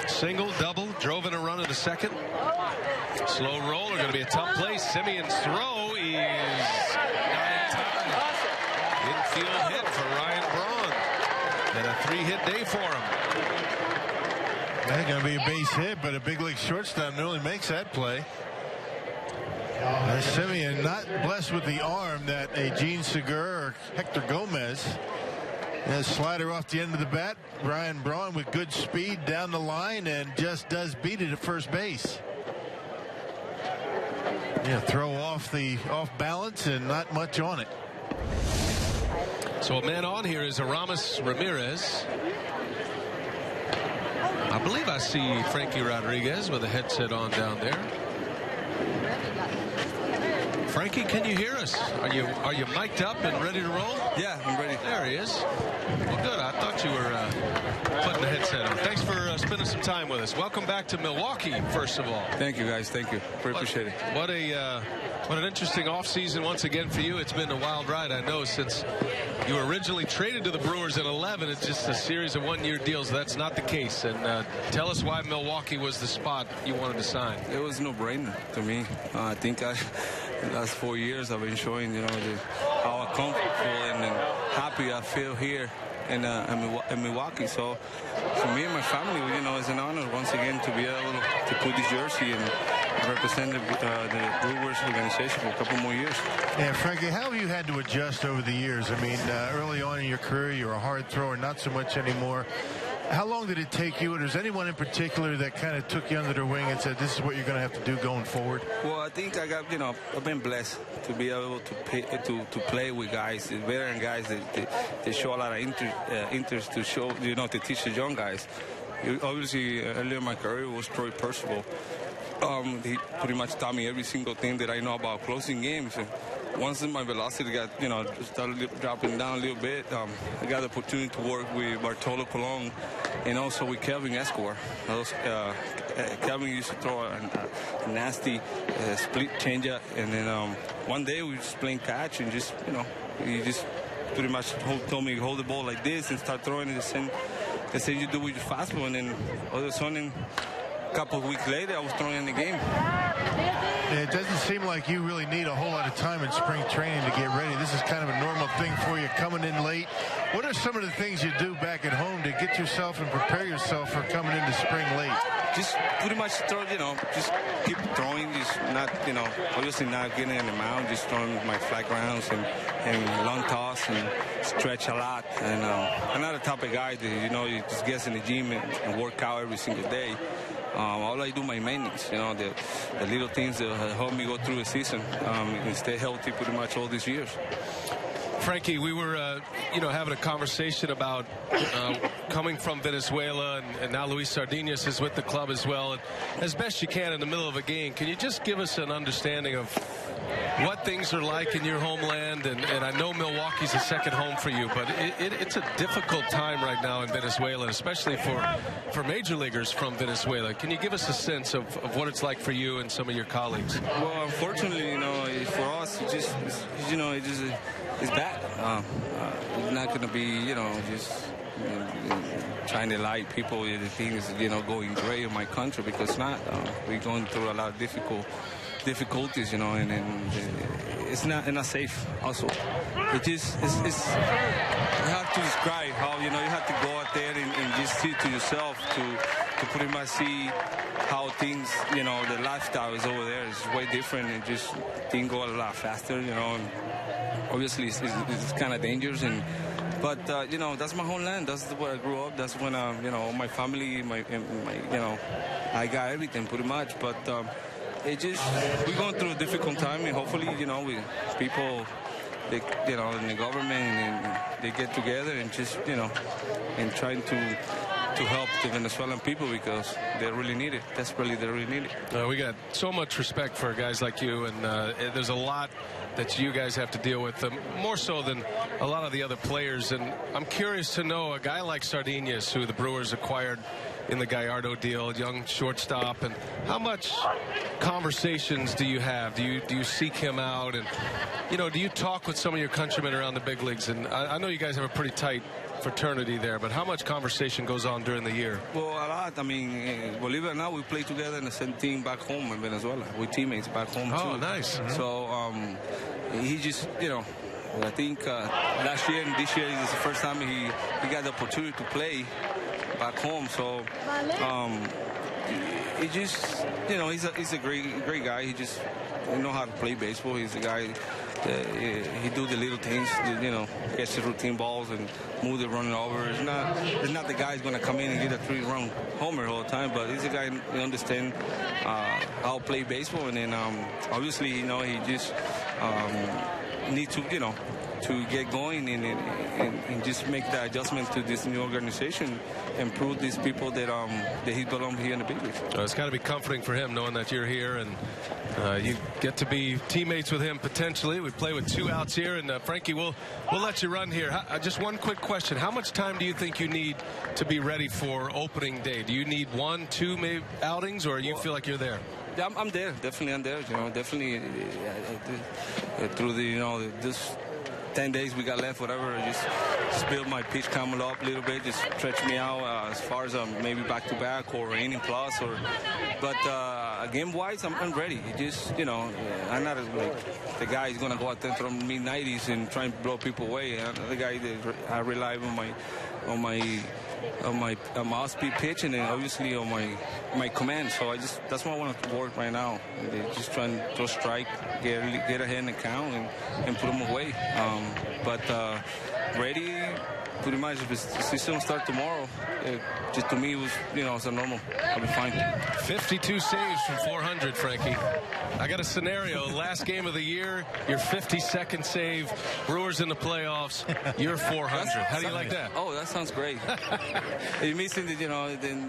Single, double, drove in a run in the second. Slow roller, going to be a tough play. Simeon's throw is not in time. Infield hit for Ryan Braun. And a 3-hit day for him. That's going to be a base hit, but a big league shortstop nearly makes that play. Simeon not blessed with the arm that a Gene Segura or Hector Gomez. And a slider off the end of the bat. Ryan Braun with good speed down the line and just does beat it at first base. Yeah, throw off balance and not much on it. So a man on here is Aramis Ramirez. I believe I see Frankie Rodriguez with a headset on down there. Frankie, can you hear us? Are you mic'd up and ready to roll? Yeah, I'm ready. There he is. Well, good. I thought you were putting the headset on. Thanks for spending some time with us. Welcome back to Milwaukee, first of all. Thank you, guys. Thank you. Appreciate it. What an interesting offseason once again for you. It's been a wild ride, I know, since you were originally traded to the Brewers in 11. It's just a series of one-year deals. That's not the case. And tell us why Milwaukee was the spot you wanted to sign. It was no-brainer to me. I think the last 4 years I've been showing, how comfortable and happy I feel here in Milwaukee. So for me and my family, it's an honor once again to be able to put this jersey and represent the Brewers organization for a couple more years. Yeah, Frankie, how have you had to adjust over the years? I mean, early on in your career, you were a hard thrower, not so much anymore. How long did it take you, or is anyone in particular that kind of took you under their wing and said, this is what you're going to have to do going forward? Well, I think I've been blessed to be able to play with guys, veteran guys that show a lot of interest to show, to teach the young guys. Obviously, earlier in my career was Troy Percival. He pretty much taught me every single thing that I know about closing games. And once my velocity got, started dropping down a little bit, I got the opportunity to work with Bartolo Colon and also with Kelvin Escobar. Kelvin used to throw a nasty split changeup, and then one day we were just playing catch and just, he just pretty much told me hold the ball like this and start throwing it the same you do with your fastball, and then all of a sudden, a couple of weeks later, I was throwing in the game. It doesn't seem like you really need a whole lot of time in spring training to get ready. This is kind of a normal thing for you, coming in late. What are some of the things you do back at home to get yourself and prepare yourself for coming into spring late? Just pretty much throw, just keep throwing, just not, obviously not getting in the mound, just throwing my flat grounds and long toss and stretch a lot. And I'm not a type of guy that, you just gets in the gym and work out every single day. All I do my maintenance, the little things that help me go through the season and stay healthy pretty much all these years. Frankie, we were, having a conversation about coming from Venezuela, and now Luis Sardinas is with the club as well. And as best you can in the middle of a game, can you just give us an understanding of what things are like in your homeland? And I know Milwaukee's a second home for you, but it's a difficult time right now in Venezuela, especially for major leaguers from Venezuela. Can you give us a sense of what it's like for you and some of your colleagues? Well, unfortunately, for us, it's bad. It's not going to be, trying to lie people the things, going great in my country, because it's not. We're going through a lot of difficulties, and it's not safe. Also, it's you have to describe how you have to go out there and just see to yourself to pretty much see how things, the lifestyle is over there. It's way different, and just things go a lot faster, and obviously it's kind of dangerous. But that's my homeland. That's where I grew up. That's when my family, I got everything pretty much. But we're going through a difficult time, and hopefully, people, in the government, and they get together and just, and trying to help the Venezuelan people, because they really need it. Desperately, they really need it. We got so much respect for guys like you, and there's a lot that you guys have to deal with, more so than a lot of the other players. And I'm curious to know, a guy like Sardinas, who the Brewers acquired in the Gallardo deal, young shortstop, and how much conversations do you have? Do you seek him out? And, do you talk with some of your countrymen around the big leagues? And I know you guys have a pretty tight fraternity there, but how much conversation goes on during the year? Well, a lot. I mean, believe it or not, we play together in the same team back home in Venezuela. We're teammates back home, too. Oh, nice. Mm-hmm. So he just, I think last year and this year is the first time he got the opportunity to play back home. So he just, he's a great guy. He just know how to play baseball. He's a guy. He do the little things, catch the routine balls and move the running over. It's not the guy who's going to come in and get a 3-run homer all the time, but he's a guy who understands how to play baseball. And then obviously, he just need to get going and just make the adjustment to this new organization and prove these people that he belongs here in the big league. It's got to be comforting for him knowing that you're here, and you get to be teammates with him potentially. We play with 2 outs here, and Frankie, we'll let you run here. Just one quick question: how much time do you think you need to be ready for opening day? Do you need 1, 2 maybe outings, or you feel like you're there? Yeah, I'm there. Definitely, I'm there. Definitely through this 10 days we got left, whatever, just build my pitch count up a little bit, just stretch me out as far as maybe back-to-back or inning plus. But game-wise, I'm ready. I'm not the guy who's going to go out there from mid-90s and try and blow people away. I'm the guy that I rely on my off-speed pitch, and then obviously on my command. So that's what I want to work right now. Just trying to throw strike, get ahead in the count, and put them away. But ready, pretty much. If the season start tomorrow, just to me, it was it's a normal. I'll be fine. 52 saves from 400, Frankie. I got a scenario. Last game of the year, your 52nd save. Brewers in the playoffs. You're 400. How do you like that? Oh, that sounds great. It means then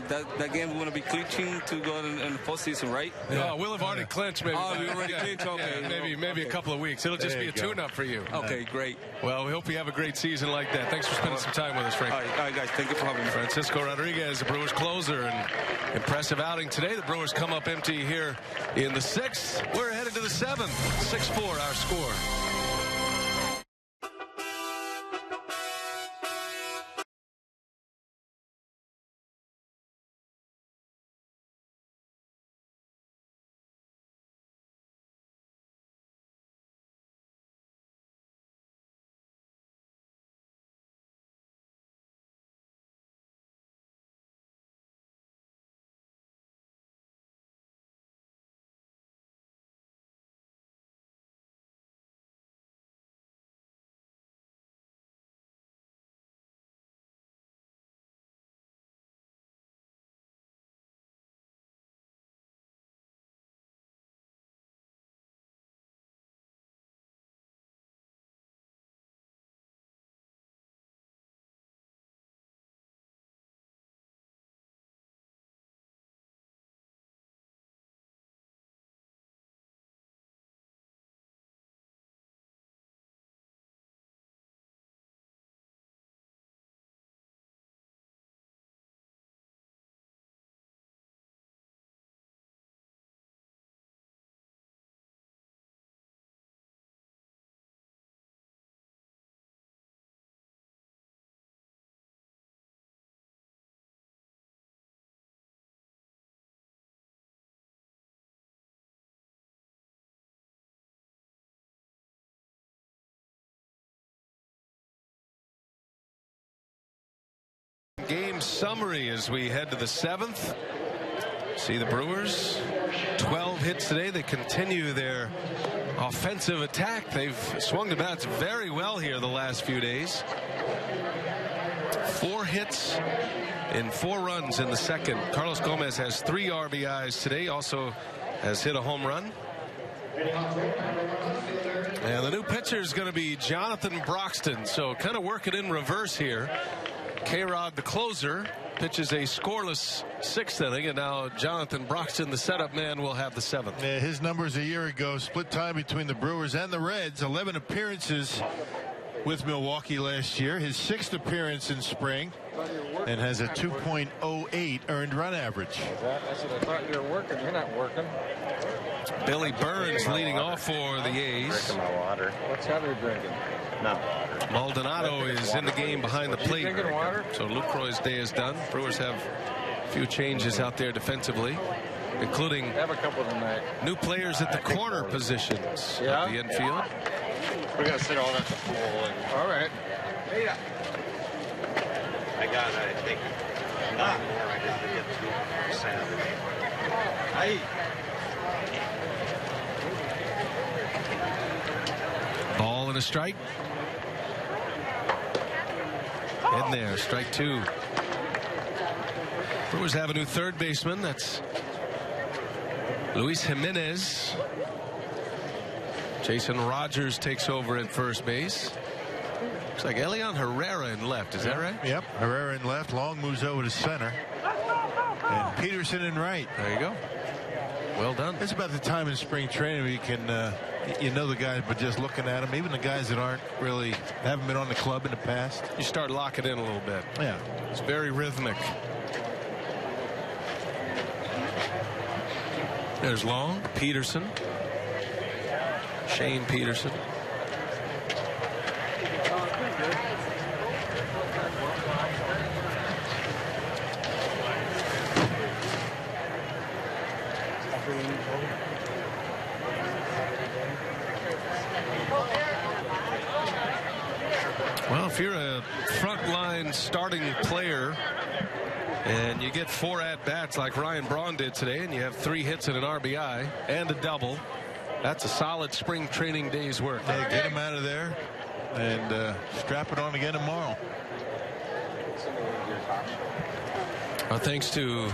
that game we're going to be clinching to go in the postseason, right? Yeah, we'll have already clinched. Maybe. Oh, we already clinched. Okay. Yeah, maybe a couple of weeks. It'll just be a tune-up for you. Okay, great. Well, we hope you have a great season like that. Thanks for spending some time with us, Frankie. All right, guys. Thank you for having me. Francisco Rodriguez, the Brewers closer, and impressive outing today. The Brewers come up empty here in the 6th. We're headed to the 7th. 6-4 our score. game summary as we head to the 7th. See the Brewers, 12 hits today. They continue their offensive attack. They've swung the bats very well here the last few days. 4 hits in 4 runs in the second. Carlos Gomez has 3 RBIs today. Also has hit a home run. And the new pitcher is going to be Jonathan Broxton. So kind of work it in reverse here. K-Rod, the closer, pitches a scoreless 6th inning, and now Jonathan Broxton, the setup man, will have the 7th. Yeah, his numbers a year ago, split time between the Brewers and the Reds. 11 appearances with Milwaukee last year. His 6th appearance in spring, and has a 2.08 earned run average. I said, I thought you were working. You're not working. Billy Burns leading off for the A's. Drinking my water. What's that you're drinking? No. Maldonado is in the game behind the plate. Drinking water? So Lucroy's day is done. Brewers have a few changes out there defensively, including Have a couple tonight. new players at the corner positions Yeah? of the infield. We're going to sit all at the pool. All right. I got, I think, 9 more. I didn't get 2%. Hey. Ball and a strike. In there, strike 2. Brewers have a new third baseman. That's Luis Jimenez. Jason Rogers takes over at first base. Looks like Elian Herrera in left. Is that right? Yep. Herrera in left. Long moves over to center. And Peterson in right. There you go. Well done. It's about the time in spring training where you can, you know the guys, but just looking at them, even the guys that haven't been on the club in the past. You start locking in a little bit. Yeah. It's very rhythmic. There's Long, Peterson, Shane Peterson. Well, if you're a frontline starting player and you get 4 at-bats like Ryan Braun did today, and you have 3 hits and an RBI and a double, that's a solid spring training day's work. Hey, get him out of there and strap it on again tomorrow. Well, thanks to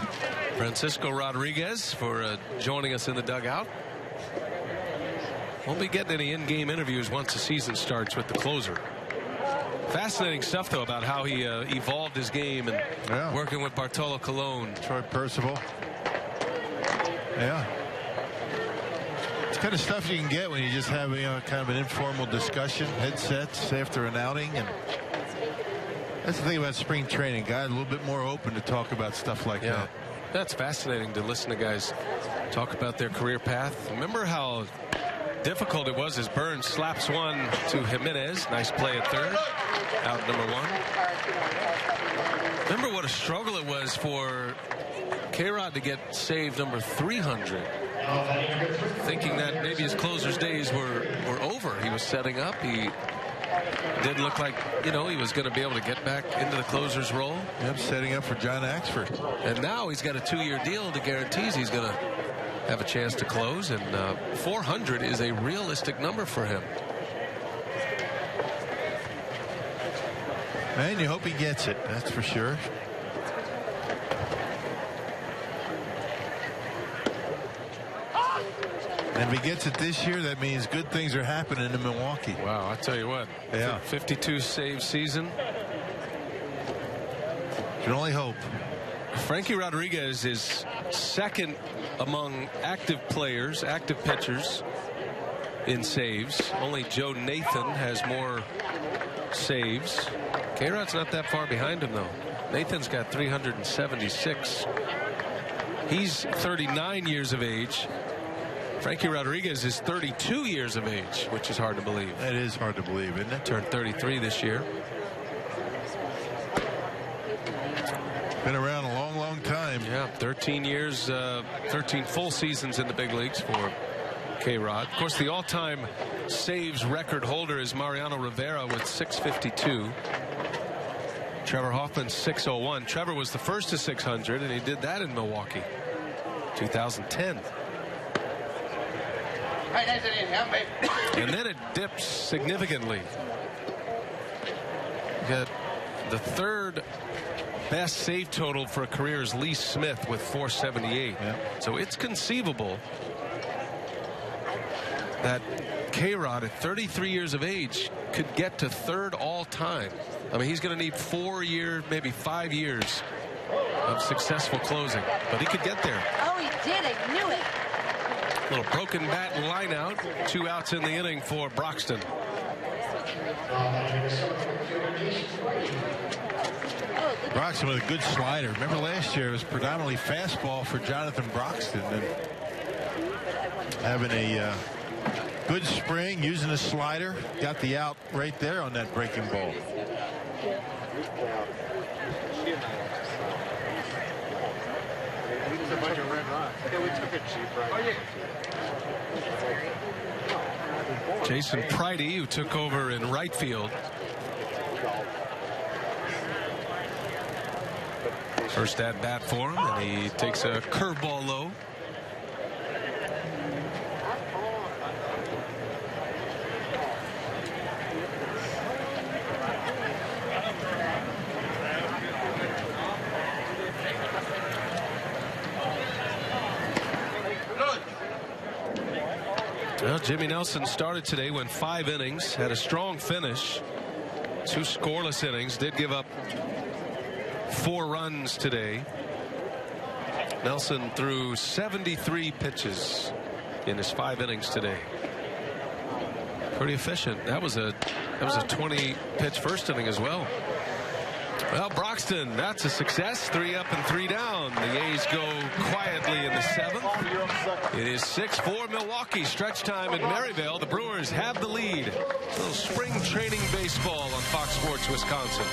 Francisco Rodriguez for joining us in the dugout. Won't be getting any in-game interviews once the season starts with the closer. Fascinating stuff, though, about how he evolved his game and working with Bartolo Colon. Troy Percival. Yeah. It's kind of stuff you can get when you just have kind of an informal discussion, headsets after an outing. And that's the thing about spring training. Guys a little bit more open to talk about stuff like that. That's fascinating to listen to guys talk about their career path. Remember how difficult it was as Burns slaps one to Jimenez. Nice play at third. Out number 1. Remember what a struggle it was for K-Rod to get save number 300. Thinking that maybe his closer's days were over. He was setting up. He didn't look like, he was going to be able to get back into the closer's role. Yep, setting up for John Axford. And now he's got a 2-year deal that guarantees he's going to have a chance to close, and 400 is a realistic number for him. And you hope he gets it, that's for sure. And if he gets it this year, that means good things are happening in Milwaukee. Wow, I tell you what. Yeah. 52 save season. Can only hope. Frankie Rodriguez is second among active players, active pitchers in saves. Only Joe Nathan has more saves. K-Rod's not that far behind him, though. Nathan's got 376. He's 39 years of age. Frankie Rodriguez is 32 years of age, which is hard to believe. That is hard to believe, isn't it? Turned 33 this year. Been around a long, long time. Yeah, 13 years, 13 full seasons in the big leagues for K-Rod. Of course, the all-time saves record holder is Mariano Rivera with 652. Trevor Hoffman 601. Trevor was the first to 600, and he did that in Milwaukee 2010. And then it dips significantly. You got the third best save total for a career is Lee Smith with 478. Yeah. So it's conceivable that K-Rod at 33 years of age could get to third all time. I mean, he's going to need 4 years, maybe 5 years of successful closing, but he could get there. Oh, he did. I knew it. Little broken bat line out. 2 outs in the inning for Broxton. Broxton with a good slider. Remember last year it was predominantly fastball for Jonathan Broxton, and having a good spring using a slider, got the out right there on that breaking ball. Jason Pridey, who took over in right field. First at bat for him, and he takes a curveball low. Well, Jimmy Nelson started today, went 5 innings, had a strong finish, 2 scoreless innings, did give up 4 runs today. Nelson threw 73 pitches in his 5 innings today. Pretty efficient. That was a 20 pitch first inning as well. Well, Broxton, that's a success. 3 up and 3 down. The A's go quietly in the 7th. It is 6-4 Milwaukee. Stretch time in Maryville. The Brewers have the lead. A little spring training baseball on Fox Sports Wisconsin.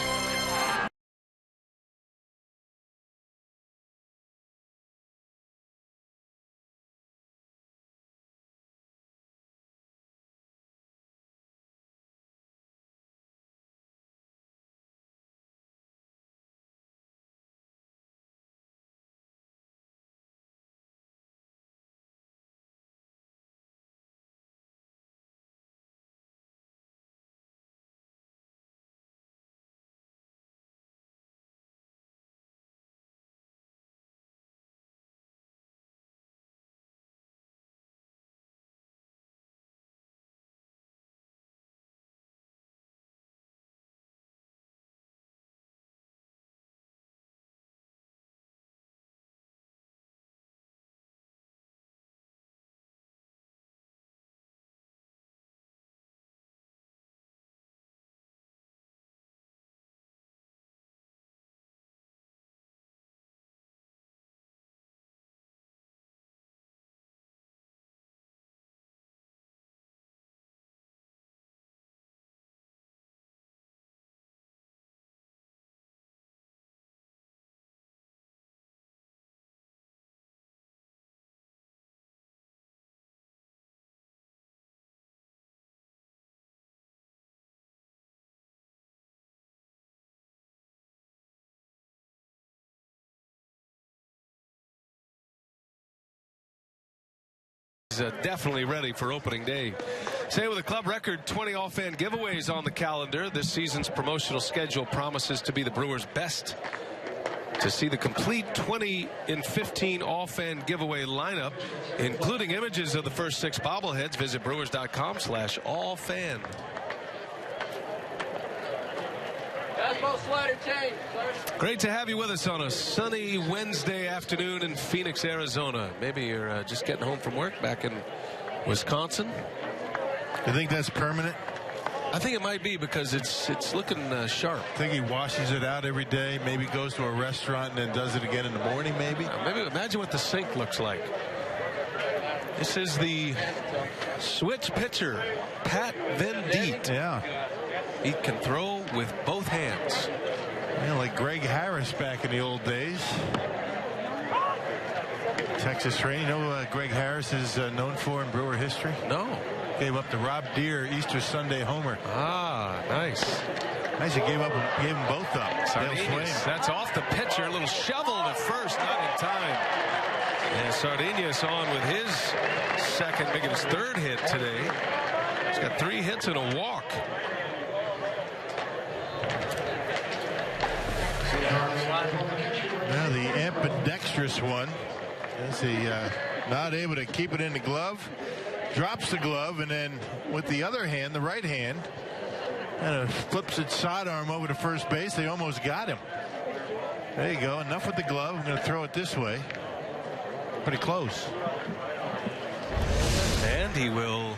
Definitely ready for opening day. Stay with a club record 20 all-fan giveaways on the calendar. This season's promotional schedule promises to be the Brewers' best. To see the complete 20 in 15 all-fan giveaway lineup, including images of the first 6 bobbleheads, visit brewers.com/all-fan. Great to have you with us on a sunny Wednesday afternoon in Phoenix, Arizona. Maybe you're just getting home from work back in Wisconsin. You think that's permanent? I think it might be, because it's looking sharp. I think he washes it out every day, maybe goes to a restaurant and then does it again in the morning, maybe? Maybe imagine what the sink looks like. This is the switch pitcher, Pat Venditte. Yeah. He can throw with both hands. Yeah, like Greg Harris back in the old days. Texas rain. You know what Greg Harris is known for in Brewer history? No. Gave up the Rob Deere Easter Sunday homer. Ah, nice. Actually gave them both up. Sardinius, that's off the pitcher. A little shovel to first, not in time. And Sardinius on with his second, making his third hit today. He's got 3 hits and a walk. Now the ambidextrous one. As he not able to keep it in the glove. Drops the glove, and then with the other hand, the right hand, kind of flips its sidearm over to first base. They almost got him. There you go. Enough with the glove. I'm going to throw it this way. Pretty close. And he will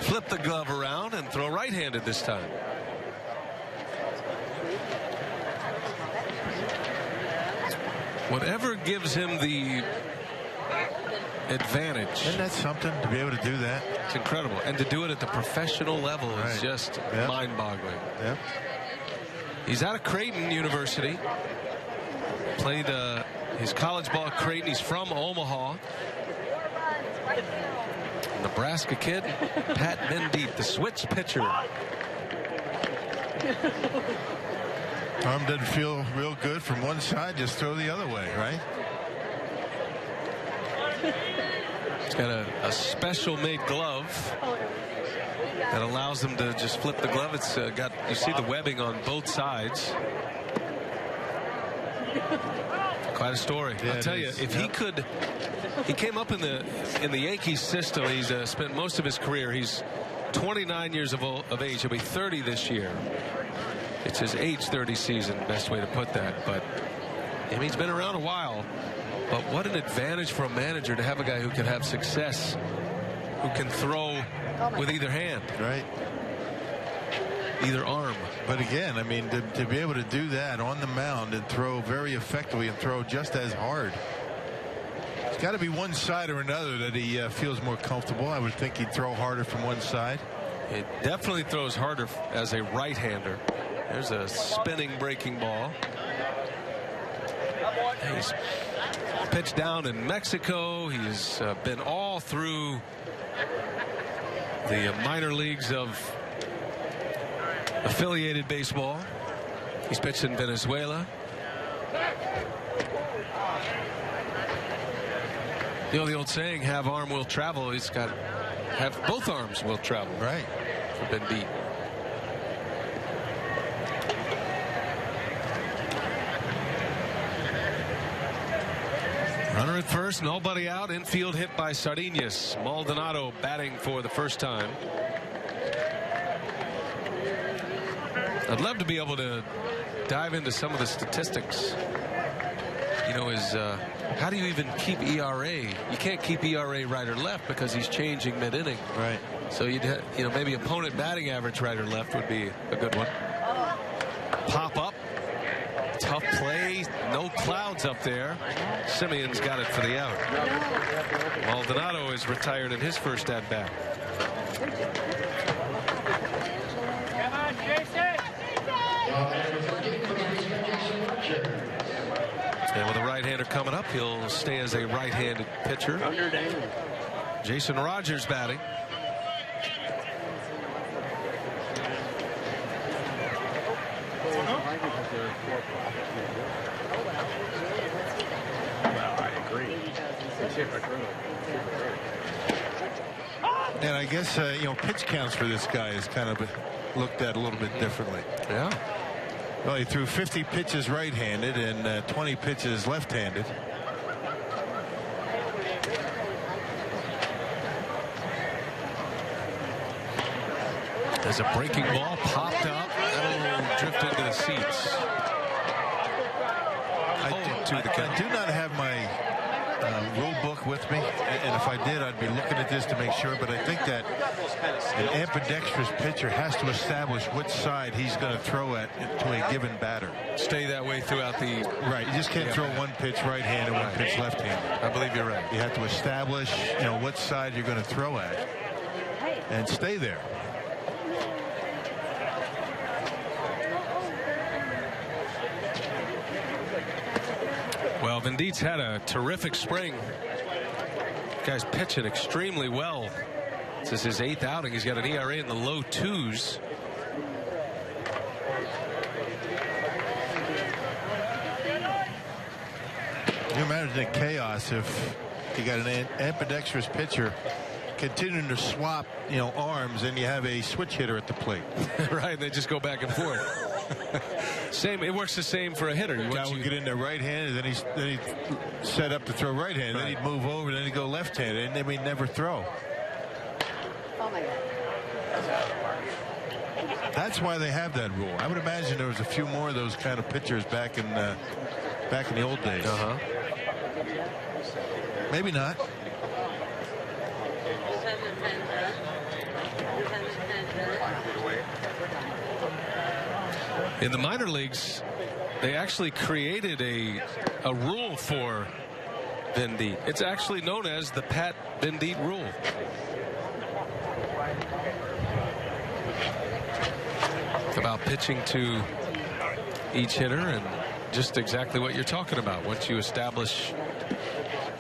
flip the glove around and throw right-handed this time. Whatever gives him the advantage. Isn't that something to be able to do that? It's incredible. And to do it at the professional level is just mind-boggling. Yep. He's out of Creighton University. Played his college ball at Creighton. He's from Omaha. Nebraska kid, Pat Mendeet, the switch pitcher. Arm doesn't feel real good from one side. Just throw the other way, right? He's got a special made glove that allows them to just flip the glove. It's got, you see the webbing on both sides. Quite a story. Yeah, I'll tell you, if he could, he came up in the Yankees system. He's spent most of his career. He's 29 years of age. He'll be 30 this year. It's his age 30 season, best way to put that. But I mean, he's been around a while. But what an advantage for a manager to have a guy who can have success, who can throw with either hand. Right. Either arm. But again, I mean, to be able to do that on the mound and throw very effectively and throw just as hard. It's got to be one side or another that he feels more comfortable. I would think he'd throw harder from one side. It definitely throws harder as a right-hander. There's a spinning breaking ball. He's pitched down in Mexico. He's been all through the minor leagues of affiliated baseball. He's pitched in Venezuela. You know the old saying, have arm will travel. He's got have both arms will travel. Right. For Ben beat. Runner at first, nobody out. Infield hit by Sardinius. Maldonado batting for the first time. I'd love to be able to dive into some of the statistics. You know, how do you even keep ERA? You can't keep ERA right or left because he's changing mid-inning. Right. So you'd maybe opponent batting average right or left would be a good one. Pop up. Tough play. No clouds up there. Simeon's got it for the out. Maldonado is retired in his first at bat. And with a right-hander coming up, he'll stay as a right-handed pitcher. Jason Rogers batting. And I guess pitch counts for this guy is kind of looked at a little bit differently. Yeah. Well, he threw 50 pitches right-handed and 20 pitches left-handed. There's a breaking ball popped up. That'll drift into the seats. I do not have my rule book with me, and if I did, I'd be looking at this to make sure, but I think that an ambidextrous pitcher has to establish which side he's going to throw at to a given batter. Stay that way throughout the... Right, you just can't throw one pitch right-handed, one pitch left-handed. I believe you're right. You have to establish, what side you're going to throw at and stay there. Well, Venditt's had a terrific spring. Guy's pitching extremely well. This is his 8th outing. He's got an ERA in the low 2s. you imagine the chaos if you got an ambidextrous pitcher continuing to swap, arms, and you have a switch hitter at the plate. Right, they just go back and forth. Same. It works the same for a hitter. The guy would get in there right-handed, then he'd set up to throw right-handed, then he'd move over, then he'd go left-handed, and then he'd never throw. Oh my God. That's why they have that rule. I would imagine there was a few more of those kind of pitchers back in the old days. Maybe not. In the minor leagues, they actually created a rule for Venditte. It's actually known as the Pat Venditte rule. It's about pitching to each hitter and just exactly what you're talking about. Once you establish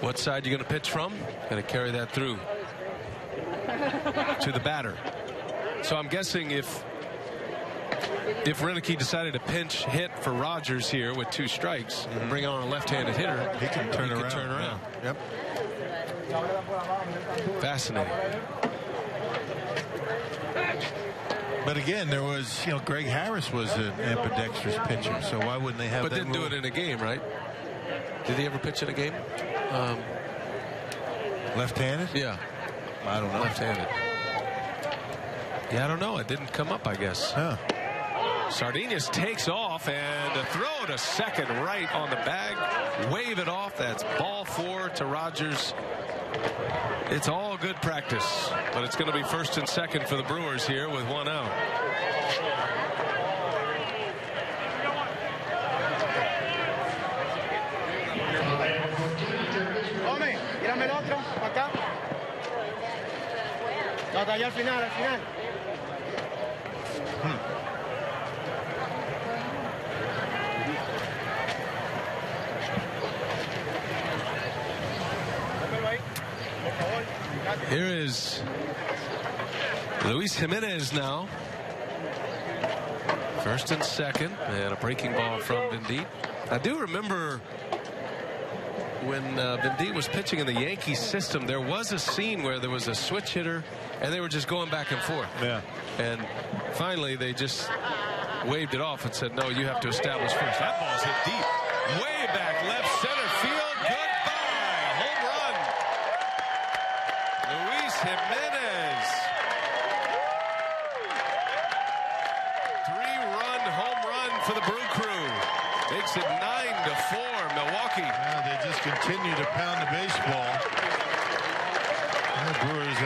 what side you're going to pitch from, going to carry that through to the batter. So I'm guessing if Renicky decided to pinch hit for Rogers here with 2 strikes and bring on a left-handed hitter, he can turn around. Yep. Fascinating. But again, there was, Greg Harris was an ambidextrous pitcher, so why wouldn't they have that? But didn't do it in a game, right? Did he ever pitch in a game? Left-handed? Yeah. I don't know. Left-handed. Yeah, I don't know. It didn't come up, I guess. Huh. Sardinas takes off, and a throw to second right on the bag. Wave it off. That's ball 4 to Rogers. It's all good practice, but it's going to be first and second for the Brewers here with 1 out. Hombre, tírame el otro, acá. No, está allá al final, al final. Here is Luis Jimenez now. First and second, and a breaking ball from Venditte. I do remember when Venditte was pitching in the Yankees system, there was a scene where there was a switch hitter, and they were just going back and forth. Yeah. And finally, they just waved it off and said, no, you have to establish first. That ball's hit deep. Way back left center field. Goodbye. Home run. Luis Jimenez. 3-run home run for the Brew Crew. Makes it 9-4 Milwaukee. Well, they just continue to pound the baseball. The Brewers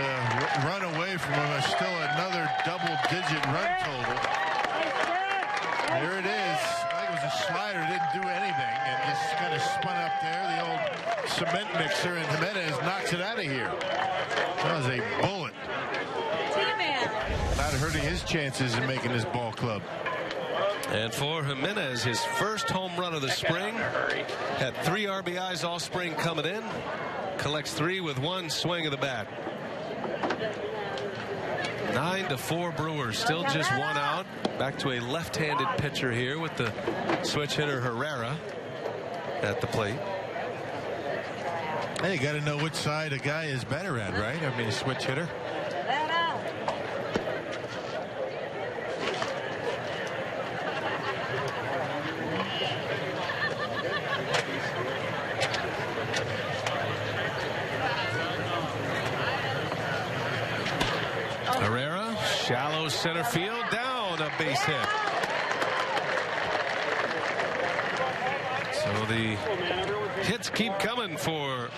run away from still another double-digit run total. There it is. I think it was a slider. Didn't do anything and just kind of spun up there. The old cement mixer, and Jimenez knocks it out of here. That was a bullet. Not hurting his chances in making this ball club. And for Jimenez, his first home run of the spring. Had 3 RBIs all spring coming in. Collects 3 with 1 swing of the bat. 9-4 Brewers. Still just 1 out. Back to a left-handed pitcher here with the switch hitter Herrera at the plate. Hey, you got to know which side a guy is better at, right? I mean, a switch hitter. Herrera, shallow center field, down, a base hit. So the hits keep coming for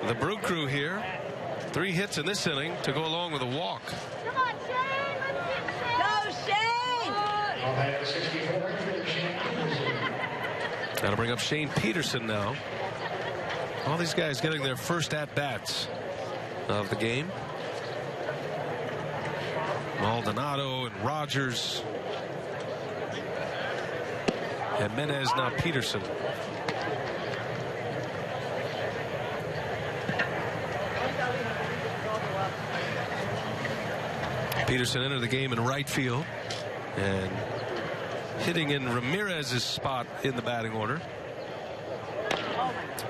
the Brew Crew here. 3 hits in this inning to go along with a walk. Come on, Shane. Go, Shane. Got to bring up Shane Peterson now. All these guys getting their first at-bats of the game. Maldonado and Rogers. Jimenez, now Peterson. Peterson entered the game in right field and hitting in Ramirez's spot in the batting order.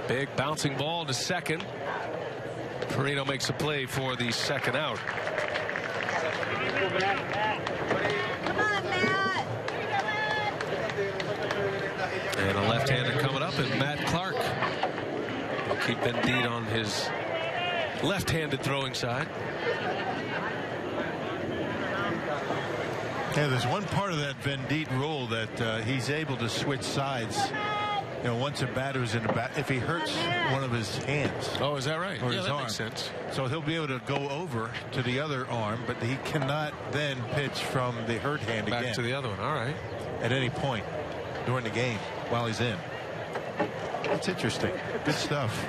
Big bouncing ball to second. Perino makes a play for the second out. Come on, Matt. And a left-hander coming up, and Matt Clark will keep Venditte on his left-handed throwing side. Yeah, there's one part of that Venditte rule that he's able to switch sides. You know, once a batter's in the bat, if he hurts one of his hands. Oh, is that right? Or yeah, his that arm. makes sense. So he'll be able to go over to the other arm, but he cannot then pitch from the hurt hand Back again. to the other one. All right. At any point during the game while he's in. That's interesting. Good stuff.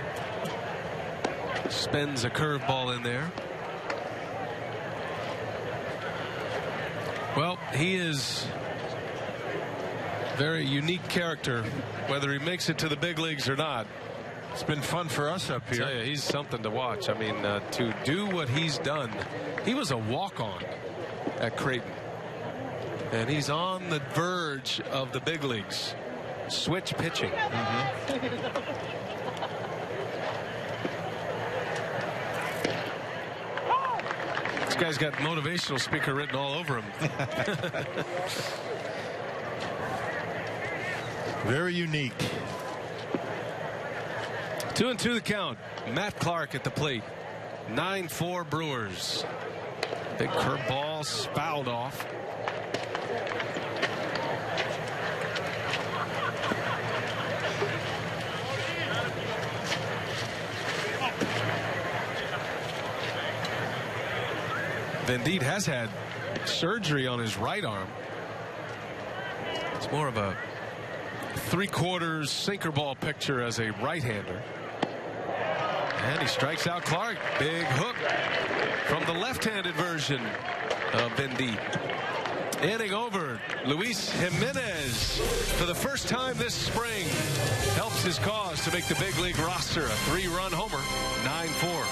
Spins a curveball in there. Well, he is very unique character, whether he makes it to the big leagues or not. It's been fun for us up here. I tell you, he's something to watch. I mean, to do what he's done. He was a walk-on at Creighton, and he's on the verge of the big leagues. Switch pitching. This guy's got motivational speaker written all over him. Very unique. 2-2 the count. Matt Clark at the plate. 9-4 Brewers. Big curveball fouled off. Venditte has had surgery on his right arm. It's more of a three-quarters sinker ball picture as a right-hander. And he strikes out Clark. Big hook from the left-handed version of Venditte. Inning over. Luis Jimenez, for the first time this spring, helps his cause to make the big league roster. A 3-run homer. 9-4.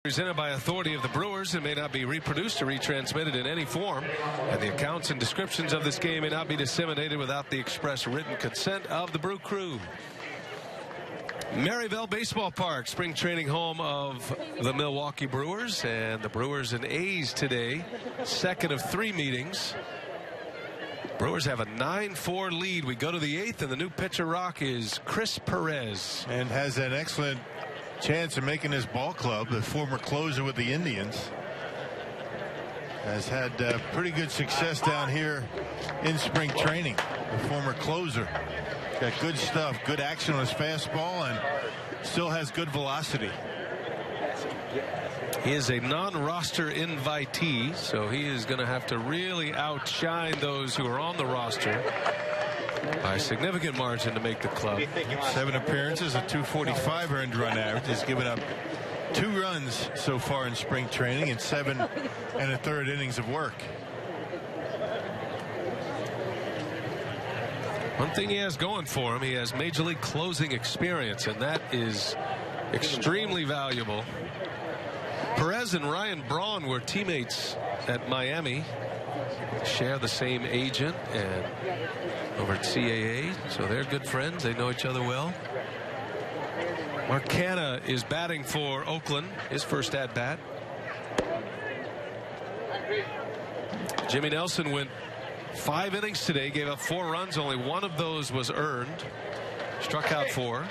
Presented by authority of the Brewers and may not be reproduced or retransmitted in any form, and the accounts and descriptions of this game may not be disseminated without the express written consent of the Brew Crew. Maryville Baseball Park, spring training home of the Milwaukee Brewers, and the Brewers and A's today, second of 3 meetings. Brewers have a 9-4 lead. We go to the 8th, and the new pitcher rock is Chris Perez. And has an excellent chance of making his ball club. The former closer with the Indians has had pretty good success down here in spring training. The former closer got good stuff, good action on his fastball, and still has good velocity. He is a non-roster invitee, so he is going to have to really outshine those who are on the roster by a significant margin to make the club. 7 appearances, a .245 earned run average. He's given up 2 runs so far in spring training in 7 1/3 innings of work. One thing he has going for him, he has major league closing experience, and that is extremely valuable. Perez and Ryan Braun were teammates at Miami, share the same agent and over at CAA, so they're good friends. They know each other well. Mark Canha is batting for Oakland, his first at bat. Jimmy Nelson went 5 innings today, gave up 4 runs. Only one of those was earned. Struck out 4.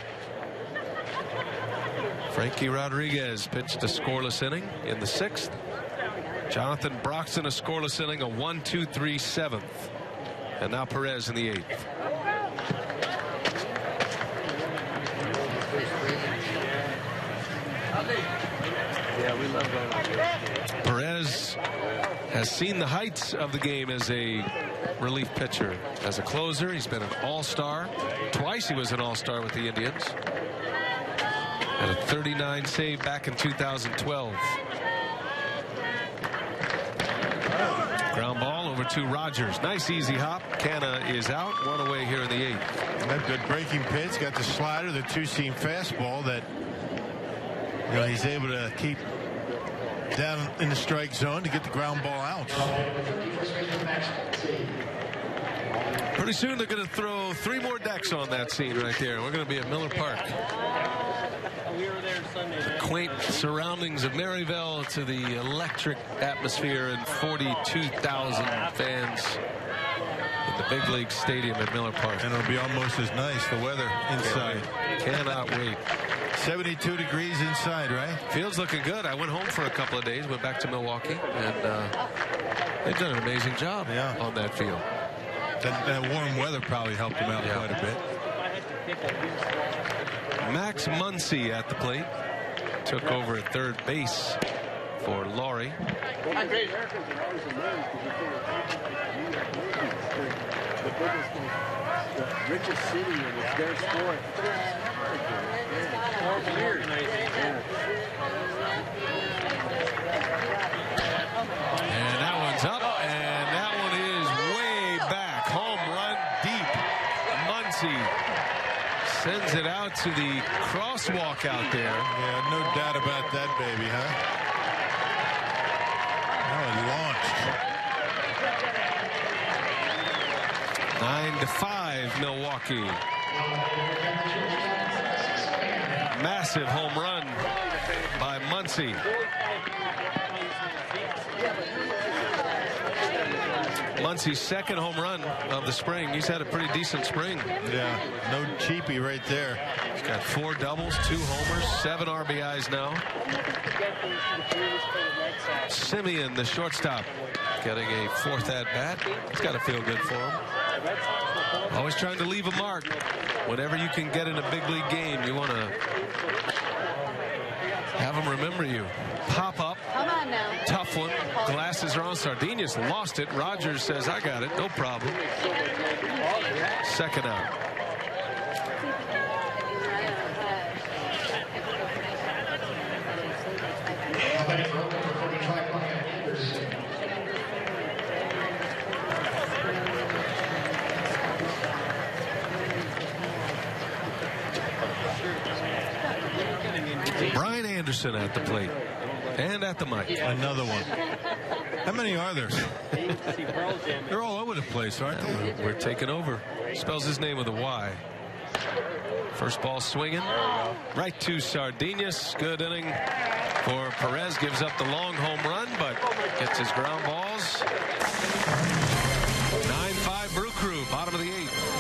Frankie Rodriguez pitched a scoreless inning in the 6th. Jonathan Broxton a scoreless inning, a 1-2-3 7th. And now Perez in the 8th. Yeah, we love going. Perez has seen the heights of the game as a relief pitcher. As a closer, he's been an all-star. Twice he was an all-star with the Indians. Had a 39 save back in 2012. Ground ball over to Rogers. Nice easy hop. Canha is out. 1 away here in the 8th. That good breaking pitch. Got the slider, the 2-seam fastball that he's able to keep down in the strike zone to get the ground ball out. Pretty soon they're going to throw 3 more decks on that scene right there. We're going to be at Miller Park. The quaint surroundings of Maryville to the electric atmosphere and 42,000 fans in the big league stadium at Miller Park. And it'll be almost as nice, the weather inside. Cannot wait. 72 degrees inside, right? Field's looking good. I went home for a couple of days, went back to Milwaukee, and they've done an amazing job on that field. That warm weather probably helped them out quite a bit. Max Muncy at the plate. Took over at third base for Laurie. The richest city, and it's their sport. And that one's up, and that one is way back. Home run deep. Muncy sends it out to the crosswalk out there. Yeah, no doubt about that, baby, huh? Oh, it launched. 9-5 Milwaukee. Massive home run by Muncy. Muncy's second home run of the spring. He's had a pretty decent spring. Yeah, no cheapie right there. He's got 4 doubles, 2 homers, 7 RBIs now. Simeon, the shortstop, getting a 4th at bat. It's got to feel good for him. Always trying to leave a mark. Whenever you can get in a big league game, you want to have them remember you. Pop up. Come on now. Tough one. Glasses are on. Sardinius lost it. Rogers says, I got it. No problem. Second out. Brian Anderson at the plate and at the mic. Another one. How many are there? They're all over the place, aren't they? We're taking over. Spells his name with a Y. First ball swinging right to Sardinius. Good inning for Perez. Gives up the long home run, but gets his ground balls. 9-5 Brew Crew, bottom of the 8th.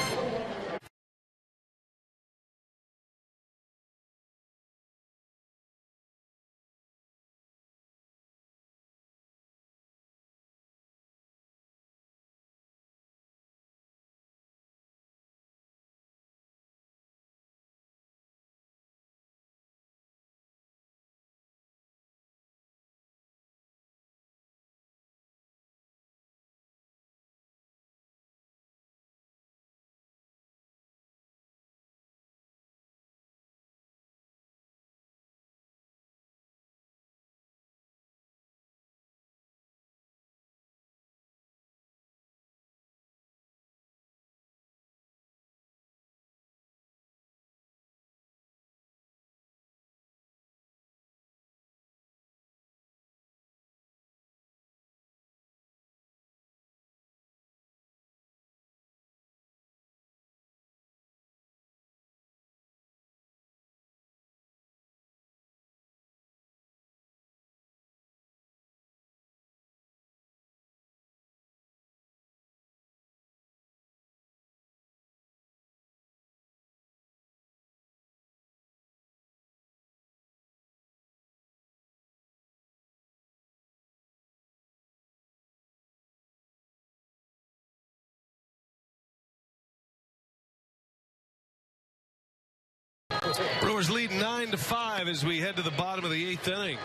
Brewers lead 9-5 as we head to the bottom of the 8th inning.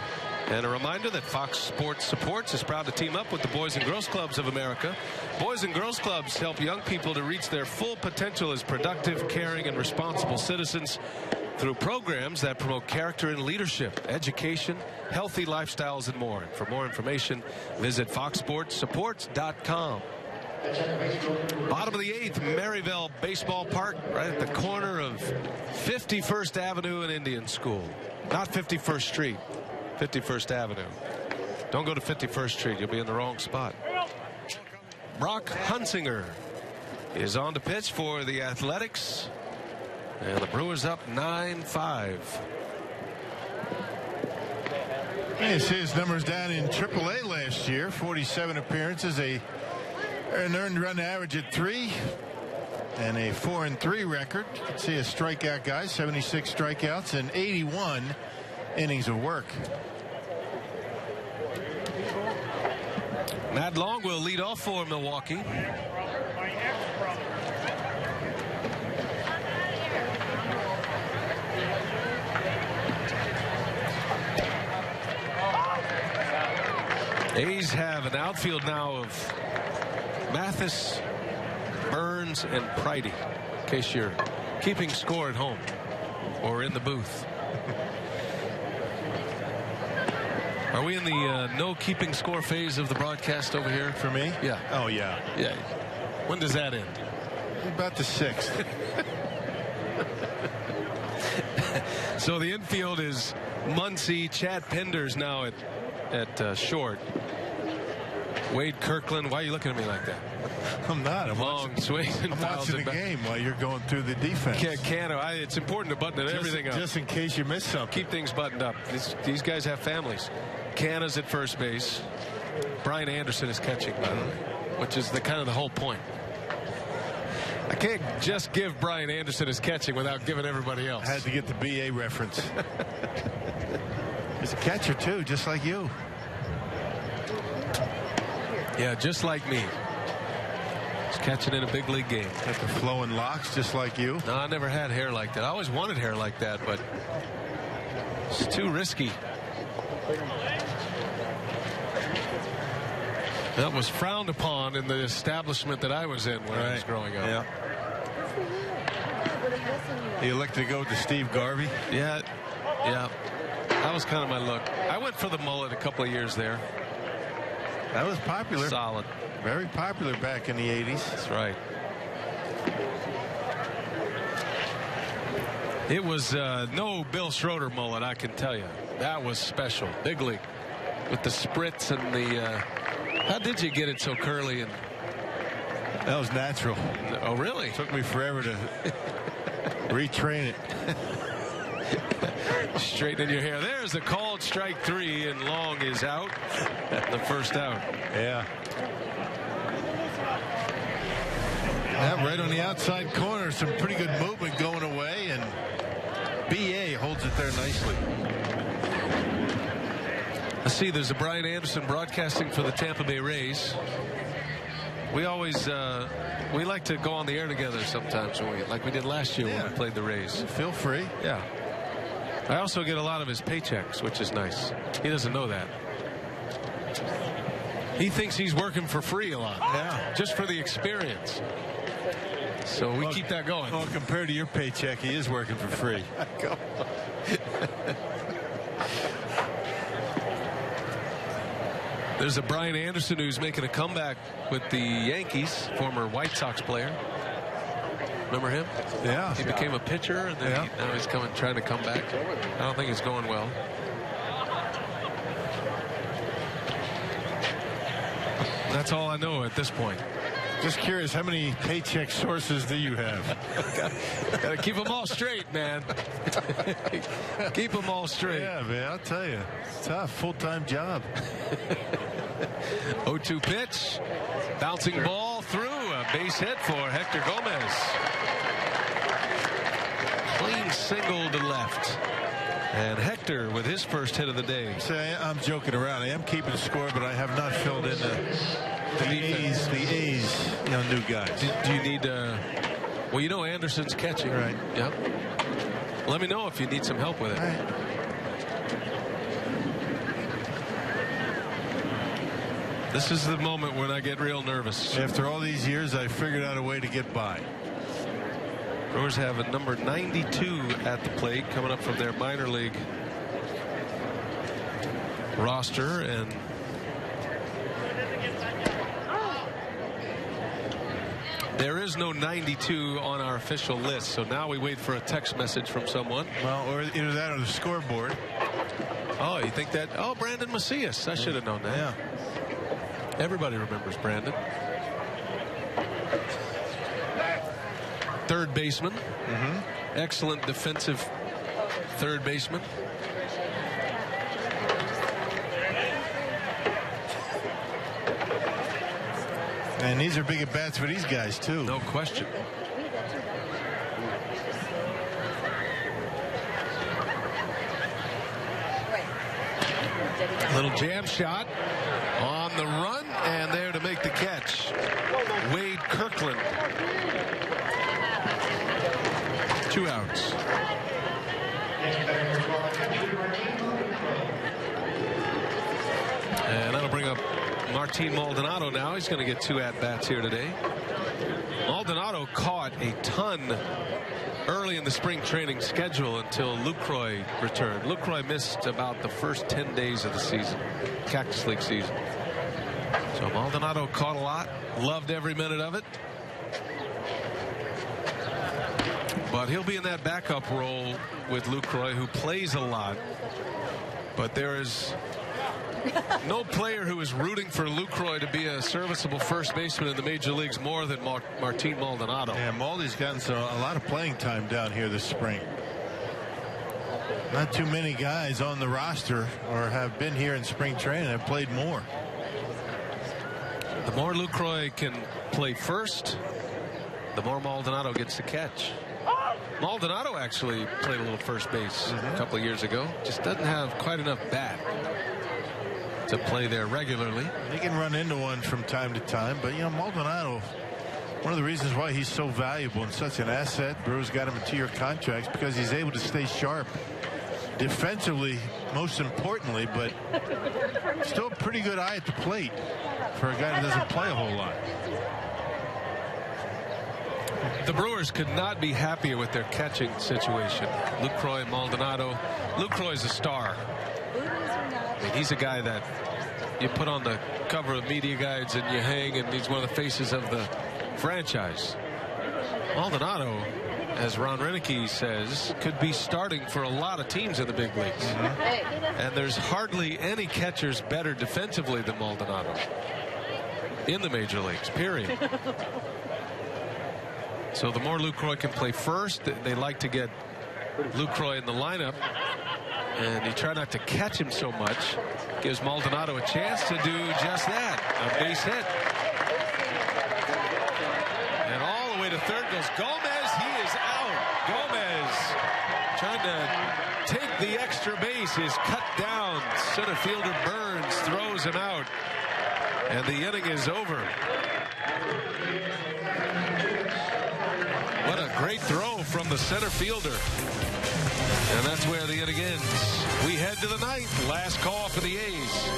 And a reminder that Fox Sports Supports is proud to team up with the Boys and Girls Clubs of America. Boys and Girls Clubs help young people to reach their full potential as productive, caring, and responsible citizens through programs that promote character and leadership, education, healthy lifestyles, and more. And for more information, visit foxsportssupports.com. Bottom of the 8th, Maryville Baseball Park, right at the corner of 51st Avenue and Indian School. Not 51st Street, 51st Avenue. Don't go to 51st Street. You'll be in the wrong spot. Brock Hunsinger is on to pitch for the Athletics. And the Brewers up 9-5. Yes, his numbers down in AAA last year. 47 appearances, an earned run average at 3, and a 4-3 record. You can see a strikeout guy, 76 strikeouts and 81 innings of work. Matt Long will lead off for Milwaukee. A's have an outfield now of Mathis, Burns, and Priddy, in case you're keeping score at home or in the booth. Are we in the no keeping score phase of the broadcast over here? For me? Yeah. Oh, yeah. Yeah. When does that end? About the 6th. So the infield is Muncy. Chad Pender's now at short. Wade Kirkland. Why are you looking at me like that? I'm not. I'm long swing. I'm watching the game while you're going through the defense. Cano, it's important to button everything up. Just in case you miss something. Keep things buttoned up. These guys have families. Cano's at first base. Brian Anderson is catching, by the way, which is kind of the whole point. I can't just give Brian Anderson his catching without giving everybody else. I had to get the BA reference. He's a catcher, too, just like you. Yeah, just like me. He's catching in a big league game. Got the flowing locks, just like you. No, I never had hair like that. I always wanted hair like that, but it's too risky. That was frowned upon in the establishment that I was in when I was growing up. Yeah. You elected to go to Steve Garvey? Yeah. Yeah. That was kind of my look. I went for the mullet a couple of years there. That was popular. Solid. Very popular back in the 80s. That's right. It was no Bill Schroeder mullet, I can tell you. That was special. Big league. With the spritz and the... how did you get it so curly? And that was natural. Oh, really? It took me forever to retrain it. Straightening your hair. There's the called strike 3, and Long is out. The first out. Yeah. Yeah, right on the outside corner. Some pretty good movement going away, and BA holds it there nicely. Let's see, there's a Brian Anderson broadcasting for the Tampa Bay Rays. We always we like to go on the air together sometimes, like we did last year when we played the Rays. Feel free. Yeah. I also get a lot of his paychecks, which is nice. He doesn't know that. He thinks he's working for free a lot. Yeah. Just for the experience. So we keep that going. Well, compared to your paycheck, he is working for free. There's a Brian Anderson who's making a comeback with the Yankees, former White Sox player. Remember him? Yeah. He became a pitcher, and then now he's trying to come back. I don't think it's going well. That's all I know at this point. Just curious, how many paycheck sources do you have? Gotta keep them all straight, man. Keep them all straight. Yeah, man, I'll tell you. It's tough. Full-time job. 0-2 pitch. Bouncing ball through. A base hit for Hector Gomez. Clean single to left. And Hector with his first hit of the day. Say, I'm joking around. I am keeping score, but I have not filled in the A's, new guys. Do you need Well, you know Anderson's catching. Right. Yep. Let me know if you need some help with it. All right. This is the moment when I get real nervous. After all these years, I figured out a way to get by. Brewers have a number 92 at the plate coming up from their minor league roster, and there is no 92 on our official list, so now we wait for a text message from someone. Well, or either that or the scoreboard. Oh, you think that? Oh, Brandon Macias. I should have known that. Yeah. Everybody remembers Brandon. Third baseman. Excellent defensive third baseman. And these are big at bats for these guys too. No question. Little jam shot on the run, and there to make the catch, Wade Kirkland. 2 outs. And that'll bring up Martin Maldonado now. He's going to get 2 at-bats here today. Maldonado caught a ton early in the spring training schedule until Lucroy returned. Lucroy missed about the first 10 days of the season, Cactus League season. So Maldonado caught a lot, loved every minute of it. But he'll be in that backup role with Lucroy, who plays a lot. But there is no player who is rooting for Lucroy to be a serviceable first baseman in the major leagues more than Martin Maldonado. Yeah, Maldy's gotten a lot of playing time down here this spring. Not too many guys on the roster or have been here in spring training have played more. The more Lucroy can play first, the more Maldonado gets to catch. Maldonado actually played a little first base a couple of years ago. Just doesn't have quite enough bat to play there regularly. He can run into one from time to time, but you know, Maldonado, one of the reasons why he's so valuable and such an asset, Brewers got him a 2-year contract, because he's able to stay sharp defensively, most importantly, but still a pretty good eye at the plate for a guy that doesn't play a whole lot. The Brewers could not be happier with their catching situation. Lucroy, Maldonado. Lucroy's a star. I mean, he's a guy that you put on the cover of media guides and you hang, and he's one of the faces of the franchise. Maldonado, as Ron Renicky says, could be starting for a lot of teams in the big leagues. And there's hardly any catchers better defensively than Maldonado in the major leagues, period. So the more Lucroy can play first, they like to get Lucroy in the lineup, and you try not to catch him so much. Gives Maldonado a chance to do just that, a base hit. And all the way to third goes Gomez. He is out. Gomez trying to take the extra base, is cut down. Center fielder Burns throws him out, and the inning is over. What a great throw from the center fielder. And that's where the inning ends. We head to the ninth. Last call for the A's.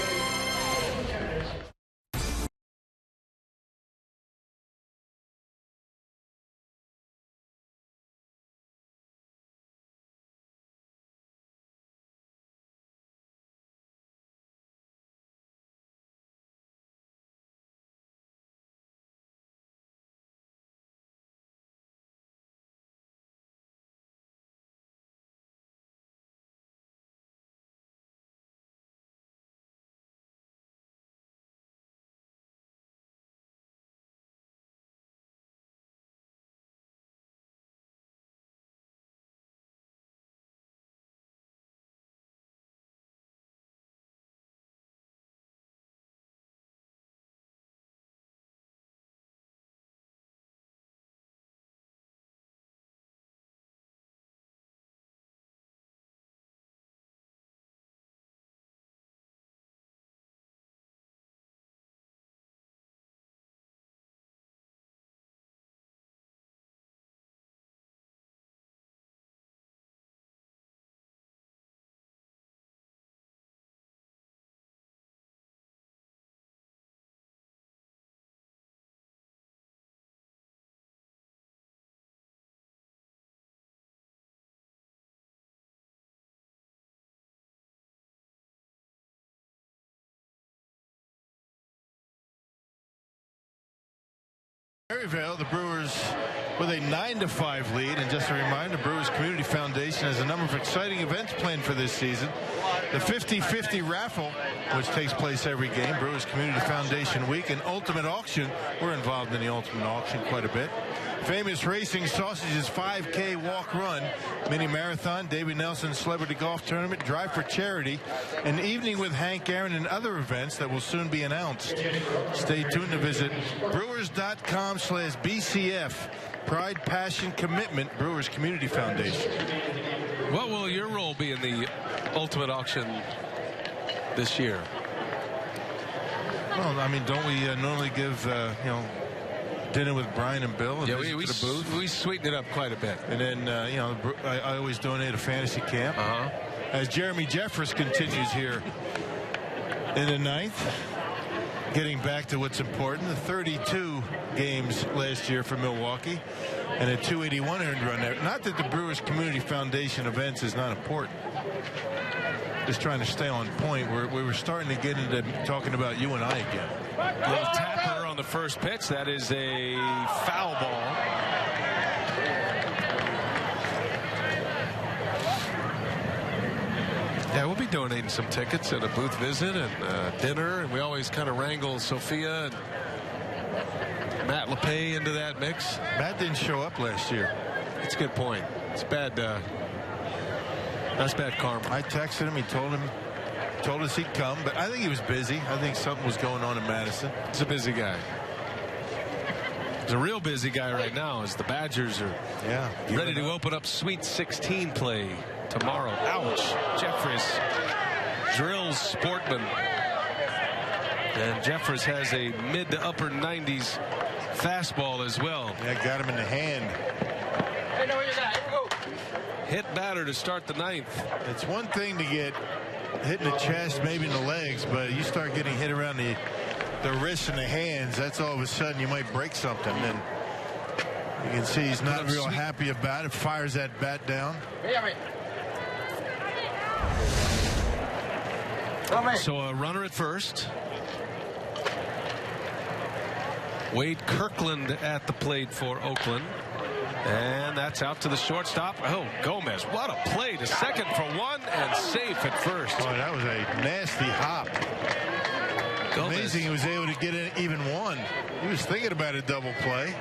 Maryvale, the Brewers with a 9-5 lead. And just a reminder, Brewers Community Foundation has a number of exciting events planned for this season. The 50-50 raffle, which takes place every game, Brewers Community Foundation Week, and Ultimate Auction. We're involved in the Ultimate Auction quite a bit. Famous Racing Sausages 5K Walk Run, Mini Marathon, Davey Nelson Celebrity Golf Tournament, Drive for Charity, an evening with Hank Aaron, and other events that will soon be announced. Stay tuned to visit brewers.com/BCF. Pride, Passion, Commitment, Brewers Community Foundation. What will your role be in the Ultimate Auction this year? Well, I mean, don't we normally give, dinner with Brian and Bill? And yeah, we sweeten it up quite a bit. And then, I always donate a fantasy camp. As Jeremy Jeffress continues here in the 9th. Getting back to what's important, the 32 games last year for Milwaukee and a 281 earned run there. Not that the Brewers Community Foundation events is not important. Just trying to stay on point. We were starting to get into talking about you and I again. A little tapper on the first pitch. That is a foul ball. Yeah, we'll be donating some tickets and a booth visit and dinner, and we always kind of wrangle Sophia and Matt LePay into that mix. Matt didn't show up last year. That's a good point. It's bad. That's bad karma. I texted him. He told us he'd come, but I think he was busy. I think something was going on in Madison. He's a busy guy. He's a real busy guy right now as the Badgers are ready to open up Sweet 16 play tomorrow. Ouch. Jeffress drills Sportman. And Jeffress has a mid to upper 90s fastball as well. Yeah, got him in the hand. Hit batter to start the 9th. It's one thing to get hit in the chest, maybe in the legs, but you start getting hit around the wrists and the hands, that's all of a sudden you might break something. And you can see he's not real happy about it. Fires that bat down. So a runner at first. Wade Kirkland at the plate for Oakland. And that's out to the shortstop. Oh, Gomez. What a play to second for one and safe at first. Oh, that was a nasty hop. Gomez. Amazing he was able to get in even one. He was thinking about a double play.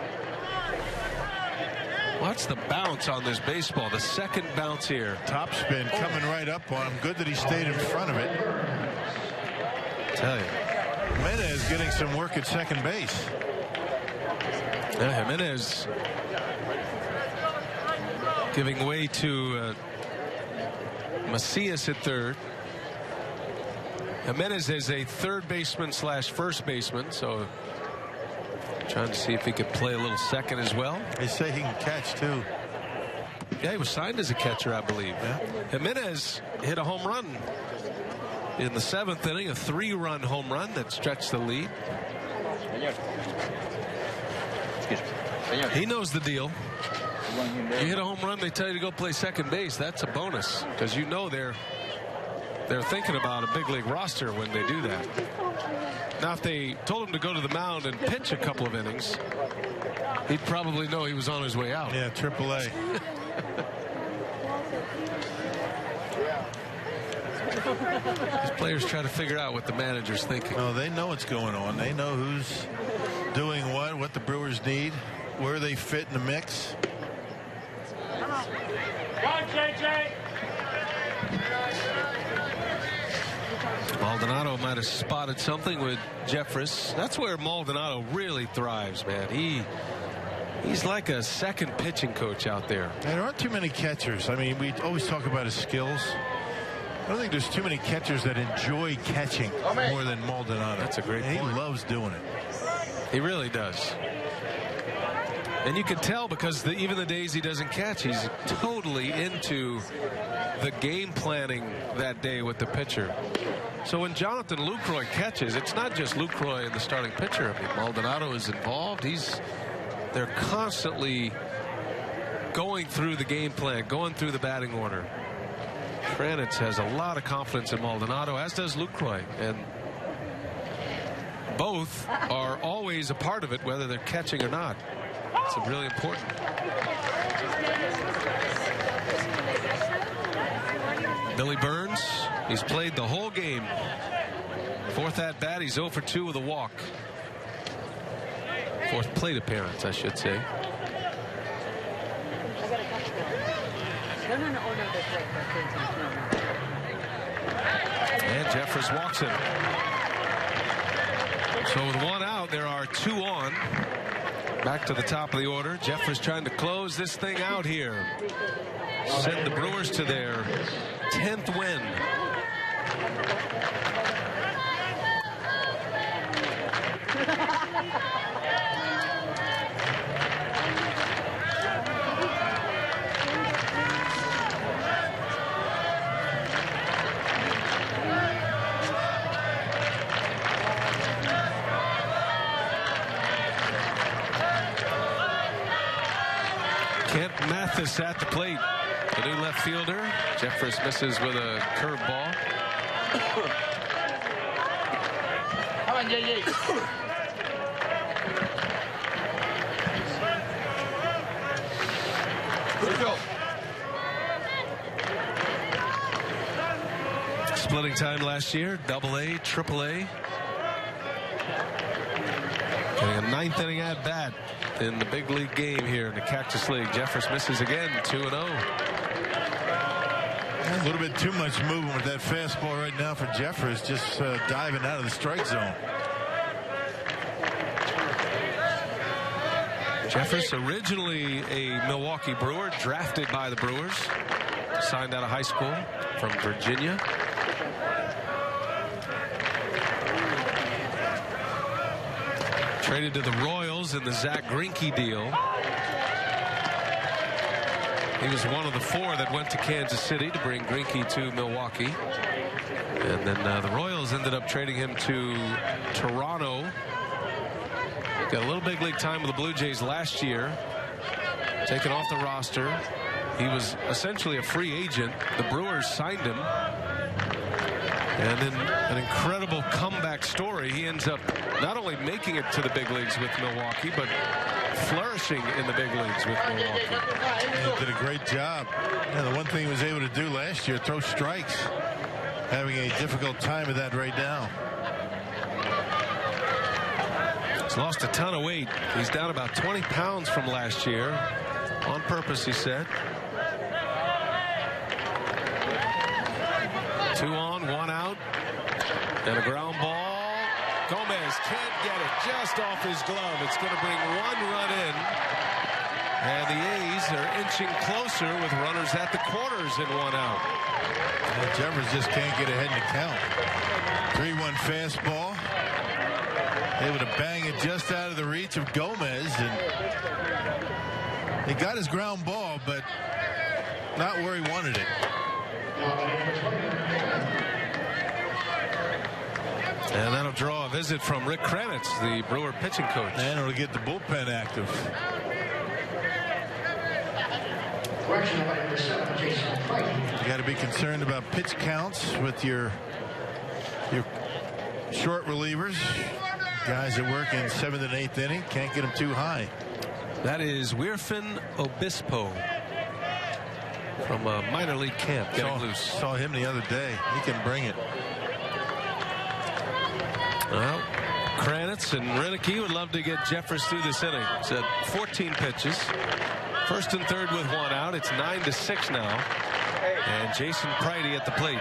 What's the bounce on this baseball? The second bounce here. Top spin coming right up on him. Good that he stayed in front of it. Tell you. Jimenez getting some work at second base. Yeah, Jimenez giving way to Macias at third. Jimenez is a third baseman / first baseman, so trying to see if he could play a little second as well. They say he can catch too. Yeah, he was signed as a catcher, I believe. Yeah. Jimenez hit a home run in the 7th inning, a 3-run home run that stretched the lead. He knows the deal. You hit a home run, they tell you to go play second base. That's a bonus because you know they're thinking about a big league roster when they do that. Now, if they told him to go to the mound and pitch a couple of innings, he'd probably know he was on his way out. Yeah, AAA. These players try to figure out what the manager's thinking. No, they know what's going on. They know who's doing what the Brewers need, where they fit in the mix. Maldonado might have spotted something with Jeffress. That's where Maldonado really thrives, man. He's like a second pitching coach out there. And there aren't too many catchers. I mean, we always talk about his skills. I don't think there's too many catchers that enjoy catching more than Maldonado. That's a great point. He loves doing it. He really does. And you can tell because even the days he doesn't catch, he's totally into the game planning that day with the pitcher. So when Jonathan Lucroy catches, it's not just Lucroy and the starting pitcher. I mean, Maldonado is involved. They're constantly going through the game plan, going through the batting order. Kranitz has a lot of confidence in Maldonado, as does Lucroy. And both are always a part of it, whether they're catching or not. It's really important. Billy Burns, he's played the whole game. Fourth at bat, he's 0 for 2 with a walk. Fourth plate appearance, I should say. And Jeffress walks him. So with 1 out, there are 2 on. Back to the top of the order. Jeffress trying to close this thing out here. Send the Brewers to their 10th win. Mathis at the plate. The new left fielder. Jeffress misses with a curveball. Come on, JJ. Let's go. Splitting time last year. AA, AAA. Getting a 9th inning at bat in the big league game here in the Cactus League. Jeffress misses again, 2-0. A little bit too much movement with that fastball right now for Jeffress, just diving out of the strike zone. Jeffress, originally a Milwaukee Brewer, drafted by the Brewers, signed out of high school from Virginia. Traded to the Royals in the Zach Greinke deal. He was one of the 4 that went to Kansas City to bring Greinke to Milwaukee. And then the Royals ended up trading him to Toronto. Got a little big league time with the Blue Jays last year. Taken off the roster. He was essentially a free agent. The Brewers signed him. And in an incredible comeback story, he ends up not only making it to the big leagues with Milwaukee, but flourishing in the big leagues with Milwaukee. He did a great job. And the one thing he was able to do last year, throw strikes. Having a difficult time with that right now. He's lost a ton of weight. He's down about 20 pounds from last year. On purpose, he said. 2 on, 1 out. And a ground ball. Gomez can't get it, just off his glove. It's going to bring 1 run in. And the A's are inching closer with runners at the corners and 1 out. And Jeffress just can't get ahead in the count. 3-1 fastball. Able to bang it just out of the reach of Gomez. And he got his ground ball, but not where he wanted it. And that'll draw a visit from Rick Kranitz, the Brewer pitching coach. And it'll get the bullpen active. You got to be concerned about pitch counts with your short relievers. Guys that work in 7th and 8th inning. Can't get them too high. That is Wirfin Obispo from a minor league camp. Getting loose. Saw him the other day. He can bring it. Well, Kranitz and Renicky would love to get Jeffress through this inning. Said 14 pitches. 1st and 3rd with 1 out. It's 9-6 now. And Jason Pridey at the plate.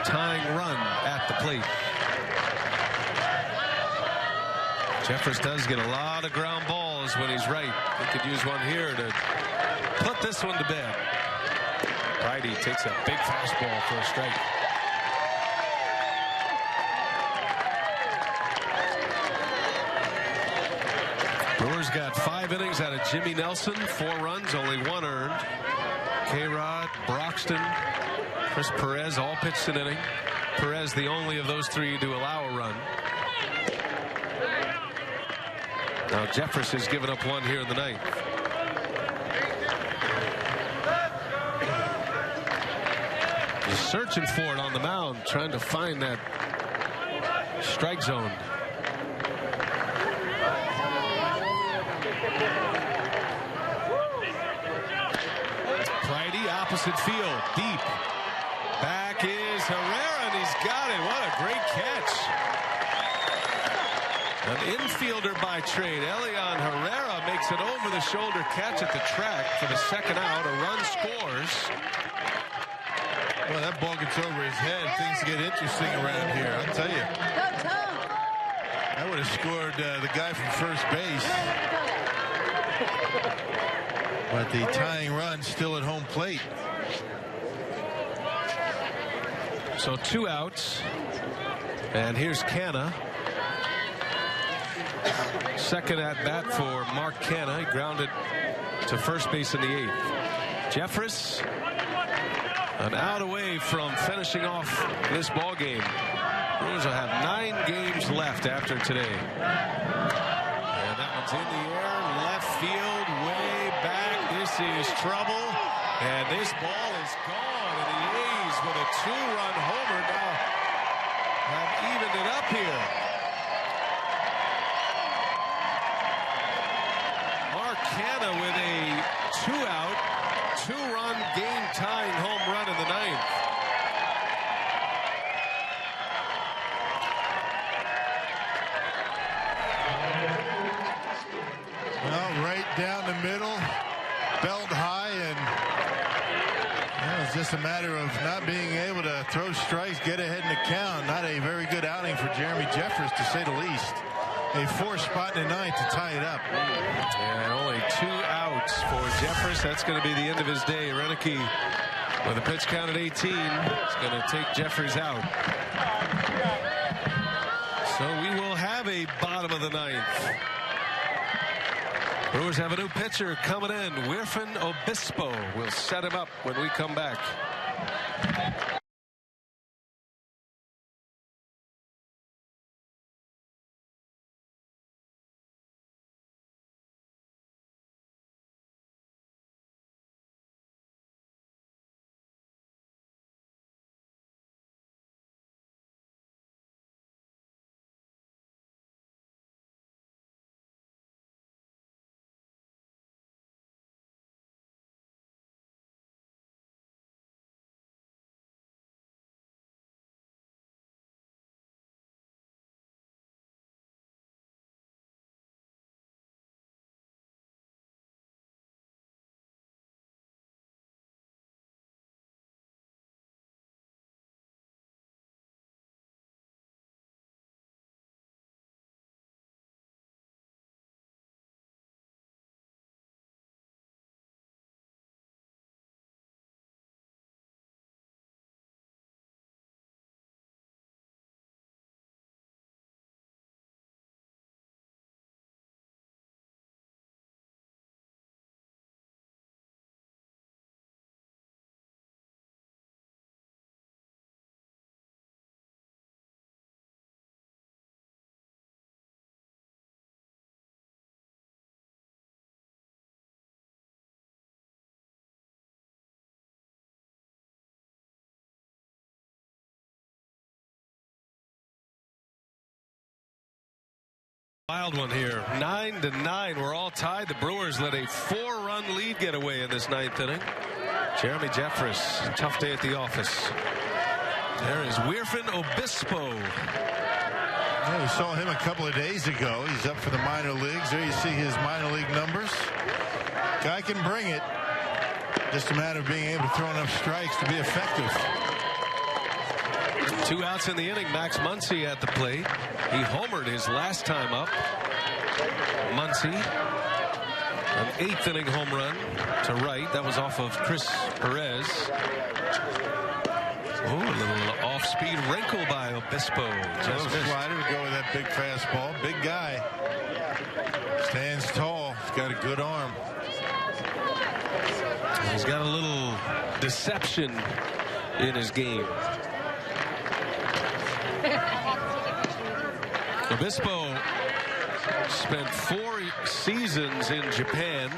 Tying run at the plate. Jeffress does get a lot of ground balls when he's right. He could use one here to put this one to bed. Pridey takes a big fastball for a strike. Brewers got 5 innings out of Jimmy Nelson, 4 runs, only 1 earned. K-Rod, Broxton, Chris Perez all pitched an inning. Perez the only of those 3 to allow a run. Now Jeffress has given up 1 here in the 9th. He's searching for it on the mound, trying to find that strike zone. Friday, opposite field, deep. Back is Herrera, and he's got it. What a great catch. An infielder by trade. Elian Herrera makes an over-the-shoulder catch at the track for the second out. A run scores. Well, that ball gets over his head. Things get interesting around here, I'll tell you. I would have scored the guy from first base. But the tying run still at home plate. So 2 outs. And here's Canna. Second at bat for Mark Canna. He grounded to first base in the 8th. Jeffress, an out away from finishing off this ball game. Brewers will have 9 games left after today. And that one's in the air, left field, way back. This is trouble, and this ball is gone. And the A's with a 2-run homer now have evened it up here. Mark Canna with a 2-out, 2-run game-tying home run in the 9th. Well, right down the middle, belled high, and it's just a matter of not being able to throw strikes, get ahead in the count. Not a very good outing for Jeremy Jeffress, to say the least. A 4 spot in the 9th to tie it up. And only 2 outs for Jeffress. That's going to be the end of his day. Renicky, with a pitch count at 18, is going to take Jeffress out. So we will have a bottom of the 9th. Brewers have a new pitcher coming in. Wirfin Obispo will set him up when we come back. Wild one here. 9-9. We're all tied. The Brewers let a 4-run lead get away in this 9th inning. Jeremy Jeffress, tough day at the office. There is Wirfin Obispo. Yeah, we saw him a couple of days ago. He's up for the minor leagues. There you see his minor league numbers. Guy can bring it. Just a matter of being able to throw enough strikes to be effective. 2 outs in the inning. Max Muncy at the plate. He homered his last time up. Muncy, an 8th inning home run to right. That was off of Chris Perez. Oh, a little off-speed wrinkle by Obispo. Just a slider to go with that big fastball. Big guy. Stands tall. He's got a good arm. He's got a little deception in his game. Obispo spent 4 seasons in Japan.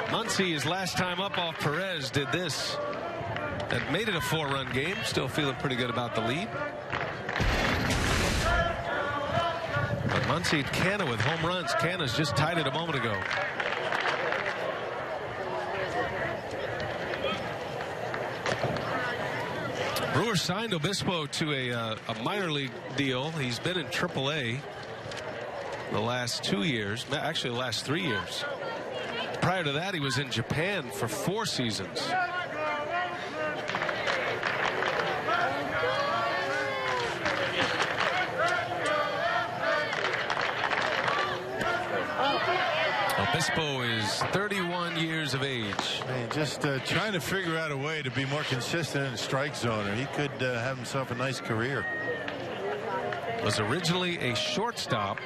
Muncy, his last time up off Perez, did this. That made it a 4-run game. Still feeling pretty good about the lead. Muncy and Canna with home runs. Canna's just tied it a moment ago. Brewers signed Obispo to a minor league deal. He's been in AAA the last 2 years, actually the last 3 years. Prior to that, he was in Japan for 4 seasons. Obispo is 31 years of age. Man, just trying to figure out a way to be more consistent in the strike zone, or he could have himself a nice career. Was originally a shortstop,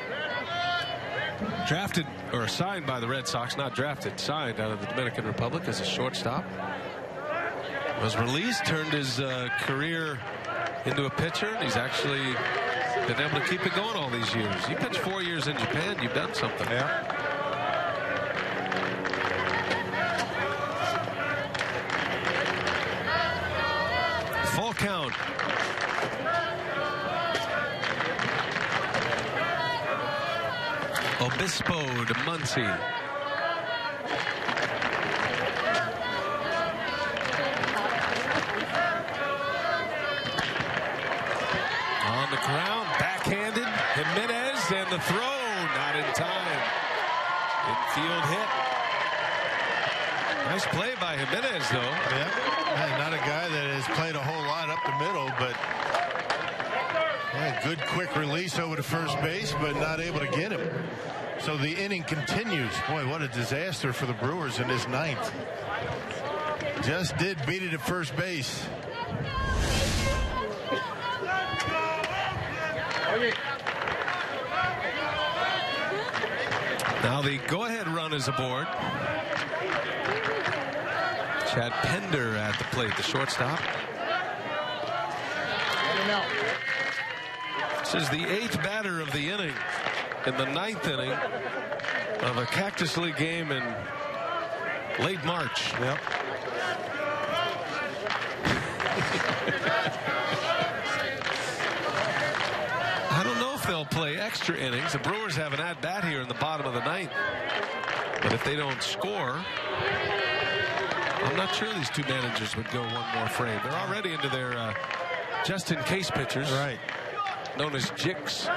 drafted or signed by the Red Sox, not drafted, signed out of the Dominican Republic as a shortstop. Was released, turned his career into a pitcher, and he's actually been able to keep it going all these years. You pitched 4 years in Japan, you've done something. Yeah. Full count. Obispo to Muncy. On the ground, backhanded. Jimenez, and the throw, not in time. Infield hit. Nice play by Jimenez, though. Yeah, not a guy that has played a whole lot up the middle, but yeah, good quick release over to first base, but not able to get him. So the inning continues. Boy, what a disaster for the Brewers in this 9th. Just did beat it at first base. Now the go-ahead run is aboard. Chad Pender at the plate, the shortstop. This is the 8th batter of the inning in the 9th inning of a Cactus League game in late March. Yep. I don't know if they'll play extra innings. The Brewers have an at-bat here in the bottom of the 9th. But if they don't score, I'm not sure these two managers would go one more frame. They're already into their just-in-case pitchers. Right. Known as Jicks.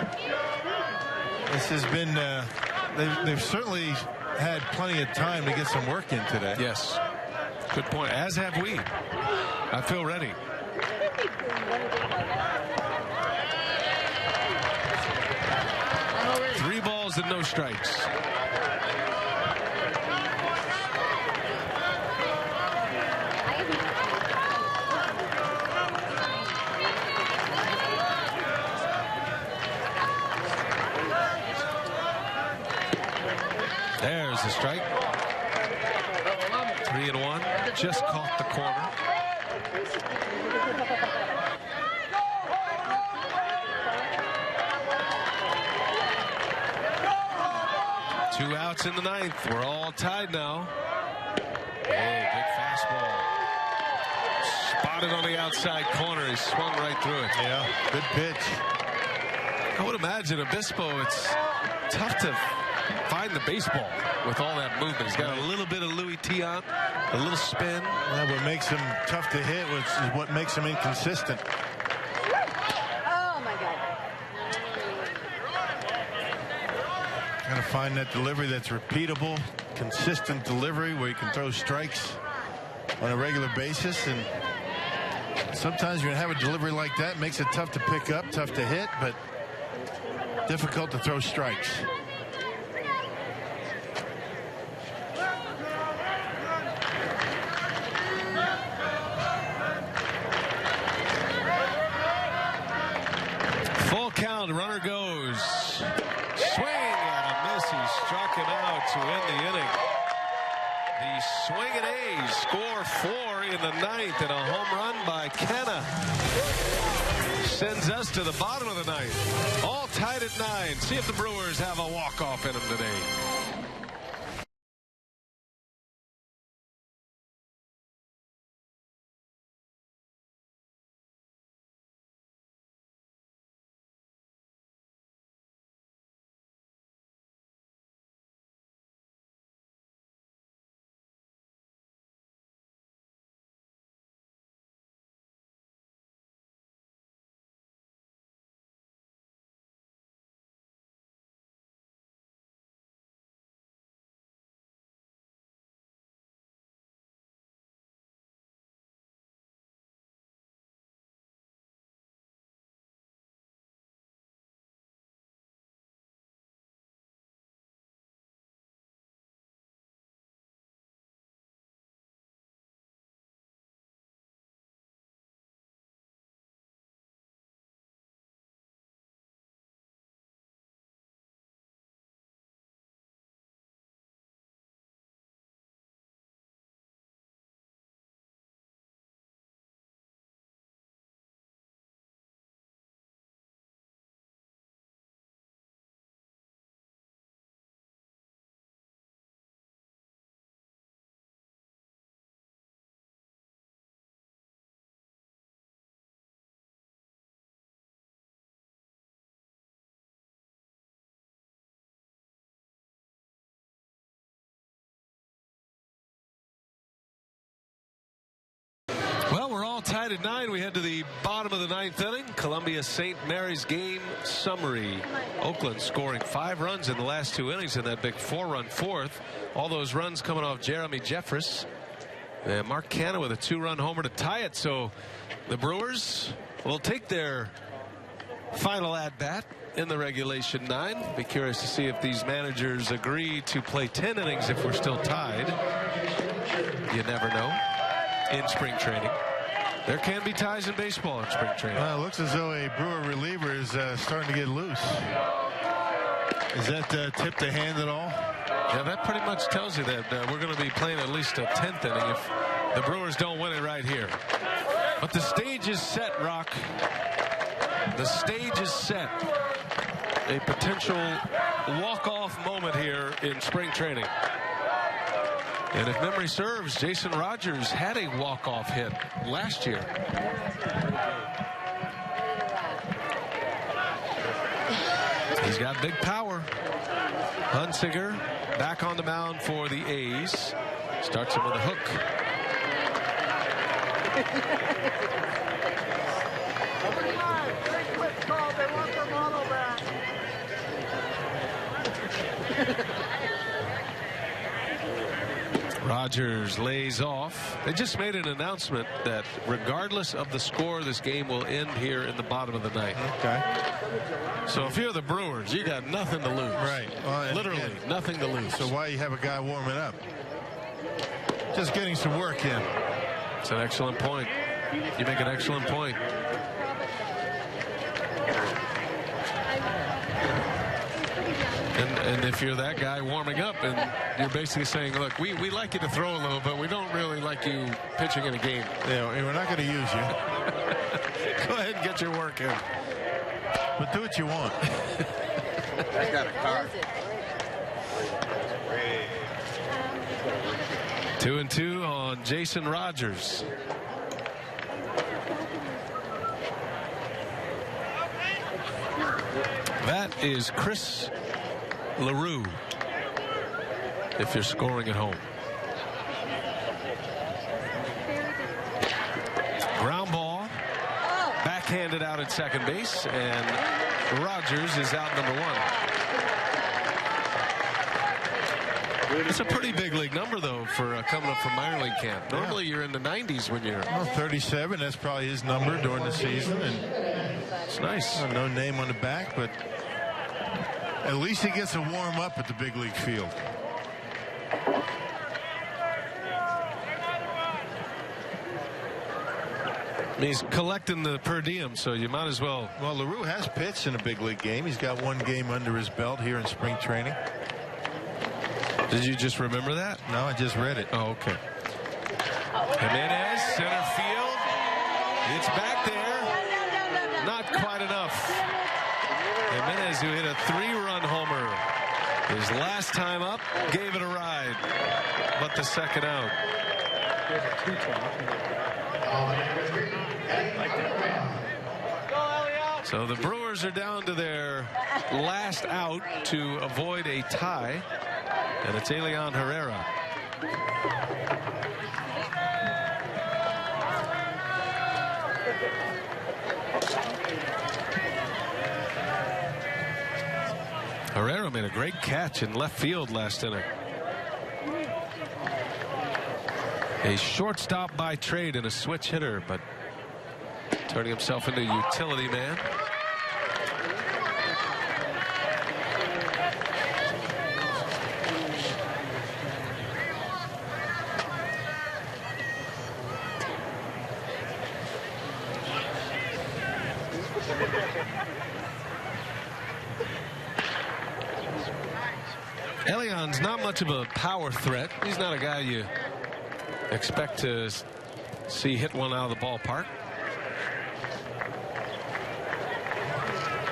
This has been, they've certainly had plenty of time to get some work in today. Yes. Good point. As have we. I feel ready. Three balls and no strikes. There's the strike. 3-1. Just caught the corner. Two outs in the 9th. We're all tied now. Hey, big fastball. Spotted on the outside corner. He swung right through it. Yeah, good pitch. I would imagine Obispo, it's tough to find the baseball with all that movement. He's got a little bit of Louis Tiant, a little spin. Well, what makes him tough to hit, which is what makes him inconsistent. Oh, my God. Got to find that delivery that's repeatable, consistent delivery where you can throw strikes on a regular basis. And sometimes you're going to have a delivery like that. Makes it tough to pick up, tough to hit, but difficult to throw strikes. Full count, runner goes. Swing and a miss. He struck him out to end the inning. The swinging A's score 4 in the 9th, and a home run by Kenna sends us to the bottom of the 9th. All tied at 9. See if the Brewers have a walk-off in them today. all tied at 9. We head to the bottom of the 9th inning. Columbia St. Mary's game summary. Oakland scoring 5 runs in the last 2 innings in that big 4-run fourth. All those runs coming off Jeremy Jeffress. And Mark Canha with a 2-run homer to tie it. So the Brewers will take their final at-bat in the regulation 9. Be curious to see if these managers agree to play 10 innings if we're still tied. You never know in spring training. There can be ties in baseball in spring training. Well, it looks as though a Brewer reliever is starting to get loose. Is that tip the hand at all? Yeah, that pretty much tells you that we're going to be playing at least a 10th inning if the Brewers don't win it right here. But the stage is set, Rock. The stage is set. A potential walk-off moment here in spring training. And if memory serves, Jason Rogers had a walk-off hit last year. He's got big power. Hunsinger back on the mound for the A's. Starts him with a hook. Rogers lays off. They just made an announcement that regardless of the score, this game will end here in the bottom of the 9th. Okay. So if you're the Brewers, you got nothing to lose. Right. Well, literally nothing to lose. So why you have a guy warming up? Just getting some work in. It's an excellent point. You make an excellent point. And if you're that guy warming up, and you're basically saying, look, we like you to throw a little, but we don't really like you pitching in a game. Yeah, we're not going to use you. Go ahead and get your work in. But do what you want. I got a car. 2-2 on Jason Rogers. That is Chris LaRue, if you're scoring at home. Ground ball, backhanded out at second base, and Rogers is out number 1. It's a pretty big league number, though, for coming up from minor league camp. Normally, you're in the 90s when you're... Well, 37, that's probably his number during the season. And it's nice. No name on the back, but at least he gets to warm up at the big league field. He's collecting the per diem, so you might as well. Well, LaRue has pitched in a big league game. He's got 1 game under his belt here in spring training. Did you just remember that? No, I just read it. Oh, okay. Jimenez, center field. It's back there. Not quite enough. Jimenez, who hit a 3-run homer his last time up, gave it a ride. But the second out. So the Brewers are down to their last out to avoid a tie. And it's Elian Herrera. Herrera made a great catch in left field last inning. A shortstop by trade and a switch hitter, but turning himself into a utility man. Elian's not much of a power threat. He's not a guy you expect to see hit one out of the ballpark.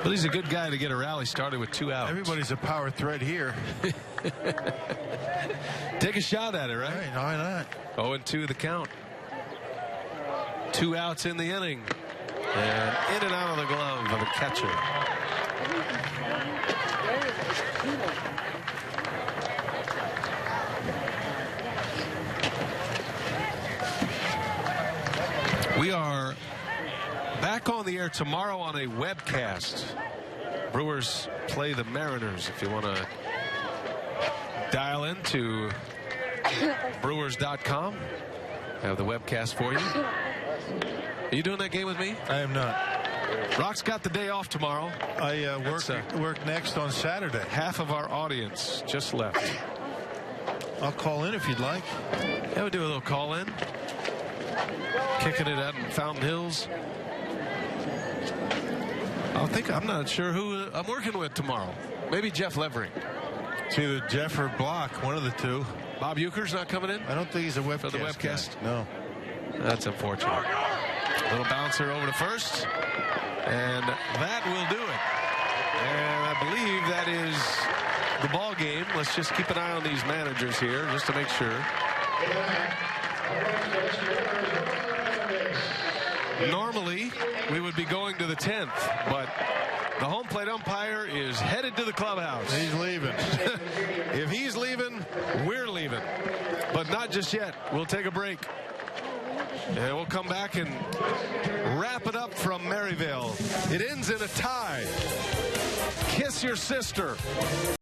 But he's a good guy to get a rally started with 2 outs. Everybody's a power threat here. Take a shot at it, right? Right, why not? 0-2 the count. 2 outs in the inning. And in and out of the glove of the catcher. We are back on the air tomorrow on a webcast. Brewers play the Mariners. If you want to dial in to Brewers.com, I have the webcast for you. Are you doing that game with me? I am not. Rock's got the day off tomorrow. I work next on Saturday. Half of our audience just left. I'll call in if you'd like. Yeah, we'll do a little call in. Kicking it out in Fountain Hills. I'm not sure who I'm working with tomorrow. Maybe Jeff Levering. It's either Jeff or Block, one of the two. Bob Euchre's not coming in? I don't think he's a webcast. For the webcast? Guy. No. That's unfortunate. Little bouncer over to first. And that will do it. And I believe that is the ball game. Let's just keep an eye on these managers here just to make sure. Normally, we would be going to the 10th, but the home plate umpire is headed to the clubhouse. He's leaving. If he's leaving, we're leaving. But not just yet. We'll take a break. And we'll come back and wrap it up from Maryville. It ends in a tie. Kiss your sister.